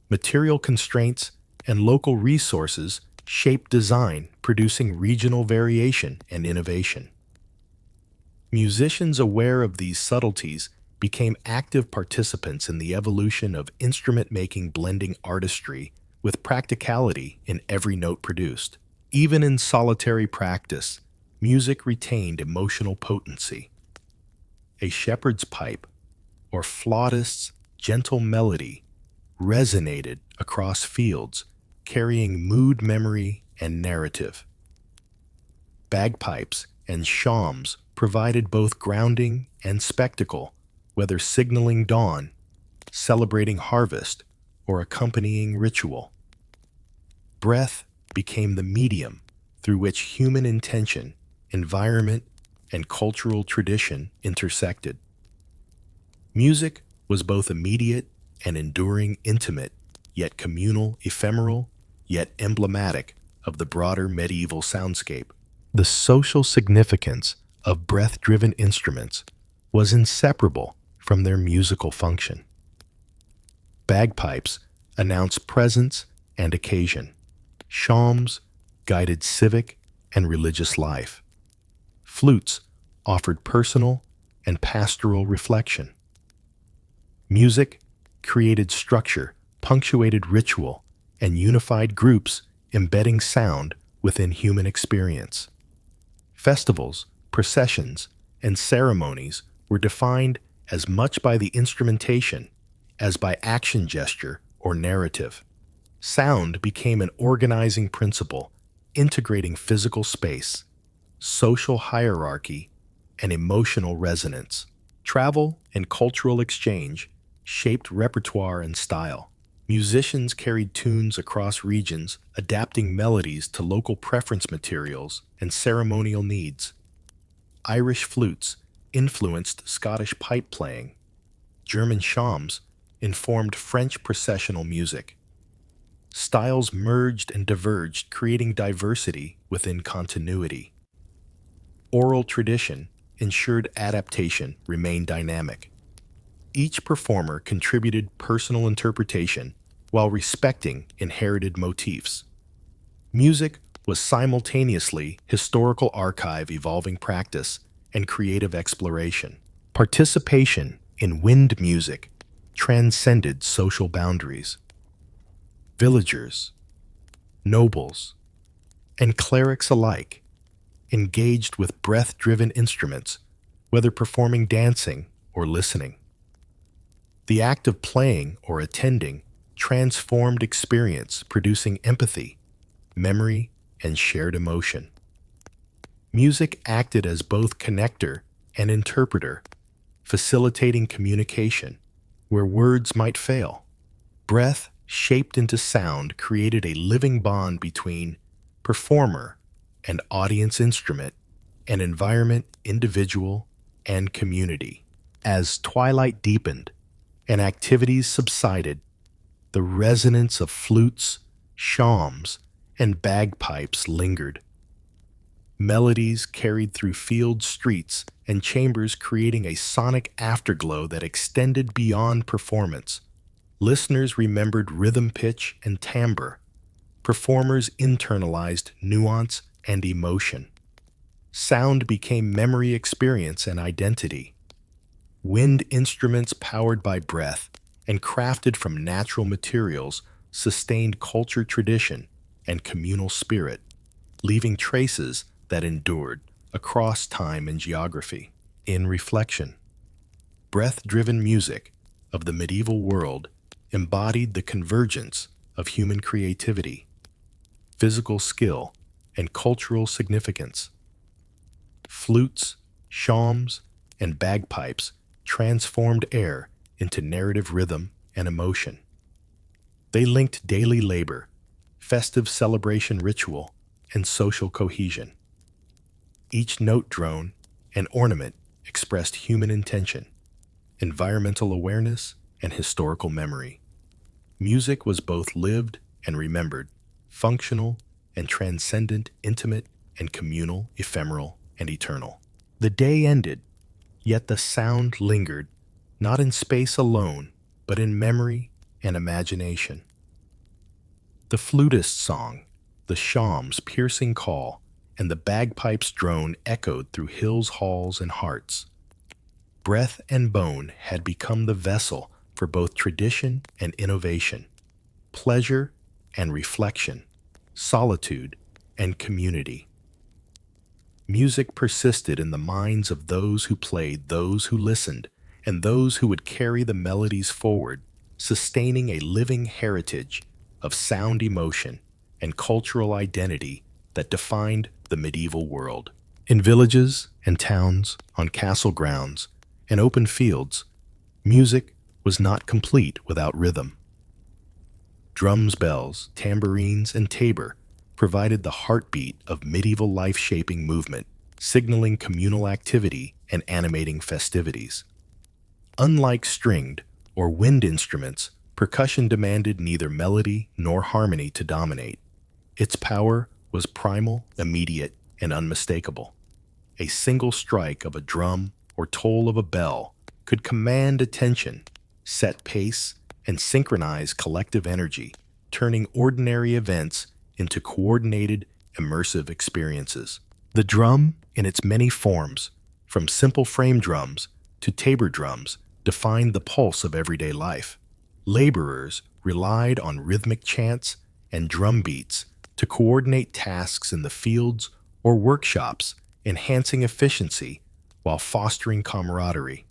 A: Material constraints and local resources shaped design, producing regional variation and innovation. Musicians aware of these subtleties became active participants in the evolution of instrument-making, blending artistry with practicality in every note produced. Even in solitary practice, music retained emotional potency. A shepherd's pipe, or flautist's gentle melody, resonated across fields, carrying mood, memory, and narrative. Bagpipes and shawms provided both grounding and spectacle, whether signaling dawn, celebrating harvest, or accompanying ritual. Breath became the medium through which human intention, environment, and cultural tradition intersected. Music was both immediate and enduring, intimate, yet communal, ephemeral, yet emblematic of the broader medieval soundscape. The social significance of breath-driven instruments was inseparable from their musical function. Bagpipes announced presence and occasion. Shawms guided civic and religious life. Flutes offered personal and pastoral reflection. Music created structure, punctuated ritual, and unified groups, embedding sound within human experience. Festivals, processions, and ceremonies were defined as much by the instrumentation as by action gesture or narrative. Sound became an organizing principle, integrating physical space, social hierarchy, and emotional resonance. Travel and cultural exchange shaped repertoire and style. Musicians carried tunes across regions, adapting melodies to local preference materials and ceremonial needs. Irish flutes influenced Scottish pipe playing. German shawms informed French processional music. Styles merged and diverged, creating diversity within continuity. Oral tradition ensured adaptation remained dynamic. Each performer contributed personal interpretation while respecting inherited motifs. Music was simultaneously historical archive, evolving practice, and creative exploration. Participation in wind music transcended social boundaries. Villagers, nobles, and clerics alike engaged with breath-driven instruments, whether performing dancing or listening. The act of playing or attending transformed experience, producing empathy, memory, and shared emotion. Music acted as both connector and interpreter, facilitating communication where words might fail. Breath, shaped into sound, created a living bond between performer and audience, instrument and environment, individual and community. As twilight deepened and activities subsided, the resonance of flutes, shawms, and bagpipes lingered. Melodies carried through field, streets, and chambers, creating a sonic afterglow that extended beyond performance. Listeners remembered rhythm, pitch, and timbre. Performers internalized nuance and emotion. Sound became memory, experience, and identity. Wind instruments powered by breath and crafted from natural materials sustained culture tradition and communal spirit, leaving traces that endured across time and geography. In reflection, breath-driven music of the medieval world embodied the convergence of human creativity, physical skill, and cultural significance. Flutes, shawms, and bagpipes transformed air into narrative rhythm and emotion. They linked daily labor, festive celebration ritual, and social cohesion. Each note drone and ornament expressed human intention, environmental awareness, and historical memory. Music was both lived and remembered, functional and transcendent, intimate and communal, ephemeral and eternal. The day ended, yet the sound lingered, not in space alone, but in memory and imagination. The flutist's song, the shawms' piercing call, and the bagpipes' drone echoed through hills, halls, and hearts. Breath and bone had become the vessel for both tradition and innovation, pleasure and reflection, solitude and community. Music persisted in the minds of those who played, those who listened, and those who would carry the melodies forward, sustaining a living heritage of sound emotion and cultural identity that defined the medieval world. In villages and towns, on castle grounds, and open fields, music was not complete without rhythm. Drums, bells, tambourines, and tabor provided the heartbeat of medieval life-shaping movement, signaling communal activity and animating festivities. Unlike stringed or wind instruments, percussion demanded neither melody nor harmony to dominate. Its power was primal, immediate, and unmistakable. A single strike of a drum or toll of a bell could command attention, set pace, and synchronize collective energy, turning ordinary events into coordinated, immersive experiences. The drum, in its many forms, from simple frame drums to tabor drums, defined the pulse of everyday life. Laborers relied on rhythmic chants and drum beats to coordinate tasks in the fields or workshops, enhancing efficiency while fostering camaraderie.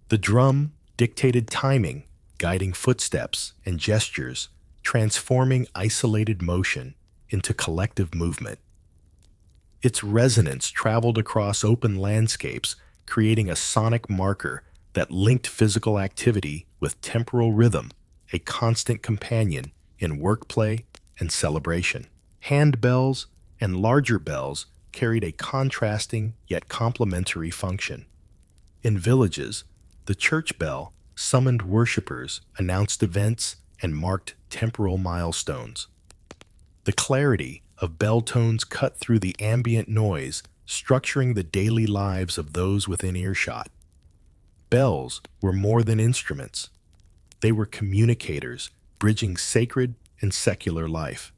A: The drum dictated timing, guiding footsteps and gestures, transforming isolated motion into collective movement. Its resonance traveled across open landscapes, creating a sonic marker that linked physical activity with temporal rhythm, a constant companion in workplay and celebration. Handbells and larger bells carried a contrasting yet complementary function. In villages, the church bell summoned worshippers, announced events, and marked temporal milestones. The clarity of bell tones cut through the ambient noise, structuring the daily lives of those within earshot. Bells were more than instruments. They were communicators, bridging sacred and secular life.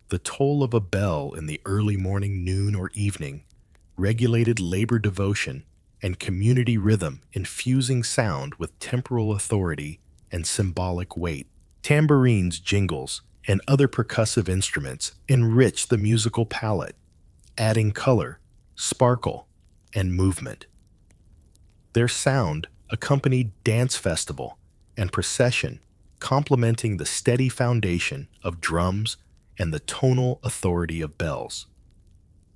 A: The toll of a bell in the early morning, noon, or evening regulated labor devotion and community rhythm, infusing sound with temporal authority and symbolic weight. Tambourines, jingles, and other percussive instruments enrich the musical palette, adding color, sparkle, and movement. Their sound accompanied dance festival and procession, complementing the steady foundation of drums and the tonal authority of bells.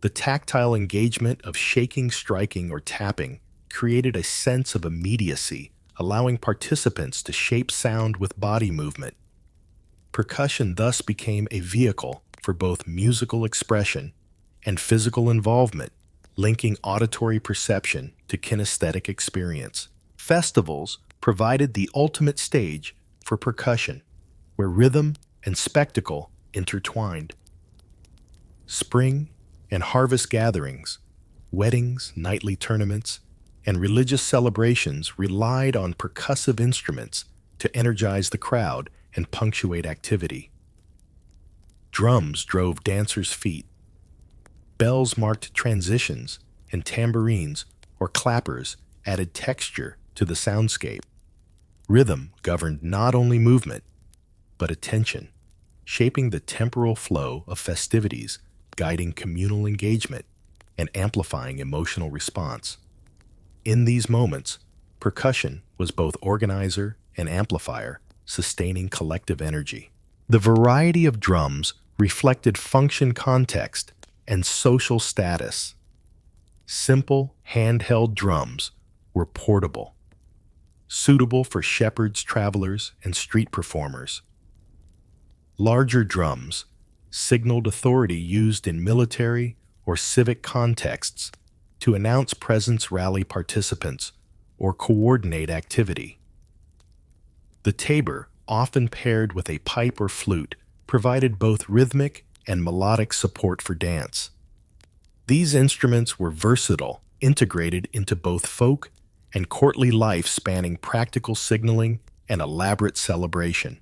A: The tactile engagement of shaking, striking, or tapping created a sense of immediacy, allowing participants to shape sound with body movement. Percussion thus became a vehicle for both musical expression and physical involvement, linking auditory perception to kinesthetic experience. Festivals provided the ultimate stage for percussion, where rhythm and spectacle intertwined. Spring and harvest gatherings, weddings, nightly tournaments, and religious celebrations relied on percussive instruments to energize the crowd and punctuate activity. Drums drove dancers' feet. Bells marked transitions, and tambourines, or clappers, added texture to the soundscape. Rhythm governed not only movement, but attention, shaping the temporal flow of festivities, guiding communal engagement, and amplifying emotional response. In these moments, percussion was both organizer and amplifier, sustaining collective energy. The variety of drums reflected function context and social status. Simple, handheld drums were portable, suitable for shepherds, travelers, and street performers. Larger drums signaled authority used in military or civic contexts to announce presence, rally participants, or coordinate activity. The tabor, often paired with a pipe or flute, provided both rhythmic and melodic support for dance. These instruments were versatile, integrated into both folk and courtly life, spanning practical signaling and elaborate celebration.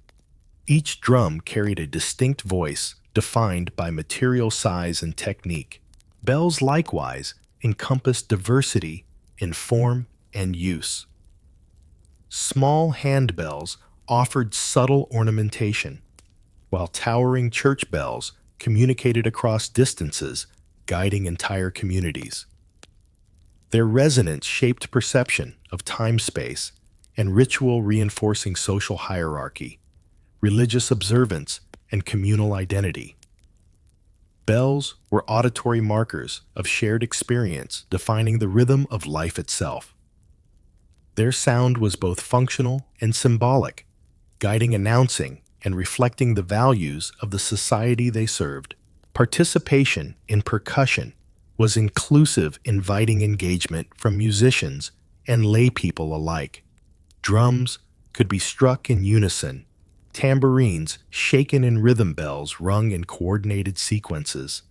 A: Each drum carried a distinct voice, defined by material size and technique. Bells likewise encompassed diversity in form and use. Small handbells offered subtle ornamentation, while towering church bells communicated across distances, guiding entire communities. Their resonance shaped perception of time-space and ritual, reinforcing social hierarchy, religious observance, and communal identity. Bells were auditory markers of shared experience, defining the rhythm of life itself. Their sound was both functional and symbolic, guiding, announcing, and reflecting the values of the society they served. Participation in percussion was inclusive, inviting engagement from musicians and laypeople alike. Drums could be struck in unison, tambourines shaken, and rhythm bells rung in coordinated sequences.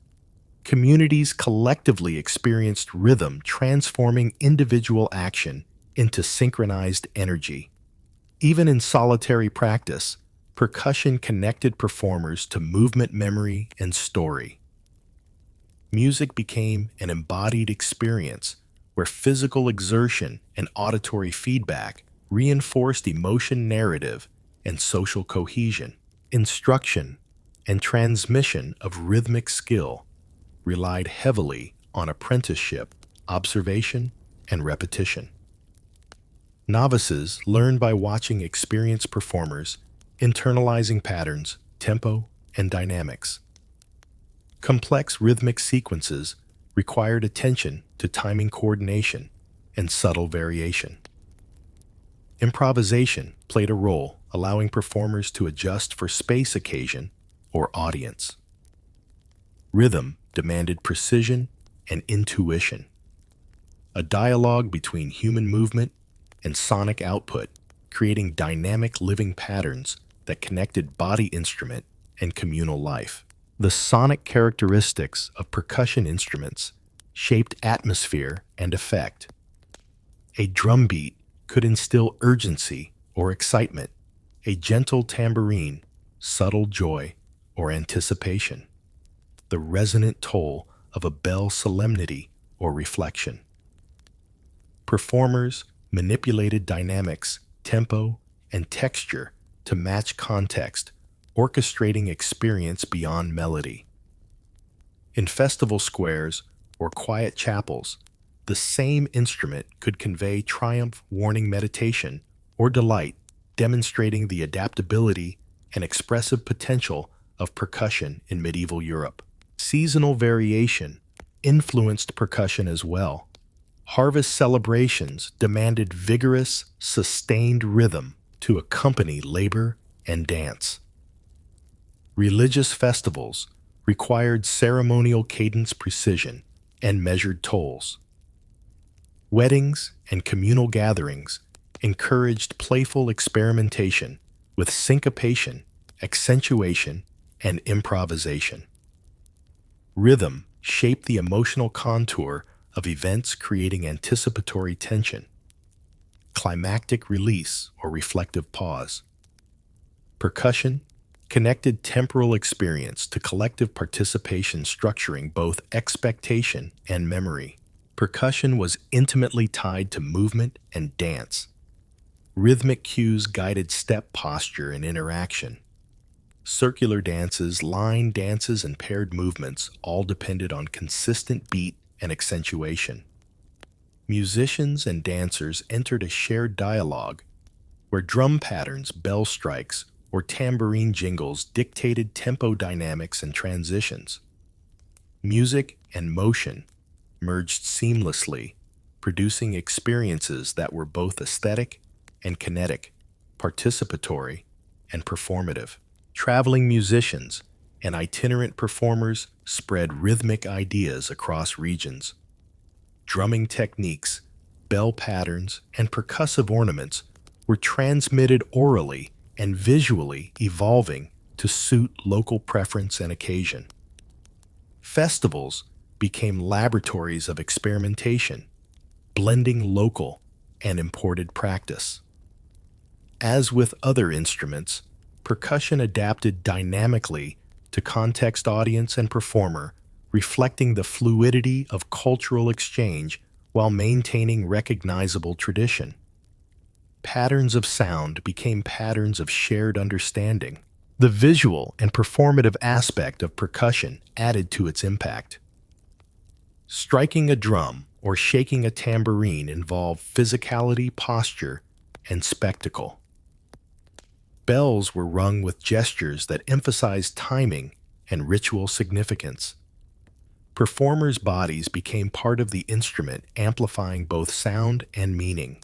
A: Communities collectively experienced rhythm, transforming individual action into synchronized energy. Even in solitary practice, percussion connected performers to movement, memory, and story. Music became an embodied experience where physical exertion and auditory feedback reinforced emotion, narrative, and social cohesion. Instruction and transmission of rhythmic skill relied heavily on apprenticeship, observation, and repetition. Novices learned by watching experienced performers, internalizing patterns, tempo, and dynamics. Complex rhythmic sequences required attention to timing, coordination, and subtle variation. Improvisation played a role, allowing performers to adjust for space, occasion, or audience. Rhythm demanded precision and intuition, a dialogue between human movement and sonic output, creating dynamic living patterns that connected body, instrument, and communal life. The sonic characteristics of percussion instruments shaped atmosphere and effect. A drum beat could instill urgency or excitement, a gentle tambourine, subtle joy or anticipation, the resonant toll of a bell, solemnity or reflection. Performers manipulated dynamics, tempo, and texture to match context, orchestrating experience beyond melody. In festival squares or quiet chapels, the same instrument could convey triumph, warning, meditation, or delight, demonstrating the adaptability and expressive potential of percussion in medieval Europe. Seasonal variation influenced percussion as well. Harvest celebrations demanded vigorous, sustained rhythm to accompany labor and dance. Religious festivals required ceremonial cadence, precision, and measured tolls. Weddings and communal gatherings encouraged playful experimentation with syncopation, accentuation, and improvisation. Rhythm shaped the emotional contour of events, creating anticipatory tension, climactic release, or reflective pause. Percussion connected temporal experience to collective participation, structuring both expectation and memory. Percussion was intimately tied to movement and dance. Rhythmic cues guided step posture and interaction. Circular dances, line dances, and paired movements all depended on consistent beat and accentuation. Musicians and dancers entered a shared dialogue where drum patterns, bell strikes, or tambourine jingles dictated tempo dynamics and transitions. Music and motion merged seamlessly, producing experiences that were both aesthetic and kinetic, participatory and performative. Traveling musicians and itinerant performers spread rhythmic ideas across regions. Drumming techniques, bell patterns, and percussive ornaments were transmitted orally and visually, evolving to suit local preference and occasion. Festivals became laboratories of experimentation, blending local and imported practice. As with other instruments, percussion adapted dynamically to context, audience, and performer, reflecting the fluidity of cultural exchange while maintaining recognizable tradition. Patterns of sound became patterns of shared understanding. The visual and performative aspect of percussion added to its impact. Striking a drum or shaking a tambourine involved physicality, posture, and spectacle. Bells were rung with gestures that emphasized timing and ritual significance. Performers' bodies became part of the instrument, amplifying both sound and meaning.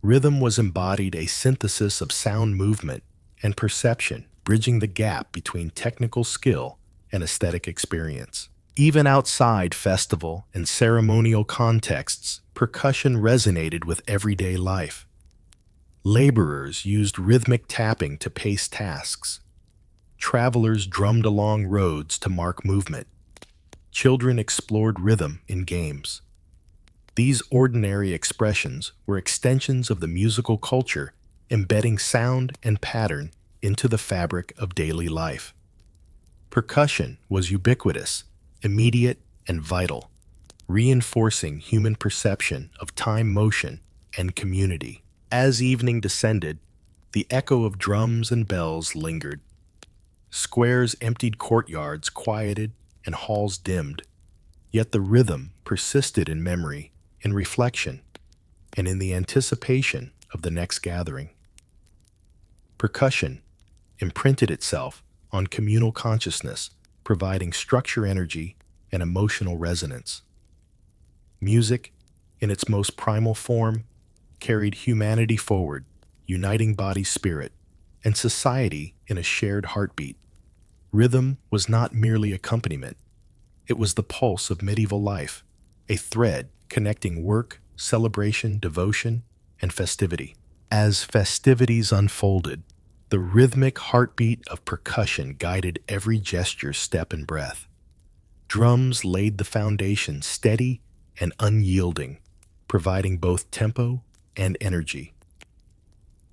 A: Rhythm was embodied, a synthesis of sound, movement, and perception, bridging the gap between technical skill and aesthetic experience. Even outside festival and ceremonial contexts, percussion resonated with everyday life. Laborers used rhythmic tapping to pace tasks. Travelers drummed along roads to mark movement. Children explored rhythm in games. These ordinary expressions were extensions of the musical culture, embedding sound and pattern into the fabric of daily life. Percussion was ubiquitous, immediate, and vital, reinforcing human perception of time, motion, and community. As evening descended, the echo of drums and bells lingered. Squares emptied, courtyards quieted, and halls dimmed, yet the rhythm persisted in memory, in reflection, and in the anticipation of the next gathering. Percussion imprinted itself on communal consciousness, providing structure, energy, and emotional resonance. Music, in its most primal form, carried humanity forward, uniting body, spirit, and society in a shared heartbeat. Rhythm was not merely accompaniment. It was the pulse of medieval life, a thread connecting work, celebration, devotion, and festivity. As festivities unfolded, the rhythmic heartbeat of percussion guided every gesture, step, and breath. Drums laid the foundation, steady and unyielding, providing both tempo and energy.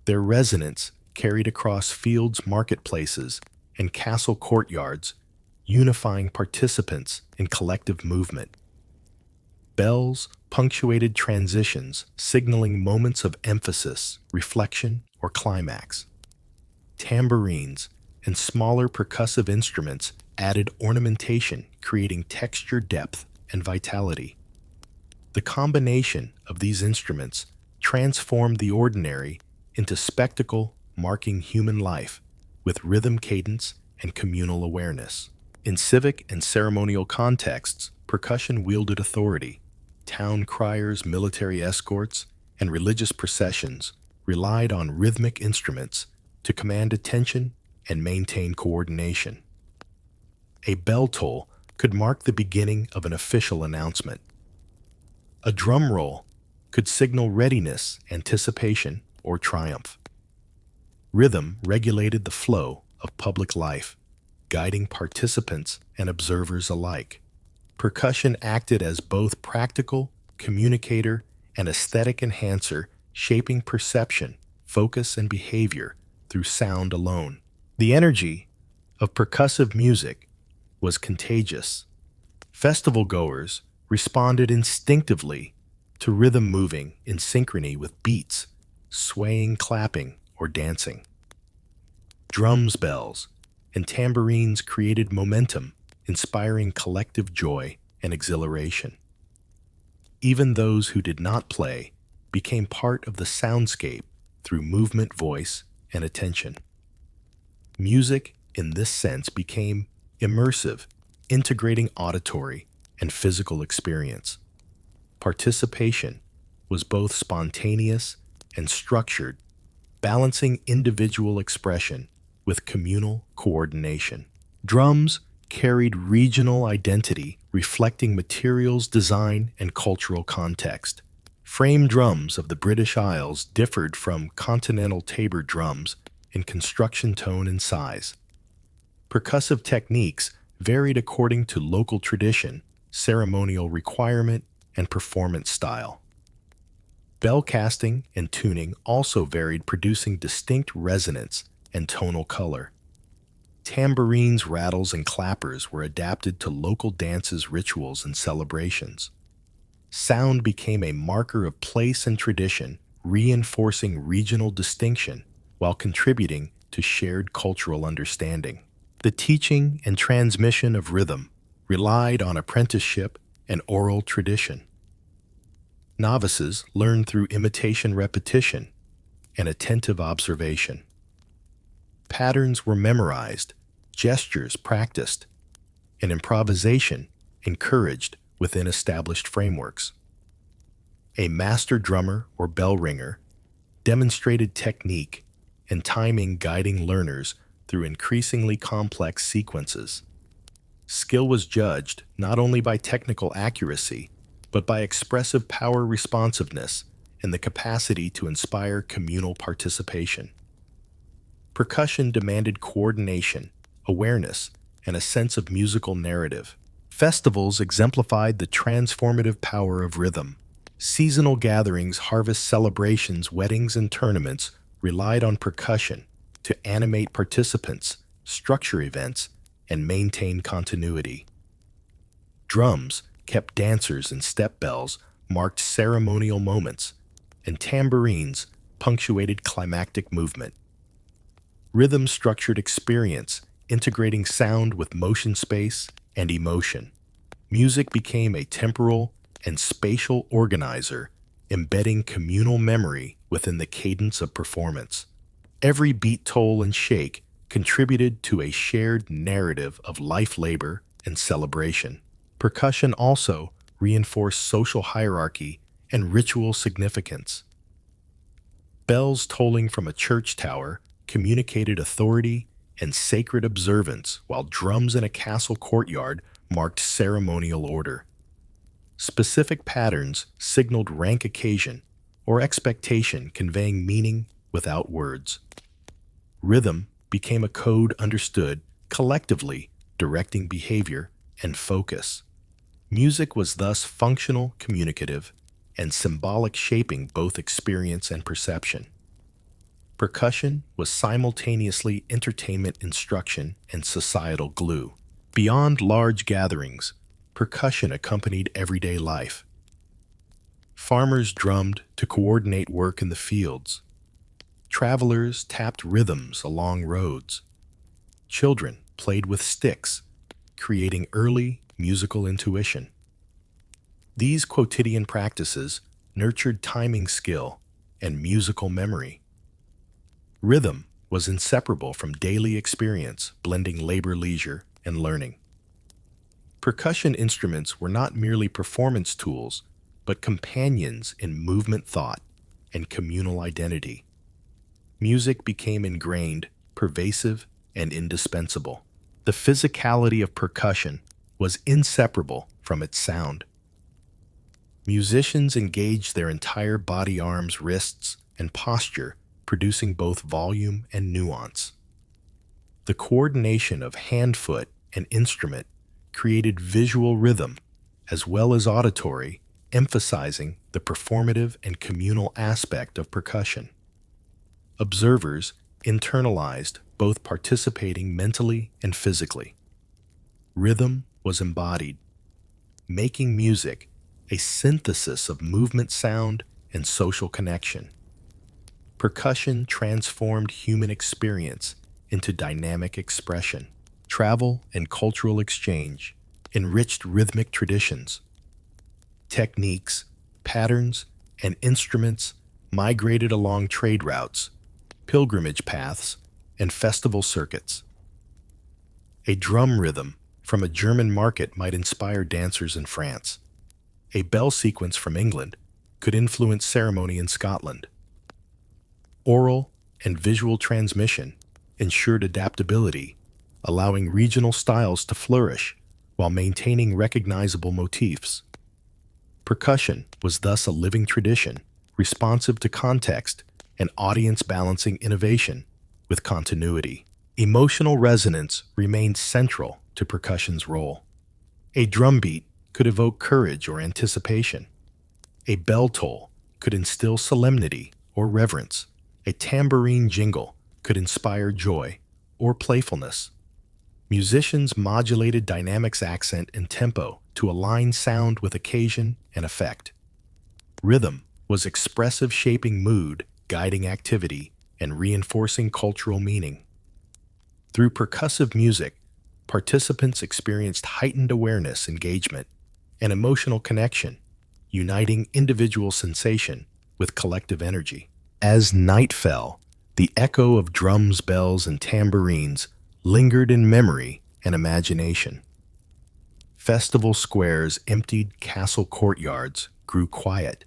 A: Their resonance carried across fields, marketplaces, and castle courtyards, unifying participants in collective movement. Bells punctuated transitions, signaling moments of emphasis, reflection, or climax. Tambourines and smaller percussive instruments added ornamentation, creating texture, depth, and vitality. The combination of these instruments transformed the ordinary into spectacle, marking human life with rhythm, cadence, and communal awareness. In civic and ceremonial contexts, percussion wielded authority. Town criers, military escorts, and religious processions relied on rhythmic instruments to command attention and maintain coordination. A bell toll could mark the beginning of an official announcement. A drum roll could signal readiness, anticipation, or triumph. Rhythm regulated the flow of public life, guiding participants and observers alike. Percussion acted as both practical communicator and aesthetic enhancer, shaping perception, focus, and behavior through sound alone. The energy of percussive music was contagious. Festival goers responded instinctively to rhythm, moving in synchrony with beats, swaying, clapping, or dancing. Drums, bells, and tambourines created momentum, inspiring collective joy and exhilaration. Even those who did not play became part of the soundscape through movement, voice, and attention. Music, in this sense, became immersive, integrating auditory and physical experience. Participation was both spontaneous and structured, balancing individual expression with communal coordination. Drums carried regional identity, reflecting materials, design, and cultural context. Frame drums of the British Isles differed from continental tabor drums in construction, tone, and size. Percussive techniques varied according to local tradition, ceremonial requirement, and performance style. Bell casting and tuning also varied, producing distinct resonance and tonal color. Tambourines, rattles, and clappers were adapted to local dances, rituals, and celebrations. Sound became a marker of place and tradition, reinforcing regional distinction while contributing to shared cultural understanding. The teaching and transmission of rhythm relied on apprenticeship and oral tradition. Novices learned through imitation, repetition, and attentive observation. Patterns were memorized, gestures practiced, and improvisation encouraged within established frameworks. A master drummer or bell ringer demonstrated technique and timing, guiding learners through increasingly complex sequences. Skill was judged not only by technical accuracy, but by expressive power, responsiveness, and the capacity to inspire communal participation. Percussion demanded coordination, awareness, and a sense of musical narrative. Festivals exemplified the transformative power of rhythm. Seasonal gatherings, harvest celebrations, weddings, and tournaments relied on percussion to animate participants, structure events, and maintain continuity. Drums kept dancers, and step bells marked ceremonial moments, and tambourines punctuated climactic movement. Rhythm structured experience, integrating sound with motion, space, and emotion. Music became a temporal and spatial organizer, embedding communal memory within the cadence of performance. Every beat, toll, and shake contributed to a shared narrative of life, labor, and celebration. Percussion also reinforced social hierarchy and ritual significance. Bells tolling from a church tower communicated authority and sacred observance, while drums in a castle courtyard marked ceremonial order. Specific patterns signaled rank, occasion, or expectation, conveying meaning without words. Rhythm became a code understood collectively, directing behavior and focus. Music was thus functional, communicative, and symbolic, shaping both experience and perception. Percussion was simultaneously entertainment, instruction, and societal glue. Beyond large gatherings, percussion accompanied everyday life. Farmers drummed to coordinate work in the fields. Travelers tapped rhythms along roads. Children played with sticks, creating early musical intuition. These quotidian practices nurtured timing skill and musical memory. Rhythm was inseparable from daily experience, blending labor, leisure, and learning. Percussion instruments were not merely performance tools, but companions in movement, thought, and communal identity. Music became ingrained, pervasive, and indispensable. The physicality of percussion was inseparable from its sound. Musicians engaged their entire body, arms, wrists, and posture, producing both volume and nuance. The coordination of hand, foot, and instrument created visual rhythm as well as auditory, emphasizing the performative and communal aspect of percussion. Observers internalized both, participating mentally and physically. Rhythm was embodied, making music a synthesis of movement, sound, and social connection. Percussion transformed human experience into dynamic expression. Travel and cultural exchange enriched rhythmic traditions. Techniques, patterns, and instruments migrated along trade routes, pilgrimage paths, and festival circuits. A drum rhythm from a German market might inspire dancers in France. A bell sequence from England could influence ceremony in Scotland. Oral and visual transmission ensured adaptability, allowing regional styles to flourish while maintaining recognizable motifs. Percussion was thus a living tradition, responsive to context and audience-balancing innovation with continuity. Emotional resonance remained central to percussion's role. A drum beat could evoke courage or anticipation. A bell toll could instill solemnity or reverence. A tambourine jingle could inspire joy or playfulness. Musicians modulated dynamics, accent, and tempo to align sound with occasion and effect. Rhythm was expressive, shaping mood, guiding activity, and reinforcing cultural meaning. Through percussive music, participants experienced heightened awareness, engagement, and emotional connection, uniting individual sensation with collective energy. As night fell, the echo of drums, bells, and tambourines lingered in memory and imagination. Festival squares emptied, castle courtyards grew quiet,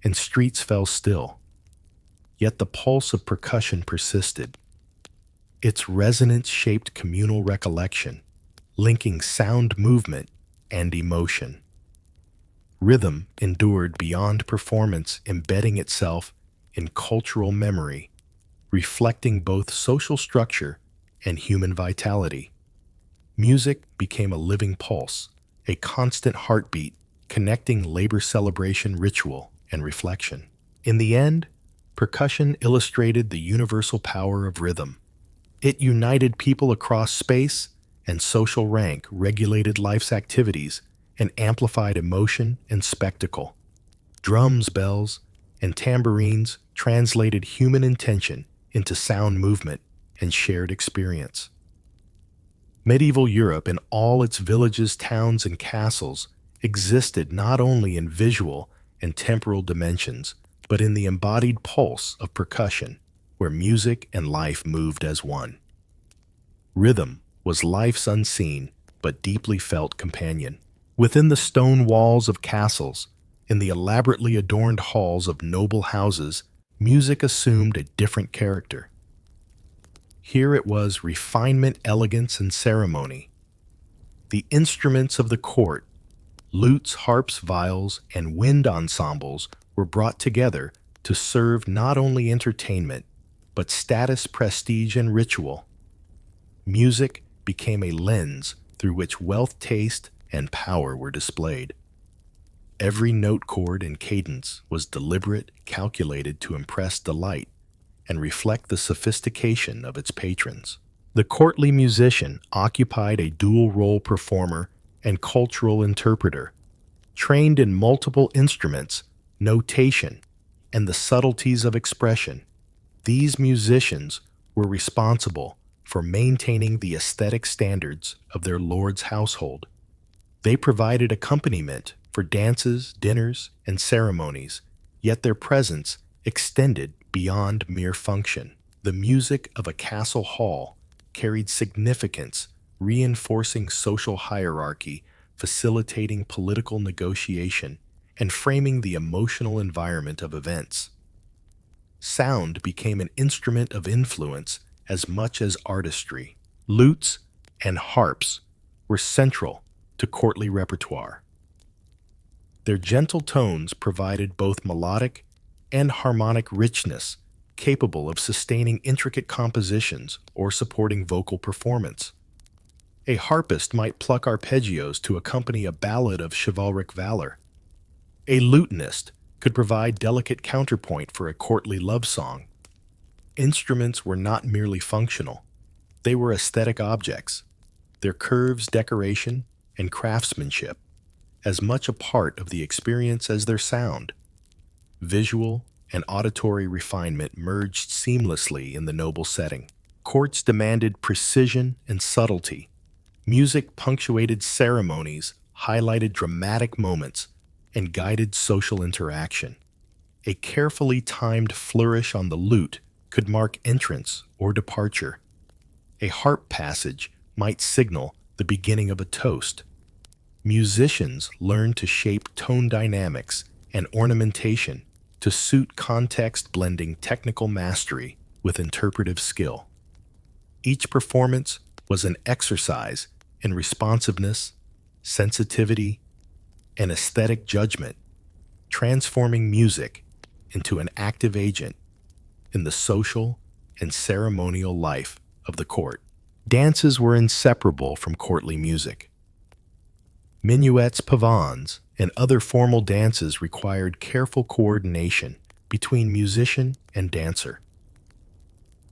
A: and streets fell still. Yet the pulse of percussion persisted. Its resonance shaped communal recollection, linking sound, movement, and emotion. Rhythm endured beyond performance, embedding itself in cultural memory, reflecting both social structure and human vitality. Music became a living pulse, a constant heartbeat, connecting labor, celebration, ritual, and reflection. In the end, percussion illustrated the universal power of rhythm. It united people across space and social rank, regulated life's activities, and amplified emotion and spectacle. Drums, bells, and tambourines translated human intention into sound, movement, and shared experience. Medieval Europe, in all its villages, towns, and castles, existed not only in visual and temporal dimensions, but in the embodied pulse of percussion, where music and life moved as one. Rhythm was life's unseen but deeply felt companion. Within the stone walls of castles, in the elaborately adorned halls of noble houses, music assumed a different character. Here it was refinement, elegance, and ceremony. The instruments of the court, lutes, harps, viols, and wind ensembles, were brought together to serve not only entertainment, but status, prestige, and ritual. Music became a lens through which wealth, taste, and power were displayed. Every note, chord, and cadence was deliberate, calculated to impress, delight, and reflect the sophistication of its patrons. The courtly musician occupied a dual-role performer and cultural interpreter, trained in multiple instruments, notation, and the subtleties of expression. These musicians were responsible for maintaining the aesthetic standards of their lord's household. They provided accompaniment for dances, dinners, and ceremonies, yet their presence extended beyond mere function. The music of a castle hall carried significance, reinforcing social hierarchy, facilitating political negotiation, and framing the emotional environment of events. Sound became an instrument of influence as much as artistry. Lutes and harps were central to courtly repertoire. Their gentle tones provided both melodic and harmonic richness, capable of sustaining intricate compositions or supporting vocal performance. A harpist might pluck arpeggios to accompany a ballad of chivalric valor. A lutenist could provide delicate counterpoint for a courtly love song. Instruments were not merely functional, they were aesthetic objects. Their curves, decoration, and craftsmanship, as much a part of the experience as their sound. Visual and auditory refinement merged seamlessly in the noble setting. Courts demanded precision and subtlety. Music punctuated ceremonies, highlighted dramatic moments, and guided social interaction. A carefully timed flourish on the lute could mark entrance or departure. A harp passage might signal the beginning of a toast. Musicians learned to shape tone dynamics and ornamentation to suit context, blending technical mastery with interpretive skill. Each performance was an exercise in responsiveness, sensitivity, and aesthetic judgment, transforming music into an active agent in the social and ceremonial life of the court. Dances were inseparable from courtly music. Minuets, pavans, and other formal dances required careful coordination between musician and dancer.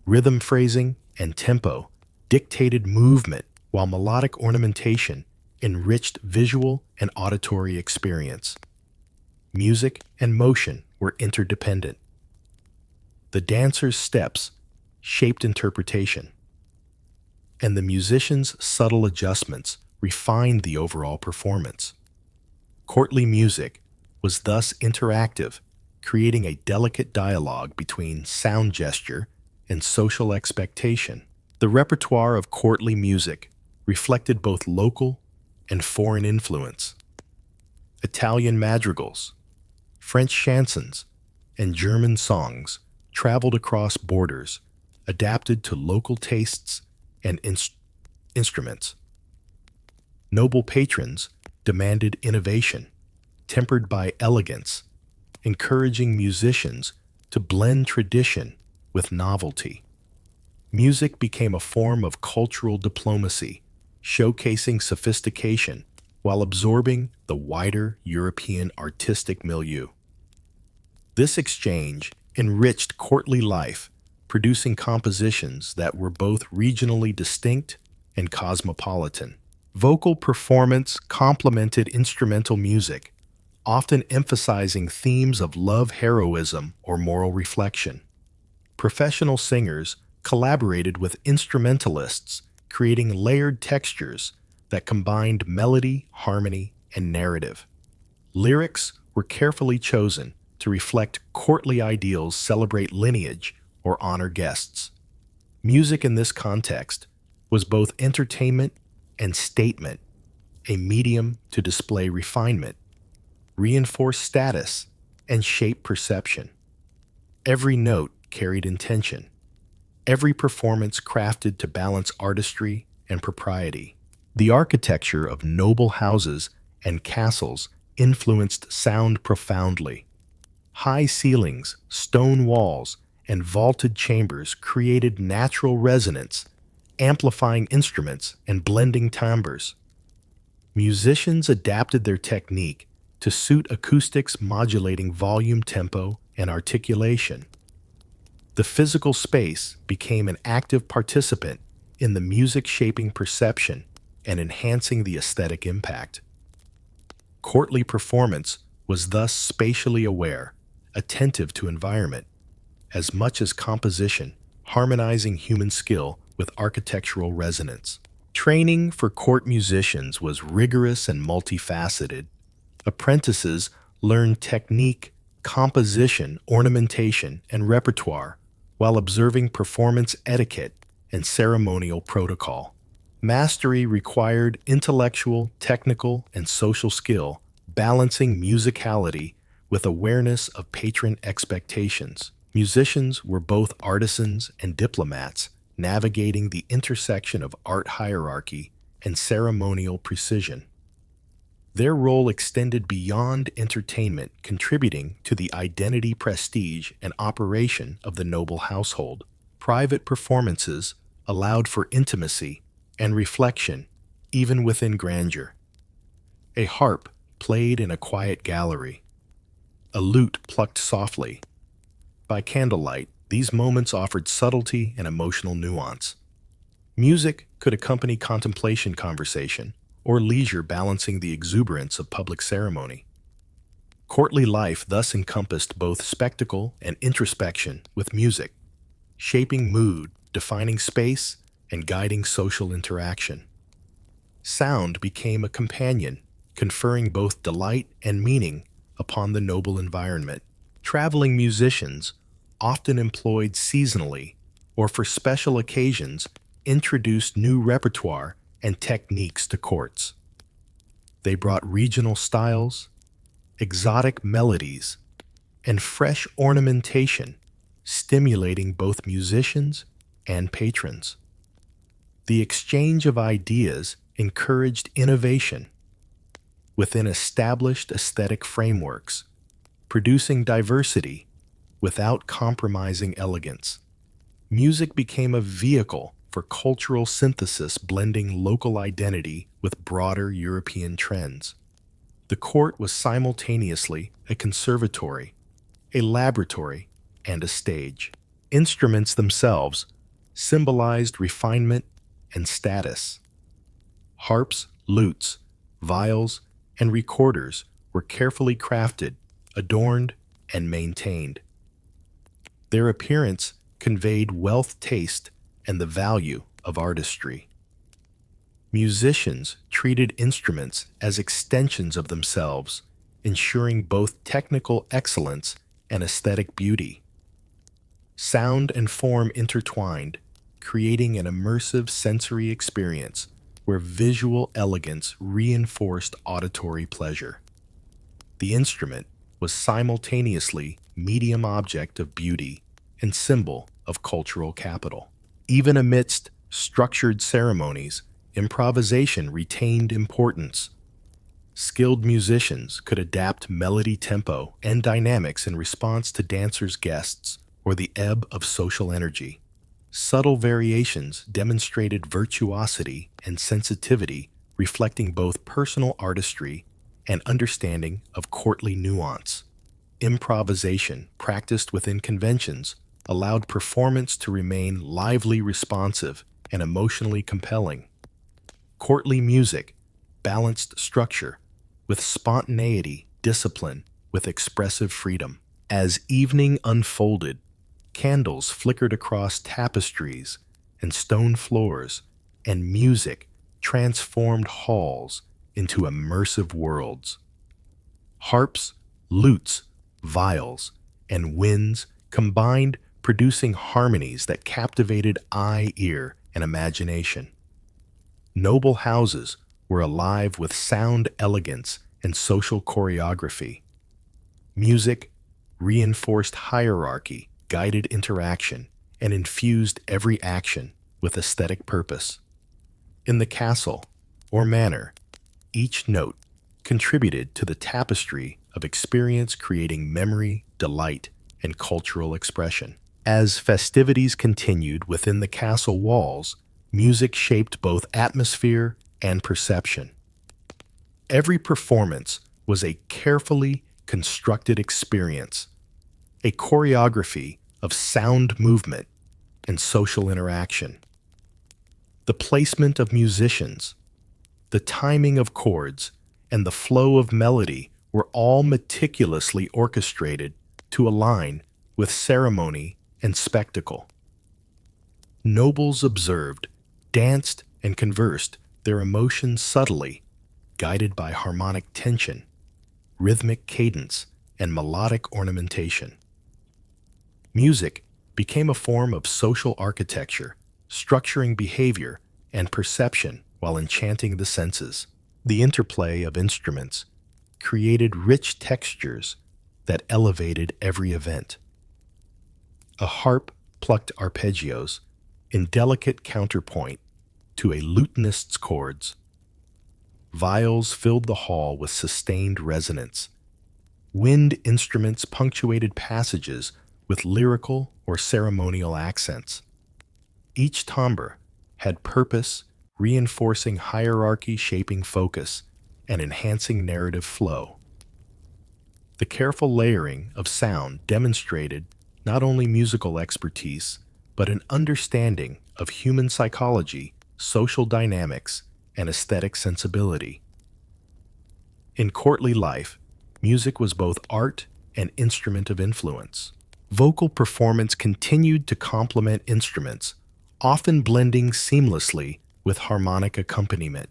A: Rhythm phrasing and tempo dictated movement, while melodic ornamentation enriched visual and auditory experience. Music and motion were interdependent. The dancer's steps shaped interpretation, and the musician's subtle adjustments refined the overall performance. Courtly music was thus interactive, creating a delicate dialogue between sound gesture and social expectation. The repertoire of courtly music reflected both local and foreign influence. Italian madrigals, French chansons, and German songs traveled across borders, adapted to local tastes and instruments. Noble patrons demanded innovation, tempered by elegance, encouraging musicians to blend tradition with novelty. Music became a form of cultural diplomacy, showcasing sophistication while absorbing the wider European artistic milieu. This exchange enriched courtly life, producing compositions that were both regionally distinct and cosmopolitan. Vocal performance complemented instrumental music, often emphasizing themes of love, heroism, or moral reflection. Professional singers collaborated with instrumentalists, creating layered textures that combined melody, harmony, and narrative. Lyrics were carefully chosen to reflect courtly ideals, celebrate lineage, or honor guests. Music in this context was both entertainment and statement, a medium to display refinement, reinforce status, and shape perception. Every note carried intention, every performance crafted to balance artistry and propriety. The architecture of noble houses and castles influenced sound profoundly. High ceilings, stone walls, and vaulted chambers created natural resonance, amplifying instruments and blending timbres. Musicians adapted their technique to suit acoustics, modulating volume, tempo, and articulation. The physical space became an active participant in the music, shaping perception and enhancing the aesthetic impact. Courtly performance was thus spatially aware, attentive to environment, as much as composition, harmonizing human skill with architectural resonance. Training for court musicians was rigorous and multifaceted. Apprentices learned technique, composition, ornamentation, and repertoire, while observing performance etiquette and ceremonial protocol. Mastery required intellectual, technical, and social skill, balancing musicality with awareness of patron expectations. Musicians were both artisans and diplomats, navigating the intersection of art hierarchy and ceremonial precision. Their role extended beyond entertainment, contributing to the identity, prestige, and operation of the noble household. Private performances allowed for intimacy and reflection, even within grandeur. A harp played in a quiet gallery, a lute plucked softly. By candlelight, these moments offered subtlety and emotional nuance. Music could accompany contemplation, conversation, or leisure balancing the exuberance of public ceremony. Courtly life thus encompassed both spectacle and introspection with music, shaping mood, defining space, and guiding social interaction. Sound became a companion, conferring both delight and meaning upon the noble environment. Traveling musicians, often employed seasonally or for special occasions, introduced new repertoire and techniques to courts. They brought regional styles, exotic melodies, and fresh ornamentation, stimulating both musicians and patrons. The exchange of ideas encouraged innovation within established aesthetic frameworks, producing diversity without compromising elegance. Music became a vehicle for cultural synthesis, blending local identity with broader European trends. The court was simultaneously a conservatory, a laboratory, and a stage. Instruments themselves symbolized refinement and status. Harps, lutes, viols, and recorders were carefully crafted, adorned, and maintained. Their appearance conveyed wealth, taste, and the value of artistry. Musicians treated instruments as extensions of themselves, ensuring both technical excellence and aesthetic beauty. Sound and form intertwined, creating an immersive sensory experience where visual elegance reinforced auditory pleasure. The instrument was simultaneously medium object of beauty and symbol of cultural capital. Even amidst structured ceremonies, improvisation retained importance. Skilled musicians could adapt melody, tempo, and dynamics in response to dancers' guests or the ebb of social energy. Subtle variations demonstrated virtuosity and sensitivity, reflecting both personal artistry and understanding of courtly nuance. Improvisation, practiced within conventions, allowed performance to remain lively, responsive, and emotionally compelling. Courtly music balanced structure with spontaneity, discipline with expressive freedom. As evening unfolded, candles flickered across tapestries and stone floors, and music transformed halls into immersive worlds. Harps, lutes, viols, and winds combined, producing harmonies that captivated eye, ear, and imagination. Noble houses were alive with sound elegance and social choreography. Music reinforced hierarchy, guided interaction, and infused every action with aesthetic purpose. In the castle or manor, each note contributed to the tapestry of experience, creating memory, delight, and cultural expression. As festivities continued within the castle walls, music shaped both atmosphere and perception. Every performance was a carefully constructed experience, a choreography of sound movement and social interaction. The placement of musicians, the timing of chords, and the flow of melody were all meticulously orchestrated to align with ceremony and spectacle. Nobles observed, danced, and conversed, their emotions subtly, guided by harmonic tension, rhythmic cadence, and melodic ornamentation. Music became a form of social architecture, structuring behavior and perception while enchanting the senses. The interplay of instruments created rich textures that elevated every event. A harp plucked arpeggios in delicate counterpoint to a lutenist's chords. Viols filled the hall with sustained resonance. Wind instruments punctuated passages with lyrical or ceremonial accents. Each timbre had purpose, reinforcing hierarchy, shaping focus, and enhancing narrative flow. The careful layering of sound demonstrated not only musical expertise, but an understanding of human psychology, social dynamics, and aesthetic sensibility. In courtly life, music was both art and instrument of influence. Vocal performance continued to complement instruments, often blending seamlessly with harmonic accompaniment.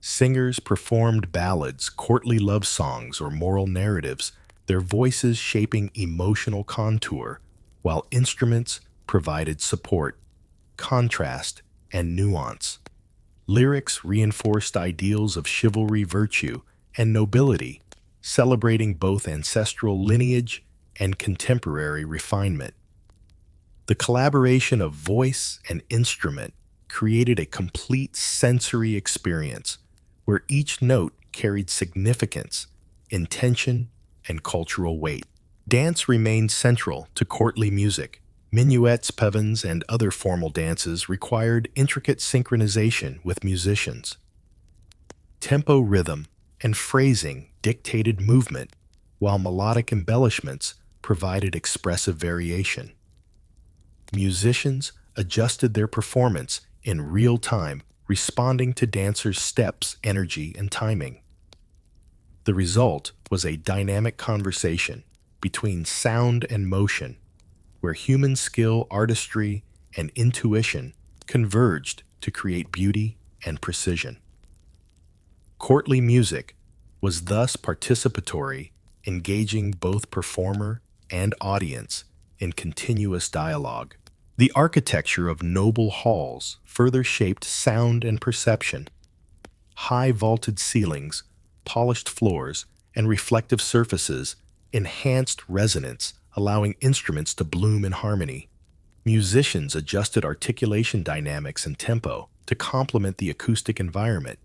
A: Singers performed ballads, courtly love songs, or moral narratives, their voices shaping emotional contour, while instruments provided support, contrast, and nuance. Lyrics reinforced ideals of chivalry, virtue, and nobility, celebrating both ancestral lineage and contemporary refinement. The collaboration of voice and instrument created a complete sensory experience where each note carried significance, intention, and cultural weight. Dance remained central to courtly music. Minuets, pavans, and other formal dances required intricate synchronization with musicians. Tempo, rhythm, and phrasing dictated movement, while melodic embellishments provided expressive variation. Musicians adjusted their performance in real time, responding to dancers' steps, energy, and timing. The result was a dynamic conversation between sound and motion, where human skill, artistry, and intuition converged to create beauty and precision. Courtly music was thus participatory, engaging both performer and audience in continuous dialogue. The architecture of noble halls further shaped sound and perception. High vaulted ceilings, polished floors, and reflective surfaces enhanced resonance, allowing instruments to bloom in harmony. Musicians adjusted articulation dynamics and tempo to complement the acoustic environment,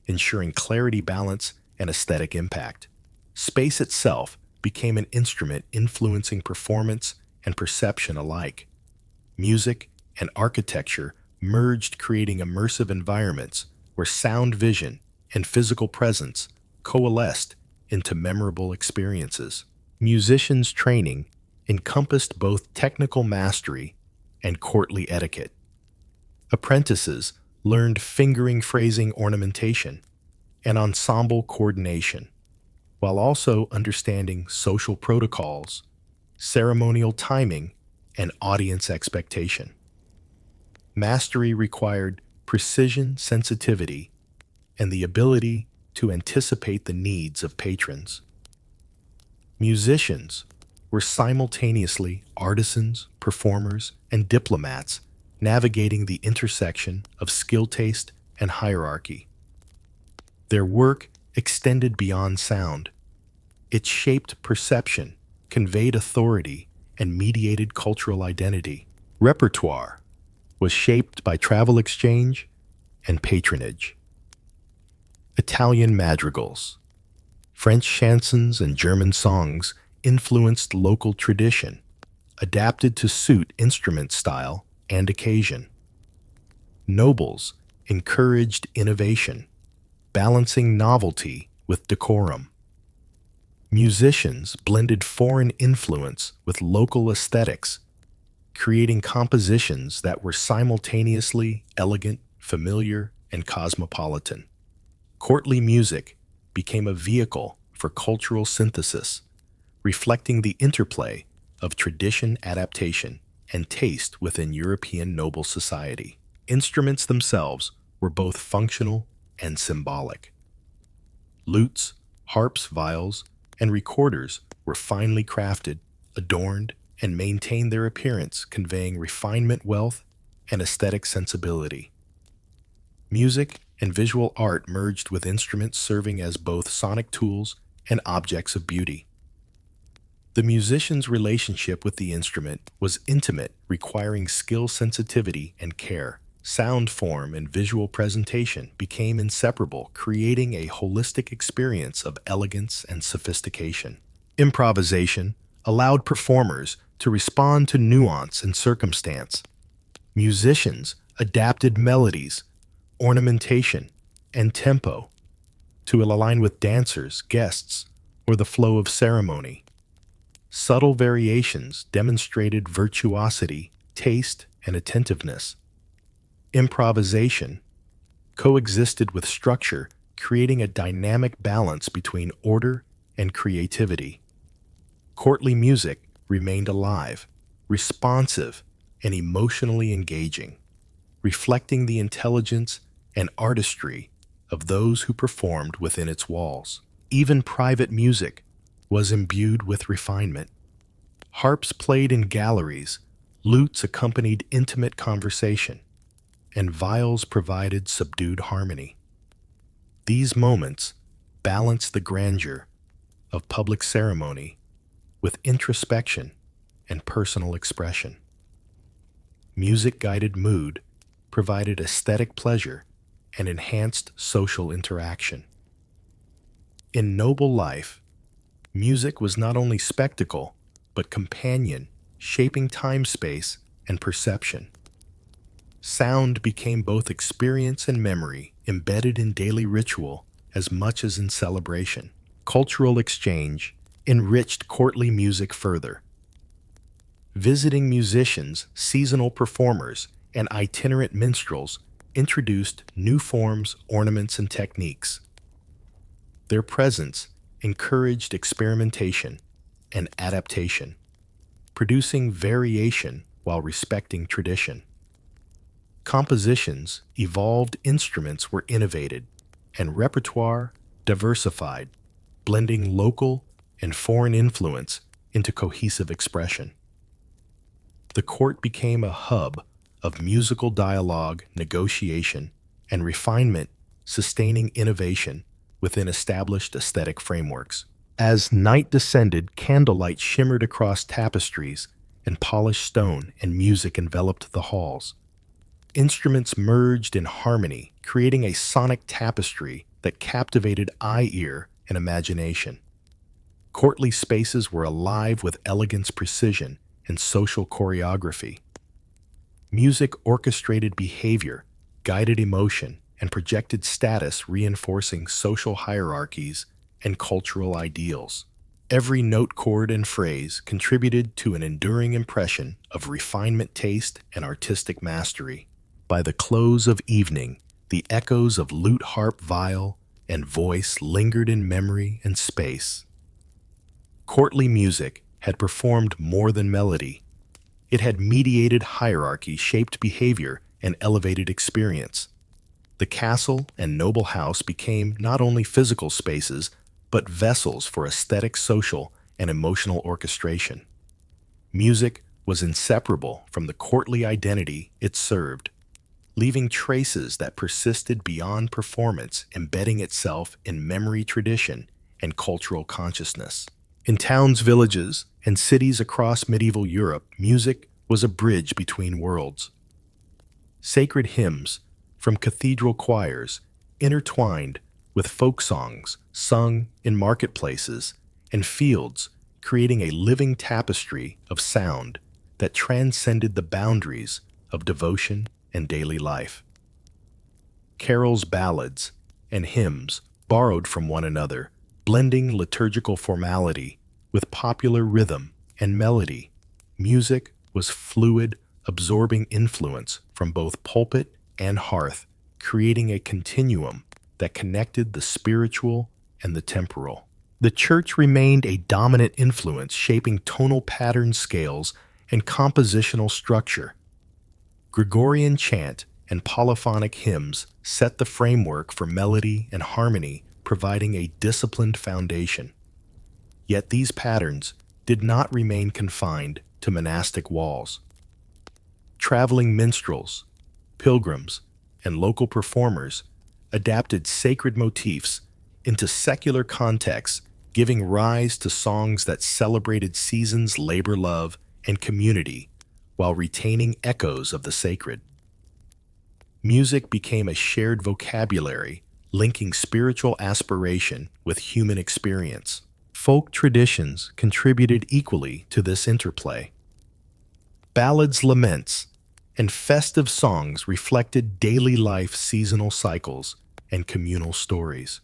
A: ensuring clarity, balance, and aesthetic impact. Space itself became an instrument influencing performance and perception alike. Music and architecture merged, creating immersive environments where sound, vision, and physical presence coalesced into memorable experiences. Musicians' training encompassed both technical mastery and courtly etiquette. Apprentices learned fingering, phrasing, ornamentation, and ensemble coordination, while also understanding social protocols, ceremonial timing, and audience expectation. Mastery required precision, sensitivity, and the ability to anticipate the needs of patrons. Musicians were simultaneously artisans, performers, and diplomats, navigating the intersection of skill, taste, and hierarchy. Their work extended beyond sound. It shaped perception, conveyed authority, and mediated cultural identity. Repertoire was shaped by travel exchange and patronage. Italian madrigals, French chansons, and German songs influenced local tradition, adapted to suit instrument style and occasion. Nobles encouraged innovation, balancing novelty with decorum. Musicians blended foreign influence with local aesthetics, creating compositions that were simultaneously elegant, familiar, and cosmopolitan. Courtly music became a vehicle for cultural synthesis, reflecting the interplay of tradition, adaptation, and taste within European noble society. Instruments themselves were both functional and symbolic. Lutes, harps, viols, and recorders were finely crafted, adorned, and maintained their appearance, conveying refinement, wealth, and aesthetic sensibility. Music and visual art merged with instruments, serving as both sonic tools and objects of beauty. The musician's relationship with the instrument was intimate, requiring skill, sensitivity, and care. Sound form and visual presentation became inseparable, creating a holistic experience of elegance and sophistication. Improvisation allowed performers to respond to nuance and circumstance. Musicians adapted melodies, ornamentation, and tempo to align with dancers, guests, or the flow of ceremony. Subtle variations demonstrated virtuosity, taste, and attentiveness. Improvisation coexisted with structure, creating a dynamic balance between order and creativity. Courtly music remained alive, responsive, and emotionally engaging, reflecting the intelligence and artistry of those who performed within its walls. Even private music was imbued with refinement. Harps played in galleries, lutes accompanied intimate conversation, and viols provided subdued harmony. These moments balanced the grandeur of public ceremony with introspection and personal expression. Music-guided mood provided aesthetic pleasure and enhanced social interaction. In noble life, music was not only spectacle, but companion, shaping time-space and perception. Sound became both experience and memory, embedded in daily ritual as much as in celebration. Cultural exchange enriched courtly music further. Visiting musicians, seasonal performers, and itinerant minstrels introduced new forms, ornaments, and techniques. Their presence encouraged experimentation and adaptation, producing variation while respecting tradition. Compositions evolved, instruments were innovated, and repertoire diversified, blending local and foreign influence into cohesive expression. The court became a hub of musical dialogue, negotiation, and refinement, sustaining innovation within established aesthetic frameworks. As night descended, candlelight shimmered across tapestries and polished stone, and music enveloped the halls. Instruments merged in harmony, creating a sonic tapestry that captivated eye, ear, and imagination. Courtly spaces were alive with elegance, precision, and social choreography. Music orchestrated behavior, guided emotion, and projected status, reinforcing social hierarchies and cultural ideals. Every note, chord, and phrase contributed to an enduring impression of refinement, taste, and artistic mastery. By the close of evening, the echoes of lute, harp, viol, and voice lingered in memory and space. Courtly music had performed more than melody. It had mediated hierarchy, shaped behavior, and elevated experience. The castle and noble house became not only physical spaces, but vessels for aesthetic, social, and emotional orchestration. Music was inseparable from the courtly identity it served, leaving traces that persisted beyond performance, embedding itself in memory, tradition, and cultural consciousness. In towns, villages, and cities across medieval Europe, music was a bridge between worlds. Sacred hymns from cathedral choirs intertwined with folk songs sung in marketplaces and fields, creating a living tapestry of sound that transcended the boundaries of devotion and daily life. Carols, ballads, and hymns borrowed from one another, blending liturgical formality with popular rhythm and melody. Music was fluid, absorbing influence from both pulpit and hearth, creating a continuum that connected the spiritual and the temporal. The church remained a dominant influence, shaping tonal pattern, scales, and compositional structure. Gregorian chant and polyphonic hymns set the framework for melody and harmony, providing a disciplined foundation. Yet these patterns did not remain confined to monastic walls. Traveling minstrels, pilgrims, and local performers adapted sacred motifs into secular contexts, giving rise to songs that celebrated seasons, labor, love, and community, while retaining echoes of the sacred. Music became a shared vocabulary, linking spiritual aspiration with human experience. Folk traditions contributed equally to this interplay. Ballads, laments, and festive songs reflected daily life, seasonal cycles, and communal stories.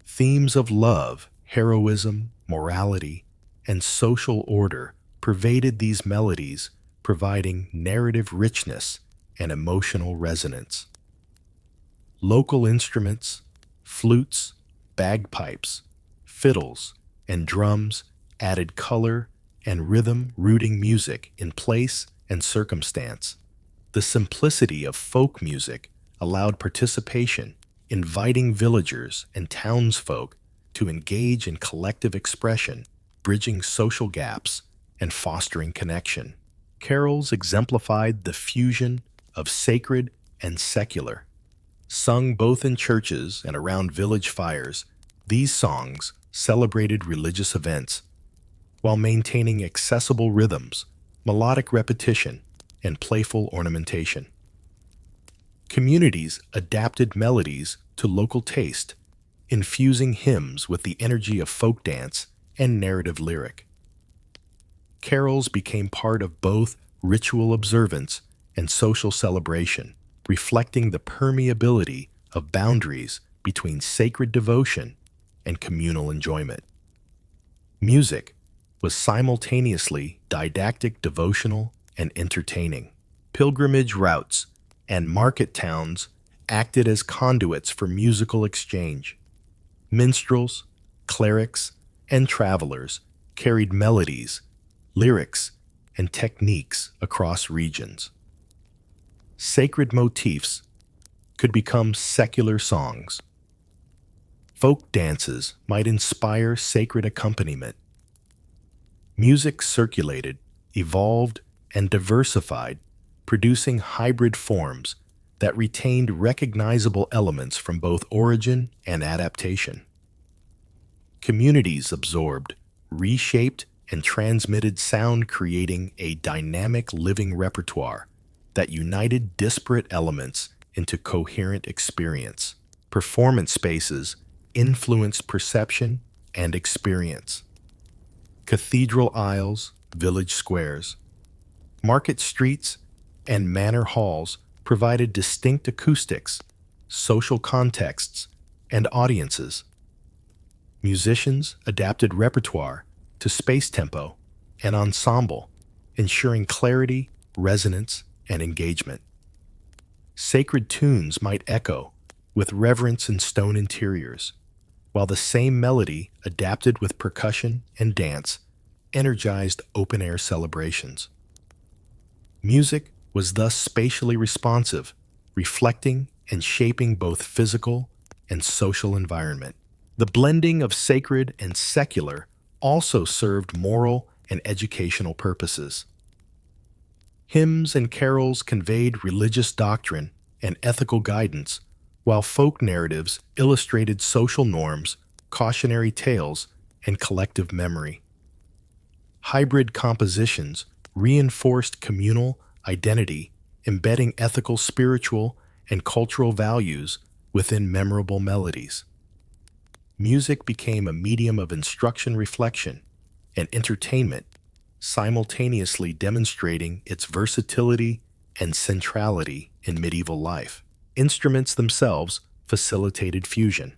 A: Themes of love, heroism, morality, and social order pervaded these melodies, providing narrative richness and emotional resonance. Local instruments, flutes, bagpipes, fiddles, and drums added color and rhythm, rooting music in place and circumstance. The simplicity of folk music allowed participation, inviting villagers and townsfolk to engage in collective expression, bridging social gaps and fostering connection. Carols exemplified the fusion of sacred and secular. Sung both in churches and around village fires, these songs celebrated religious events while maintaining accessible rhythms, melodic repetition, and playful ornamentation. Communities adapted melodies to local taste, infusing hymns with the energy of folk dance and narrative lyric. Carols became part of both ritual observance and social celebration, reflecting the permeability of boundaries between sacred devotion and communal enjoyment. Music was simultaneously didactic, devotional, and entertaining. Pilgrimage routes and market towns acted as conduits for musical exchange. Minstrels, clerics, and travelers carried melodies, lyrics, and techniques across regions. Sacred motifs could become secular songs. Folk dances might inspire sacred accompaniment. Music circulated, evolved, and diversified, producing hybrid forms that retained recognizable elements from both origin and adaptation. Communities absorbed, reshaped, and transmitted sound, creating a dynamic living repertoire that united disparate elements into coherent experience. Performance spaces influenced perception and experience. Cathedral aisles, village squares, market streets, and manor halls provided distinct acoustics, social contexts, and audiences. Musicians adapted repertoire to space tempo and ensemble, ensuring clarity, resonance, and engagement. Sacred tunes might echo with reverence in stone interiors, while the same melody, adapted with percussion and dance, energized open-air celebrations. Music was thus spatially responsive, reflecting and shaping both physical and social environment. The blending of sacred and secular also served moral and educational purposes. Hymns and carols conveyed religious doctrine and ethical guidance, while folk narratives illustrated social norms, cautionary tales, and collective memory. Hybrid compositions reinforced communal identity, embedding ethical, spiritual, and cultural values within memorable melodies. Music became a medium of instruction, reflection, and entertainment, simultaneously demonstrating its versatility and centrality in medieval life. Instruments themselves facilitated fusion.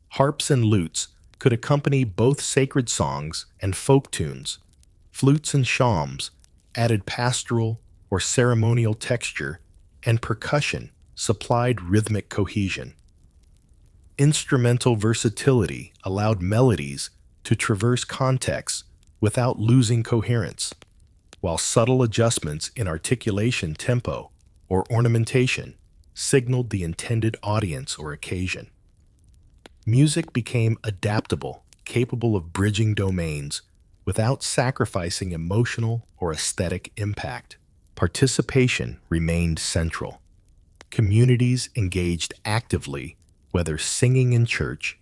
A: Harps and lutes could accompany both sacred songs and folk tunes. Flutes and shawms added pastoral or ceremonial texture, and percussion supplied rhythmic cohesion. Instrumental versatility allowed melodies to traverse contexts without losing coherence, while subtle adjustments in articulation, tempo, or ornamentation signaled the intended audience or occasion. Music became adaptable, capable of bridging domains without sacrificing emotional or aesthetic impact. Participation remained central. Communities engaged actively, whether singing in church,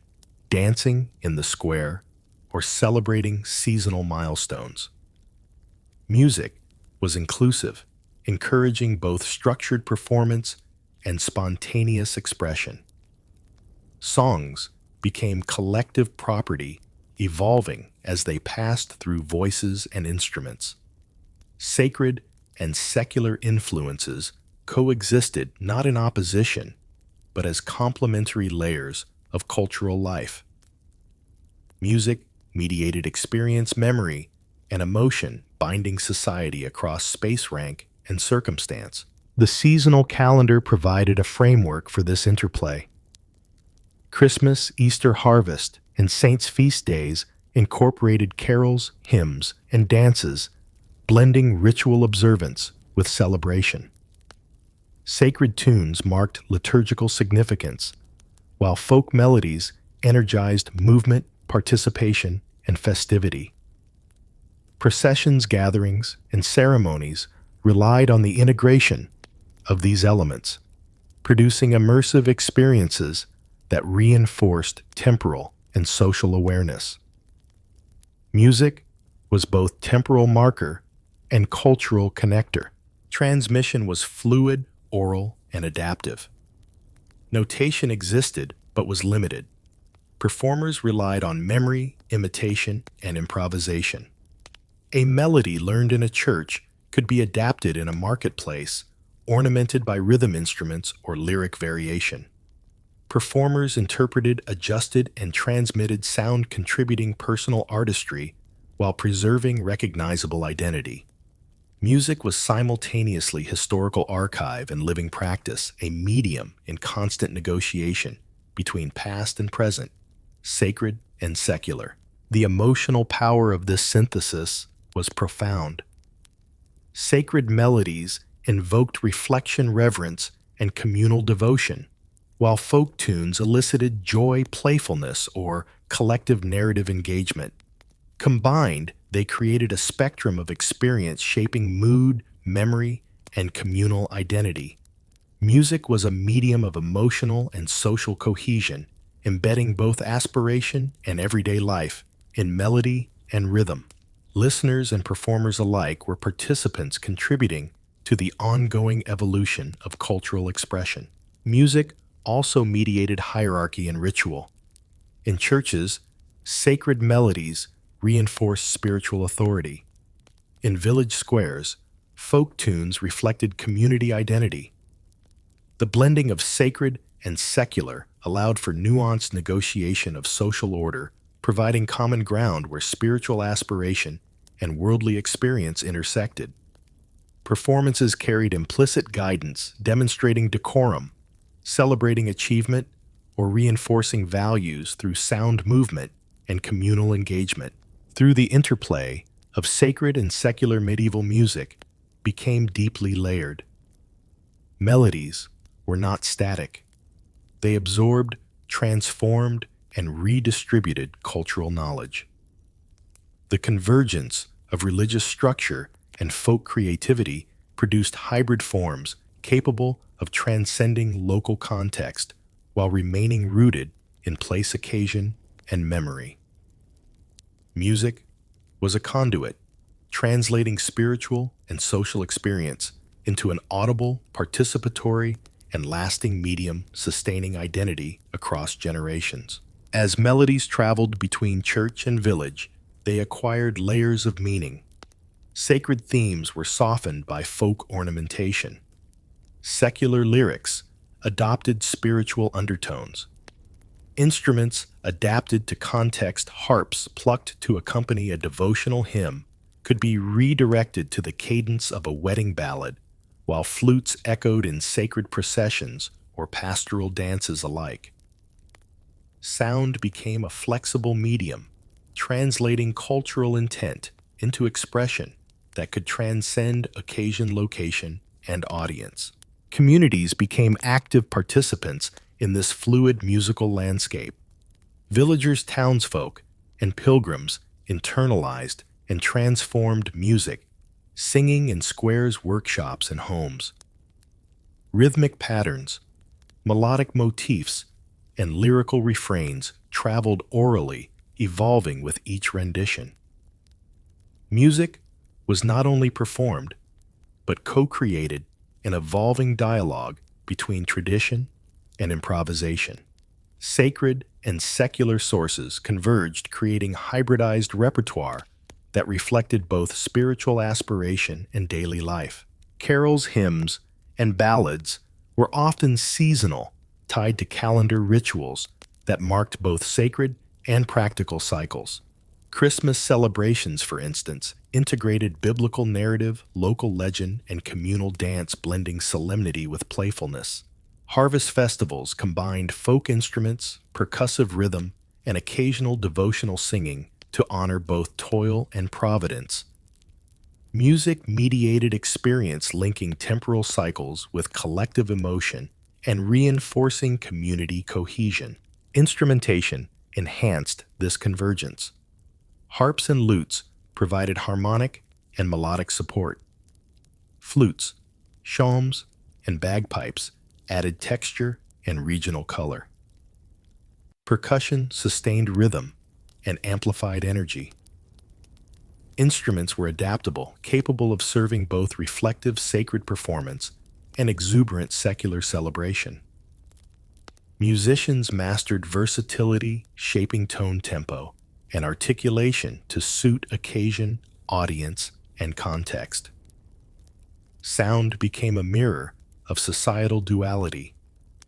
A: dancing in the square, or celebrating seasonal milestones. Music was inclusive, encouraging both structured performance and spontaneous expression. Songs became collective property, evolving as they passed through voices and instruments. Sacred and secular influences coexisted not in opposition, but as complementary layers of cultural life. Music mediated experience, memory, and emotion, binding society across space, rank, and circumstance. The seasonal calendar provided a framework for this interplay. Christmas, Easter harvest, and saints' feast days incorporated carols, hymns, and dances, blending ritual observance with celebration. Sacred tunes marked liturgical significance, while folk melodies energized movement, participation, and festivity. Processions, gatherings, and ceremonies relied on the integration of these elements, producing immersive experiences that reinforced temporal and social awareness. Music was both temporal marker and cultural connector. Transmission was fluid, oral, and adaptive. Notation existed but was limited. Performers relied on memory, imitation, and improvisation. A melody learned in a church could be adapted in a marketplace, ornamented by rhythm instruments or lyric variation. Performers interpreted, adjusted, and transmitted sound, contributing personal artistry while preserving recognizable identity. Music was simultaneously historical archive and living practice, a medium in constant negotiation between past and present, sacred and secular. The emotional power of this synthesis was profound. Sacred melodies invoked reflection, reverence, and communal devotion, while folk tunes elicited joy, playfulness, or collective narrative engagement. Combined, they created a spectrum of experience shaping mood, memory, and communal identity. Music was a medium of emotional and social cohesion, embedding both aspiration and everyday life in melody and rhythm. Listeners and performers alike were participants contributing to the ongoing evolution of cultural expression. Music also mediated hierarchy and ritual. In churches, sacred melodies reinforced spiritual authority. In village squares, folk tunes reflected community identity. The blending of sacred and secular allowed for nuanced negotiation of social order, providing common ground where spiritual aspiration and worldly experience intersected. Performances carried implicit guidance, demonstrating decorum, celebrating achievement, or reinforcing values through sound movement and communal engagement. Through the interplay of sacred and secular medieval music became deeply layered. Melodies were not static. They absorbed, transformed, and redistributed cultural knowledge. The convergence of religious structure and folk creativity produced hybrid forms capable of transcending local context while remaining rooted in place, occasion, and memory. Music was a conduit, translating spiritual and social experience into an audible, participatory, and lasting medium sustaining identity across generations. As melodies traveled between church and village, they acquired layers of meaning. Sacred themes were softened by folk ornamentation. Secular lyrics adopted spiritual undertones. Instruments adapted to context, harps plucked to accompany a devotional hymn could be redirected to the cadence of a wedding ballad, while flutes echoed in sacred processions or pastoral dances alike. Sound became a flexible medium, translating cultural intent into expression that could transcend occasion, location, and audience. Communities became active participants in this fluid musical landscape. Villagers, townsfolk, and pilgrims internalized and transformed music, singing in squares, workshops, and homes. Rhythmic patterns, melodic motifs, and lyrical refrains traveled orally, evolving with each rendition. Music was not only performed, but co-created an evolving dialogue between tradition and improvisation. Sacred and secular sources converged, creating hybridized repertoire that reflected both spiritual aspiration and daily life. Carols, hymns, and ballads were often seasonal, tied to calendar rituals that marked both sacred and practical cycles. Christmas celebrations, for instance, integrated biblical narrative, local legend, and communal dance, blending solemnity with playfulness. Harvest festivals combined folk instruments, percussive rhythm, and occasional devotional singing to honor both toil and providence. Music mediated experience, linking temporal cycles with collective emotion and reinforcing community cohesion. Instrumentation enhanced this convergence. Harps and lutes provided harmonic and melodic support. Flutes, shawms, and bagpipes added texture and regional color. Percussion sustained rhythm and amplified energy. Instruments were adaptable, capable of serving both reflective sacred performance and exuberant secular celebration. Musicians mastered versatility, shaping tone, tempo, and articulation to suit occasion, audience, and context. Sound became a mirror of societal duality,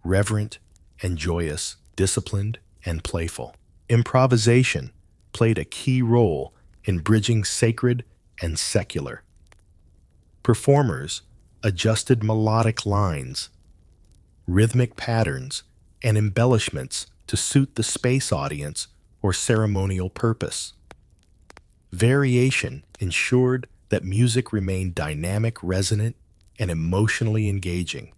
A: reverent and joyous, disciplined and playful. Improvisation played a key role in bridging sacred and secular. Performers adjusted melodic lines, rhythmic patterns, and embellishments to suit the space, audience, or ceremonial purpose. Variation ensured that music remained dynamic, resonant, and emotionally engaging.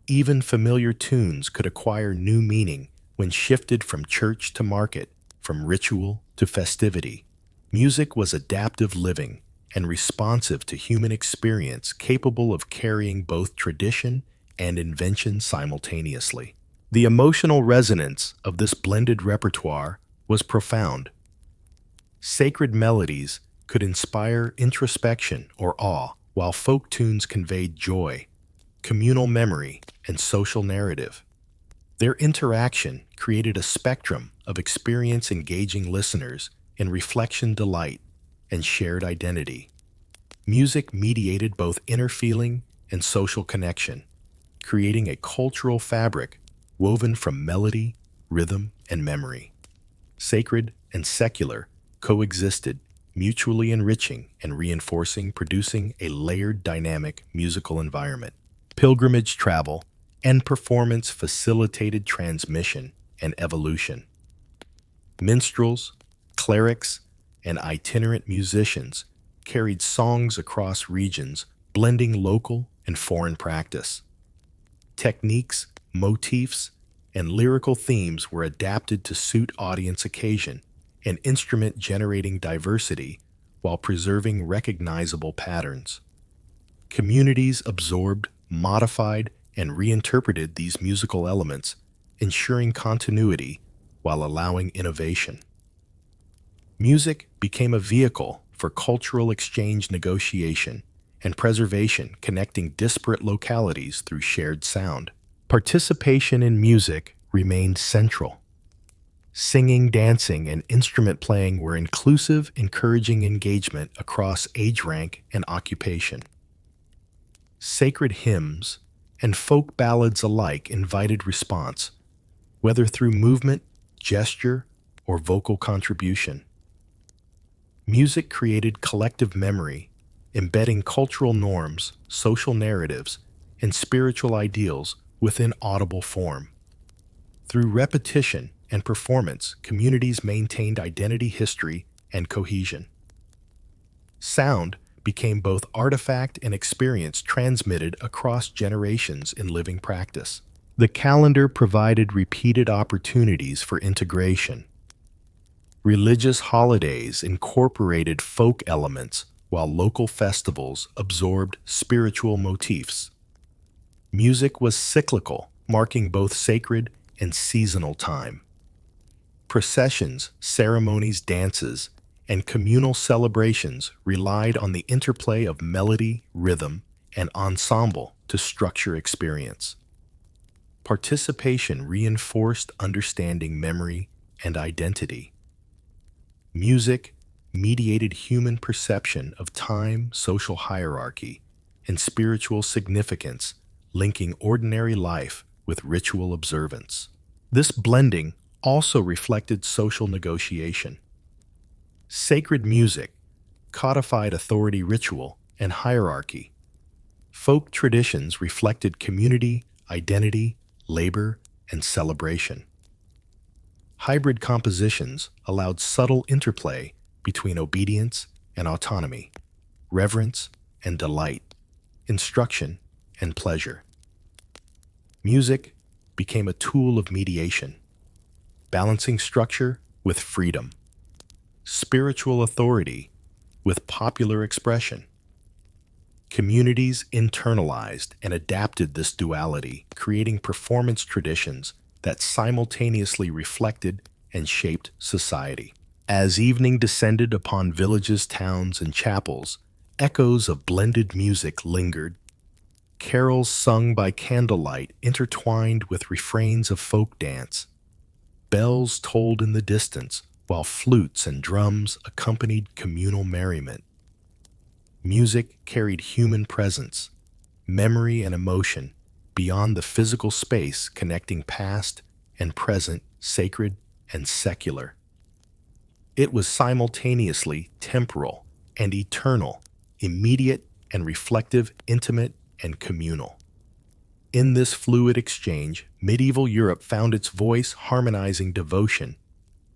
A: Even familiar tunes could acquire new meaning when shifted from church to market, from ritual to festivity. Music was adaptive living and responsive to human experience, capable of carrying both tradition and invention simultaneously. The emotional resonance of this blended repertoire was profound. Sacred melodies could inspire introspection or awe, while folk tunes conveyed joy, communal memory, and social narrative. Their interaction created a spectrum of experience, engaging listeners in reflection, delight, and shared identity. Music mediated both inner feeling and social connection, creating a cultural fabric woven from melody, rhythm, and memory. Sacred and secular coexisted, mutually enriching and reinforcing, producing a layered, dynamic musical environment. Pilgrimage travel and performance facilitated transmission and evolution. Minstrels, clerics, and itinerant musicians carried songs across regions, blending local and foreign practice. Techniques, motifs, and lyrical themes were adapted to suit audience occasion, an instrument generating diversity while preserving recognizable patterns. Communities absorbed, modified, and reinterpreted these musical elements, ensuring continuity while allowing innovation. Music became a vehicle for cultural exchange, negotiation, and preservation, connecting disparate localities through shared sound. Participation in music remained central. Singing, dancing, and instrument playing were inclusive, encouraging engagement across age rank and occupation. Sacred hymns and folk ballads alike invited response, whether through movement, gesture, or vocal contribution. Music created collective memory, embedding cultural norms, social narratives, and spiritual ideals within audible form. Through repetition and performance, communities maintained identity, history, and cohesion. Sound became both artifact and experience, transmitted across generations in living practice. The calendar provided repeated opportunities for integration. Religious holidays incorporated folk elements, while local festivals absorbed spiritual motifs. Music was cyclical, marking both sacred and seasonal time. Processions, ceremonies, dances, and communal celebrations relied on the interplay of melody, rhythm, and ensemble to structure experience. Participation reinforced understanding, memory, and identity. Music mediated human perception of time, social hierarchy, and spiritual significance, linking ordinary life with ritual observance. This blending also reflected social negotiation. Sacred music codified authority, ritual, and hierarchy. Folk traditions reflected community, identity, labor, and celebration. Hybrid compositions allowed subtle interplay between obedience and autonomy, reverence and delight, instruction and pleasure. Music became a tool of mediation, balancing structure with freedom, spiritual authority with popular expression. Communities internalized and adapted this duality, creating performance traditions that simultaneously reflected and shaped society. As evening descended upon villages, towns, and chapels, echoes of blended music lingered. Carols sung by candlelight intertwined with refrains of folk dance. Bells tolled in the distance, while flutes and drums accompanied communal merriment. Music carried human presence, memory, and emotion beyond the physical space, connecting past and present, sacred and secular. It was simultaneously temporal and eternal, immediate and reflective, intimate and communal. In this fluid exchange, medieval Europe found its voice, harmonizing devotion,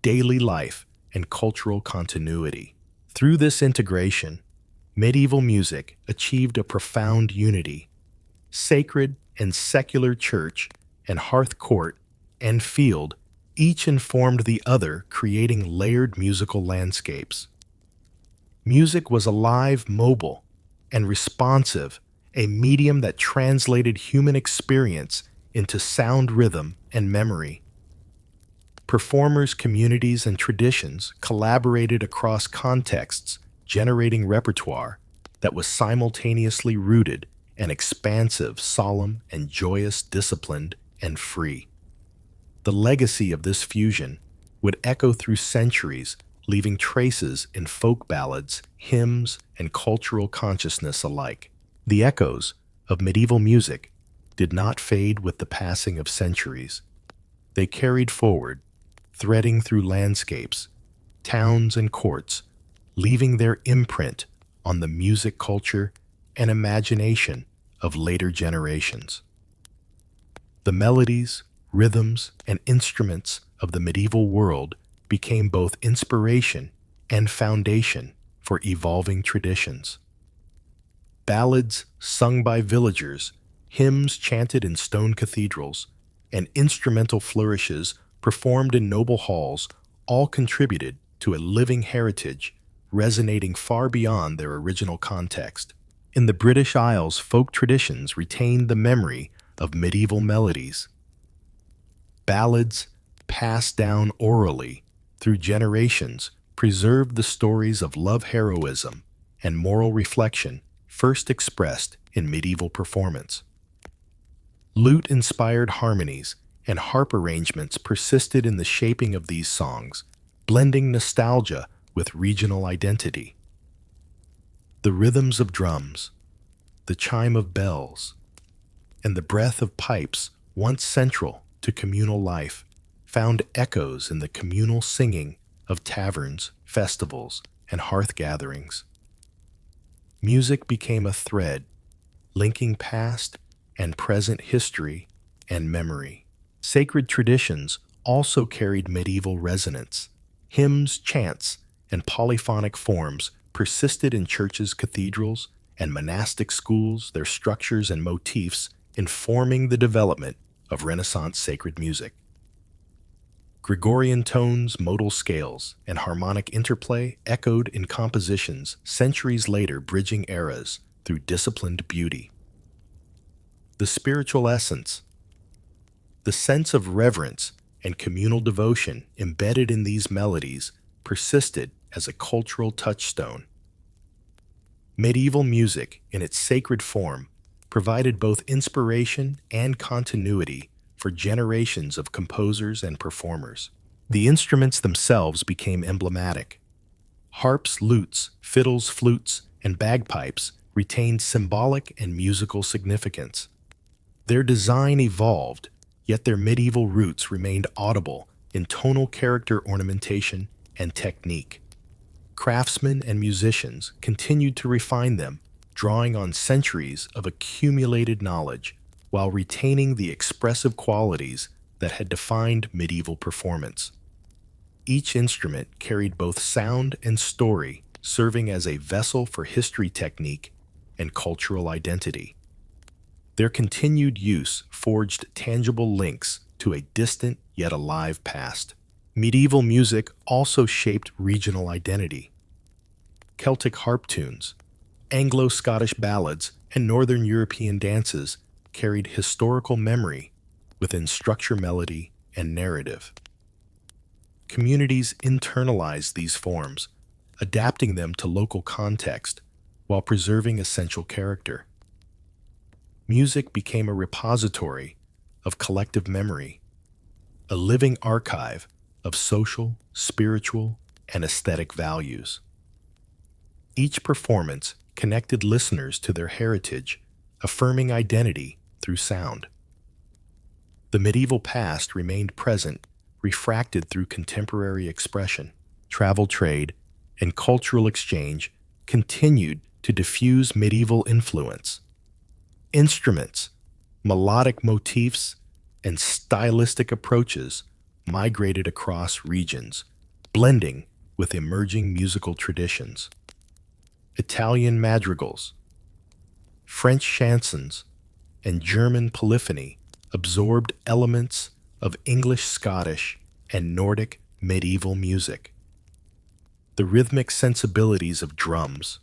A: daily life, and cultural continuity. Through this integration, medieval music achieved a profound unity. Sacred and secular, church and hearth, court and field, each informed the other, creating layered musical landscapes. Music was alive, mobile, and responsive, a medium that translated human experience into sound, rhythm, and memory. Performers, communities, and traditions collaborated across contexts, generating repertoire that was simultaneously rooted and expansive, solemn and joyous, disciplined and free. The legacy of this fusion would echo through centuries, leaving traces in folk ballads, hymns, and cultural consciousness alike. The echoes of medieval music did not fade with the passing of centuries. They carried forward, threading through landscapes, towns, and courts, leaving their imprint on the music culture and imagination of later generations. The melodies, rhythms, and instruments of the medieval world became both inspiration and foundation for evolving traditions. Ballads sung by villagers, hymns chanted in stone cathedrals, and instrumental flourishes performed in noble halls all contributed to a living heritage resonating far beyond their original context. In the British Isles, folk traditions retained the memory of medieval melodies. Ballads, passed down orally through generations, preserved the stories of love, heroism, and moral reflection first expressed in medieval performance. Lute-inspired harmonies and harp arrangements persisted in the shaping of these songs, blending nostalgia with regional identity. The rhythms of drums, the chime of bells, and the breath of pipes, once central to communal life, found echoes in the communal singing of taverns, festivals, and hearth gatherings. Music became a thread, linking past and present history and memory. Sacred traditions also carried medieval resonance. Hymns, chants, and polyphonic forms persisted in churches, cathedrals, and monastic schools, their structures and motifs informing the development of Renaissance sacred music. Gregorian tones, modal scales, and harmonic interplay echoed in compositions centuries later, bridging eras through disciplined beauty. The spiritual essence, the sense of reverence and communal devotion embedded in these melodies, persisted as a cultural touchstone. Medieval music, in its sacred form, provided both inspiration and continuity for generations of composers and performers. The instruments themselves became emblematic. Harps, lutes, fiddles, flutes, and bagpipes retained symbolic and musical significance. Their design evolved, yet their medieval roots remained audible in tonal character, ornamentation, and technique. Craftsmen and musicians continued to refine them, drawing on centuries of accumulated knowledge while retaining the expressive qualities that had defined medieval performance. Each instrument carried both sound and story, serving as a vessel for history technique and cultural identity. Their continued use forged tangible links to a distant yet alive past. Medieval music also shaped regional identity. Celtic harp tunes, Anglo-Scottish ballads, and Northern European dances carried historical memory within structure, melody, and narrative. Communities internalized these forms, adapting them to local context while preserving essential character. Music became a repository of collective memory, a living archive of social, spiritual, and aesthetic values. Each performance connected listeners to their heritage, affirming identity through sound. The medieval past remained present, refracted through contemporary expression. Travel, trade, and cultural exchange continued to diffuse medieval influence. Instruments, melodic motifs, and stylistic approaches migrated across regions, blending with emerging musical traditions. Italian madrigals, French chansons, and German polyphony absorbed elements of English, Scottish, and Nordic medieval music. The rhythmic sensibilities of drums,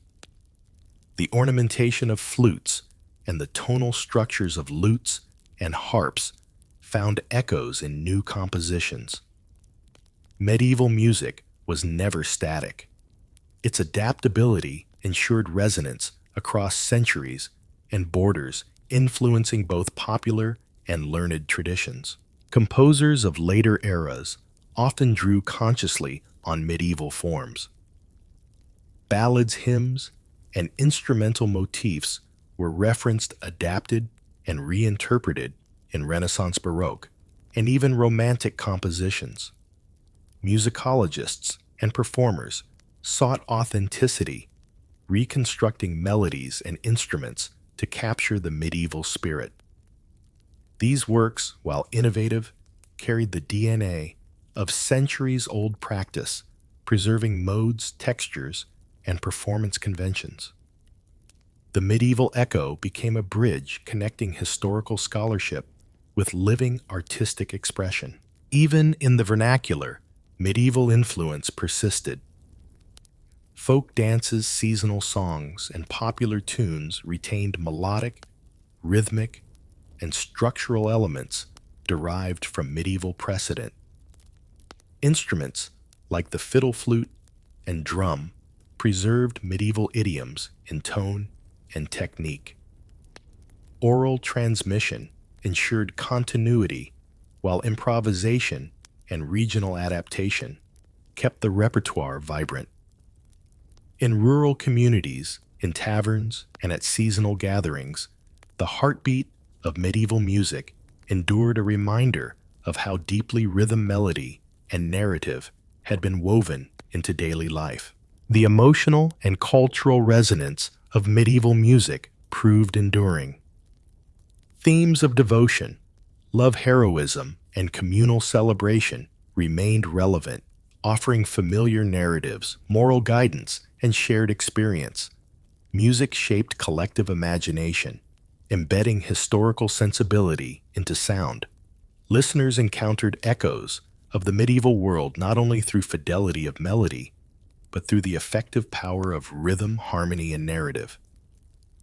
A: the ornamentation of flutes, and the tonal structures of lutes and harps found echoes in new compositions. Medieval music was never static. Its adaptability ensured resonance across centuries and borders, influencing both popular and learned traditions. Composers of later eras often drew consciously on medieval forms. Ballads, hymns, and instrumental motifs were referenced, adapted, and reinterpreted in Renaissance Baroque, and even Romantic compositions. Musicologists and performers sought authenticity, reconstructing melodies and instruments to capture the medieval spirit. These works, while innovative, carried the DNA of centuries-old practice, preserving modes, textures, and performance conventions. The medieval echo became a bridge connecting historical scholarship with living artistic expression. Even in the vernacular, medieval influence persisted. Folk dances, seasonal songs, and popular tunes retained melodic, rhythmic, and structural elements derived from medieval precedent. Instruments like the fiddle, flute, and drum preserved medieval idioms in tone and technique. Oral transmission ensured continuity, while improvisation and regional adaptation kept the repertoire vibrant. In rural communities, in taverns, and at seasonal gatherings, the heartbeat of medieval music endured a reminder of how deeply rhythm, melody, and narrative had been woven into daily life. The emotional and cultural resonance of medieval music proved enduring. Themes of devotion, love, heroism, and communal celebration remained relevant, offering familiar narratives, moral guidance, and shared experience. Music shaped collective imagination, embedding historical sensibility into sound. Listeners encountered echoes of the medieval world not only through fidelity of melody, but through the effective power of rhythm, harmony, and narrative.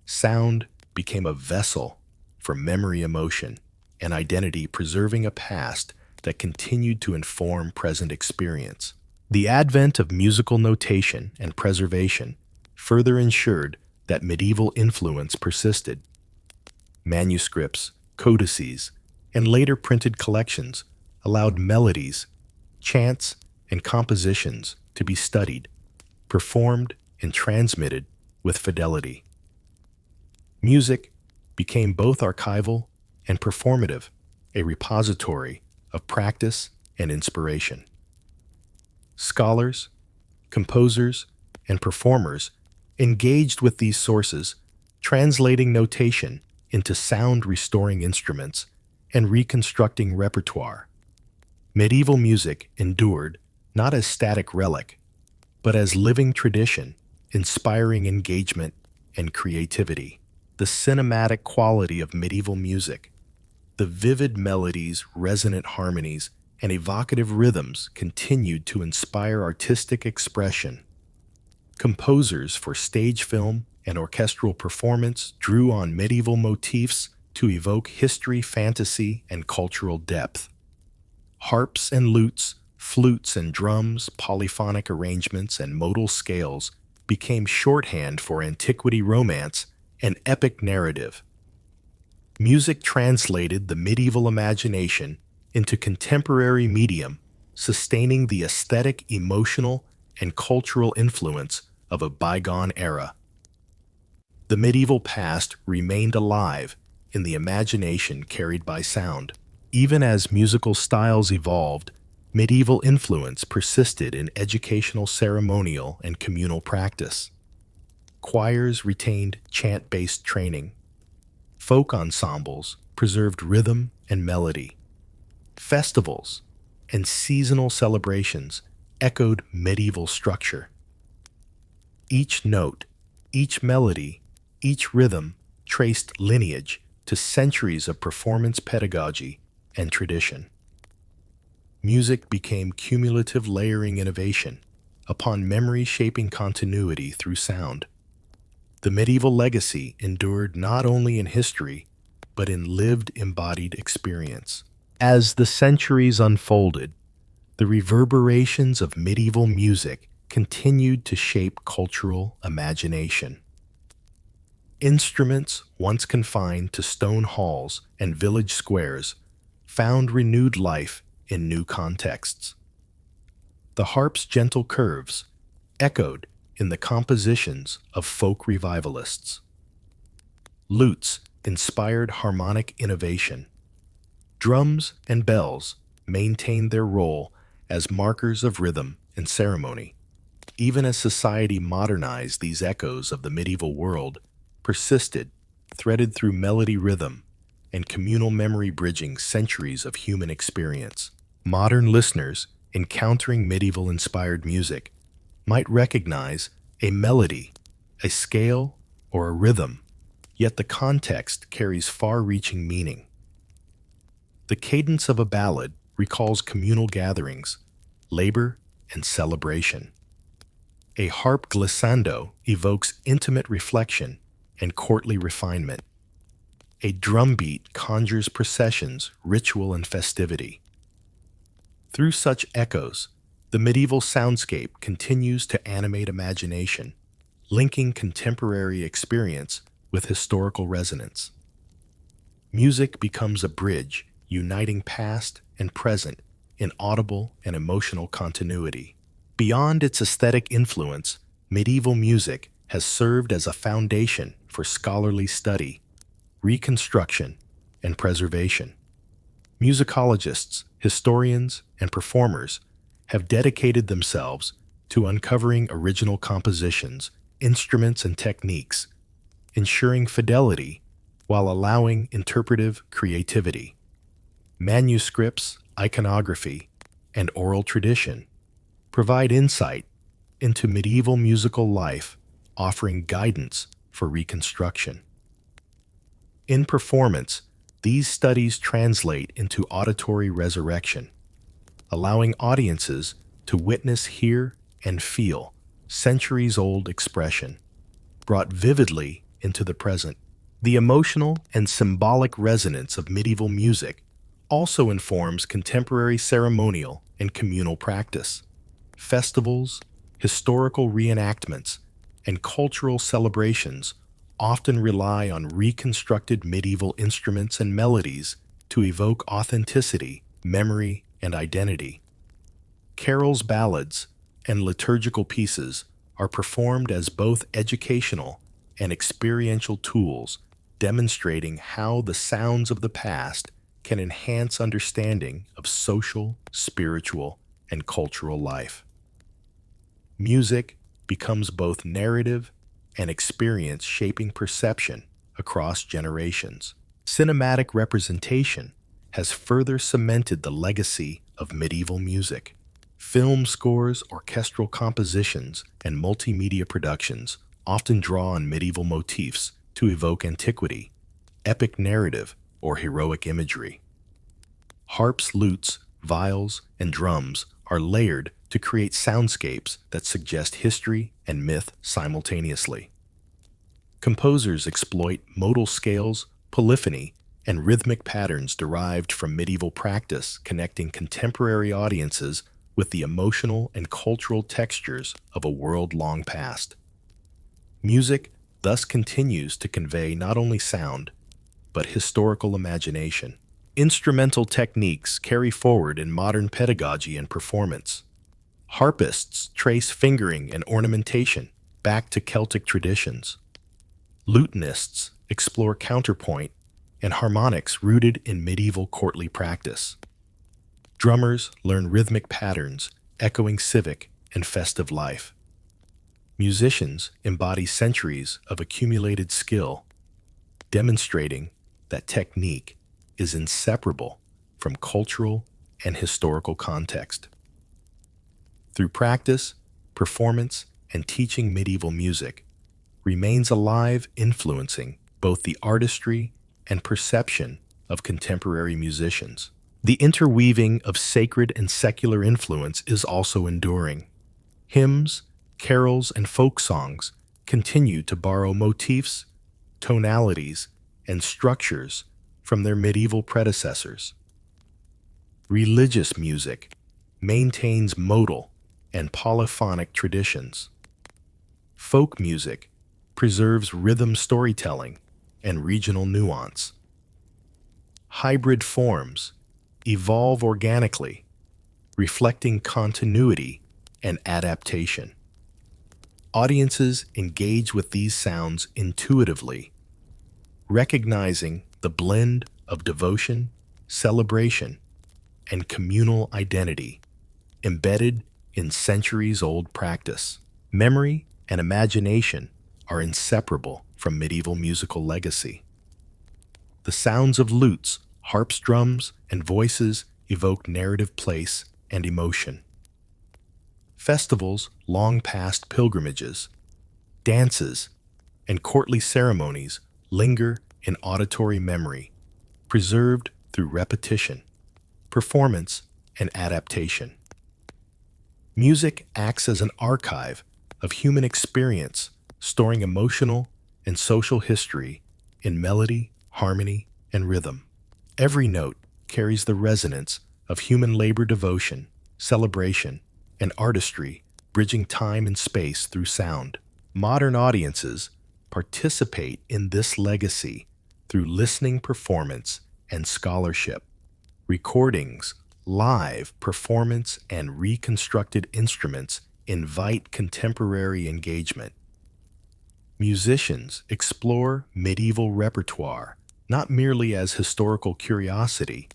A: Sound became a vessel for memory, emotion, and identity, preserving a past that continued to inform present experience. The advent of musical notation and preservation further ensured that medieval influence persisted. Manuscripts, codices, and later printed collections allowed melodies, chants, and compositions to be studied, performed, and transmitted with fidelity. Music became both archival and performative, a repository of practice and inspiration. Scholars, composers, and performers engaged with these sources, translating notation into sound-restoring instruments and reconstructing repertoire. Medieval music endured not as static relic, but as living tradition, inspiring engagement and creativity. The cinematic quality of medieval music, the vivid melodies, resonant harmonies, and evocative rhythms continued to inspire artistic expression. Composers for stage film and orchestral performance drew on medieval motifs to evoke history, fantasy, and cultural depth. Harps and lutes, flutes and drums, polyphonic arrangements, and modal scales became shorthand for antiquity romance and epic narrative. Music translated the medieval imagination into contemporary medium, sustaining the aesthetic, emotional, and cultural influence of a bygone era. The medieval past remained alive in the imagination carried by sound. Even as musical styles evolved, medieval influence persisted in educational, ceremonial, and communal practice. Choirs retained chant-based training. Folk ensembles preserved rhythm and melody. Festivals and seasonal celebrations echoed medieval structure. Each note, each melody, each rhythm traced lineage to centuries of performance pedagogy and tradition. Music became cumulative layering innovation upon memory shaping continuity through sound. The medieval legacy endured not only in history, but in lived embodied experience. As the centuries unfolded, the reverberations of medieval music continued to shape cultural imagination. Instruments once confined to stone halls and village squares found renewed life in new contexts. The harp's gentle curves echoed in the compositions of folk revivalists. Lutes inspired harmonic innovation. Drums and bells maintained their role as markers of rhythm and ceremony. Even as society modernized, these echoes of the medieval world persisted, threaded through melody, rhythm, and communal memory, bridging centuries of human experience. Modern listeners encountering medieval-inspired music might recognize a melody, a scale, or a rhythm, yet the context carries far-reaching meaning. The cadence of a ballad recalls communal gatherings, labor, and celebration. A harp glissando evokes intimate reflection and courtly refinement. A drumbeat conjures processions, ritual, and festivity. Through such echoes, the medieval soundscape continues to animate imagination, linking contemporary experience with historical resonance. Music becomes a bridge, uniting past and present in audible and emotional continuity. Beyond its aesthetic influence, medieval music has served as a foundation for scholarly study, reconstruction, and preservation. Musicologists, historians, and performers have dedicated themselves to uncovering original compositions, instruments, and techniques, ensuring fidelity while allowing interpretive creativity. Manuscripts, iconography, and oral tradition provide insight into medieval musical life, offering guidance for reconstruction. In performance, these studies translate into auditory resurrection, allowing audiences to witness, hear, and feel centuries-old expression, brought vividly into the present. The emotional and symbolic resonance of medieval music also informs contemporary ceremonial and communal practice. Festivals, historical reenactments, and cultural celebrations often rely on reconstructed medieval instruments and melodies to evoke authenticity, memory, and identity. Carols, ballads, and liturgical pieces are performed as both educational and experiential tools, demonstrating how the sounds of the past can enhance understanding of social, spiritual, and cultural life. Music, becomes both narrative and experience, shaping perception across generations. Cinematic representation has further cemented the legacy of medieval music. Film scores, orchestral compositions, and multimedia productions often draw on medieval motifs to evoke antiquity, epic narrative, or heroic imagery. Harps, lutes, viols, and drums are layered to create soundscapes that suggest history and myth simultaneously. Composers exploit modal scales, polyphony, and rhythmic patterns derived from medieval practice, connecting contemporary audiences with the emotional and cultural textures of a world long past. Music thus continues to convey not only sound, but historical imagination. Instrumental techniques carry forward in modern pedagogy and performance. Harpists trace fingering and ornamentation back to Celtic traditions. Lutenists explore counterpoint and harmonics rooted in medieval courtly practice. Drummers learn rhythmic patterns echoing civic and festive life. Musicians embody centuries of accumulated skill, demonstrating that technique is inseparable from cultural and historical context. Through practice, performance, and teaching, medieval music remains alive, influencing both the artistry and perception of contemporary musicians. The interweaving of sacred and secular influence is also enduring. Hymns, carols, and folk songs continue to borrow motifs, tonalities, and structures from their medieval predecessors. Religious music maintains modal and polyphonic traditions. Folk music preserves rhythm storytelling and regional nuance. Hybrid forms evolve organically, reflecting continuity and adaptation. Audiences engage with these sounds intuitively, recognizing the blend of devotion, celebration, and communal identity embedded in centuries-old practice. Memory and imagination are inseparable from medieval musical legacy. The sounds of lutes, harps, drums, and voices evoke narrative place and emotion. Festivals long past pilgrimages, dances, and courtly ceremonies linger in auditory memory, preserved through repetition, performance, and adaptation. Music acts as an archive of human experience, storing emotional and social history in melody, harmony, and rhythm. Every note carries the resonance of human labor, devotion, celebration, and artistry, bridging time and space through sound. Modern audiences participate in this legacy through listening, performance, and scholarship. Recordings, live performance, and reconstructed instruments invite contemporary engagement. Musicians explore medieval repertoire not merely as historical curiosity,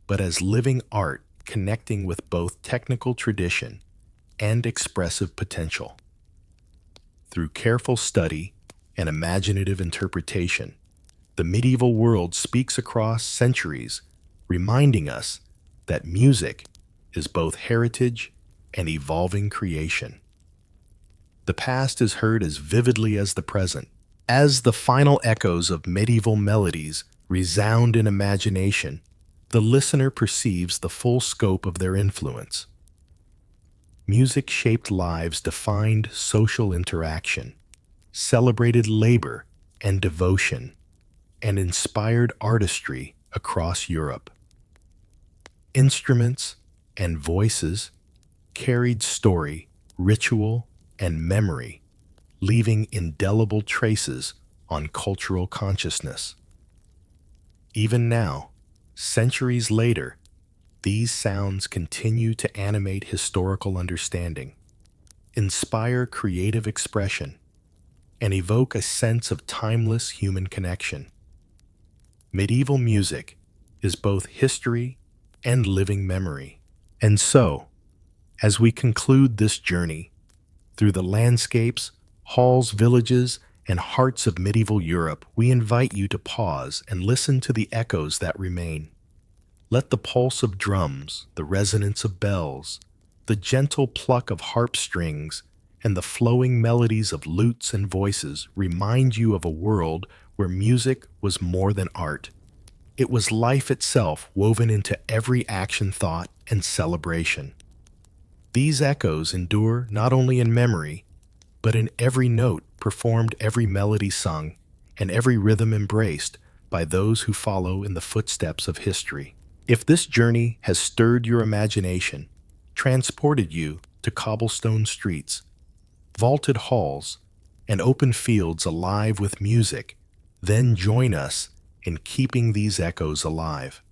A: but as living art connecting with both technical tradition and expressive potential. Through careful study and imaginative interpretation, the medieval world speaks across centuries, reminding us that music is both heritage and evolving creation. The past is heard as vividly as the present, as the final echoes of medieval melodies resound in imagination. The listener perceives the full scope of their influence. Music shaped lives, defined social interaction, celebrated labor and devotion, and inspired artistry across Europe. Instruments and voices carried story, ritual, and memory, leaving indelible traces on cultural consciousness. Even now, centuries later, these sounds continue to animate historical understanding, inspire creative expression, and evoke a sense of timeless human connection. Medieval music is both history and living memory. And so, as we conclude this journey Through the landscapes, halls, villages, and hearts of medieval Europe, we invite you to pause and listen to the echoes that remain. Let the pulse of drums, the resonance of bells, the gentle pluck of harp strings, and the flowing melodies of lutes and voices remind you of a world where music was more than art. It was life itself woven into every action, thought, and celebration. These echoes endure not only in memory, but in every note performed, every melody sung, and every rhythm embraced by those who follow in the footsteps of history. If this journey has stirred your imagination, transported you to cobblestone streets, vaulted halls, and open fields alive with music, then join us in keeping these echoes alive.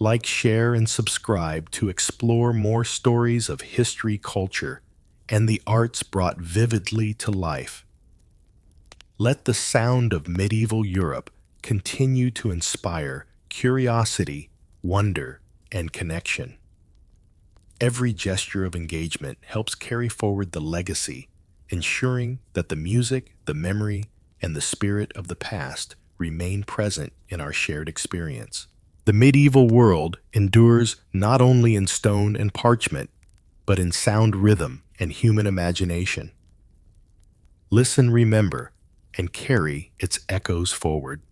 A: Like, share, and subscribe to explore more stories of history, culture, and the arts brought vividly to life. Let the sound of medieval Europe continue to inspire curiosity, wonder, and connection. Every gesture of engagement helps carry forward the legacy, ensuring that the music, the memory, and the spirit of the past remain present in our shared experience. The medieval world endures not only in stone and parchment, but in sound rhythm and human imagination. Listen, remember, and carry its echoes forward.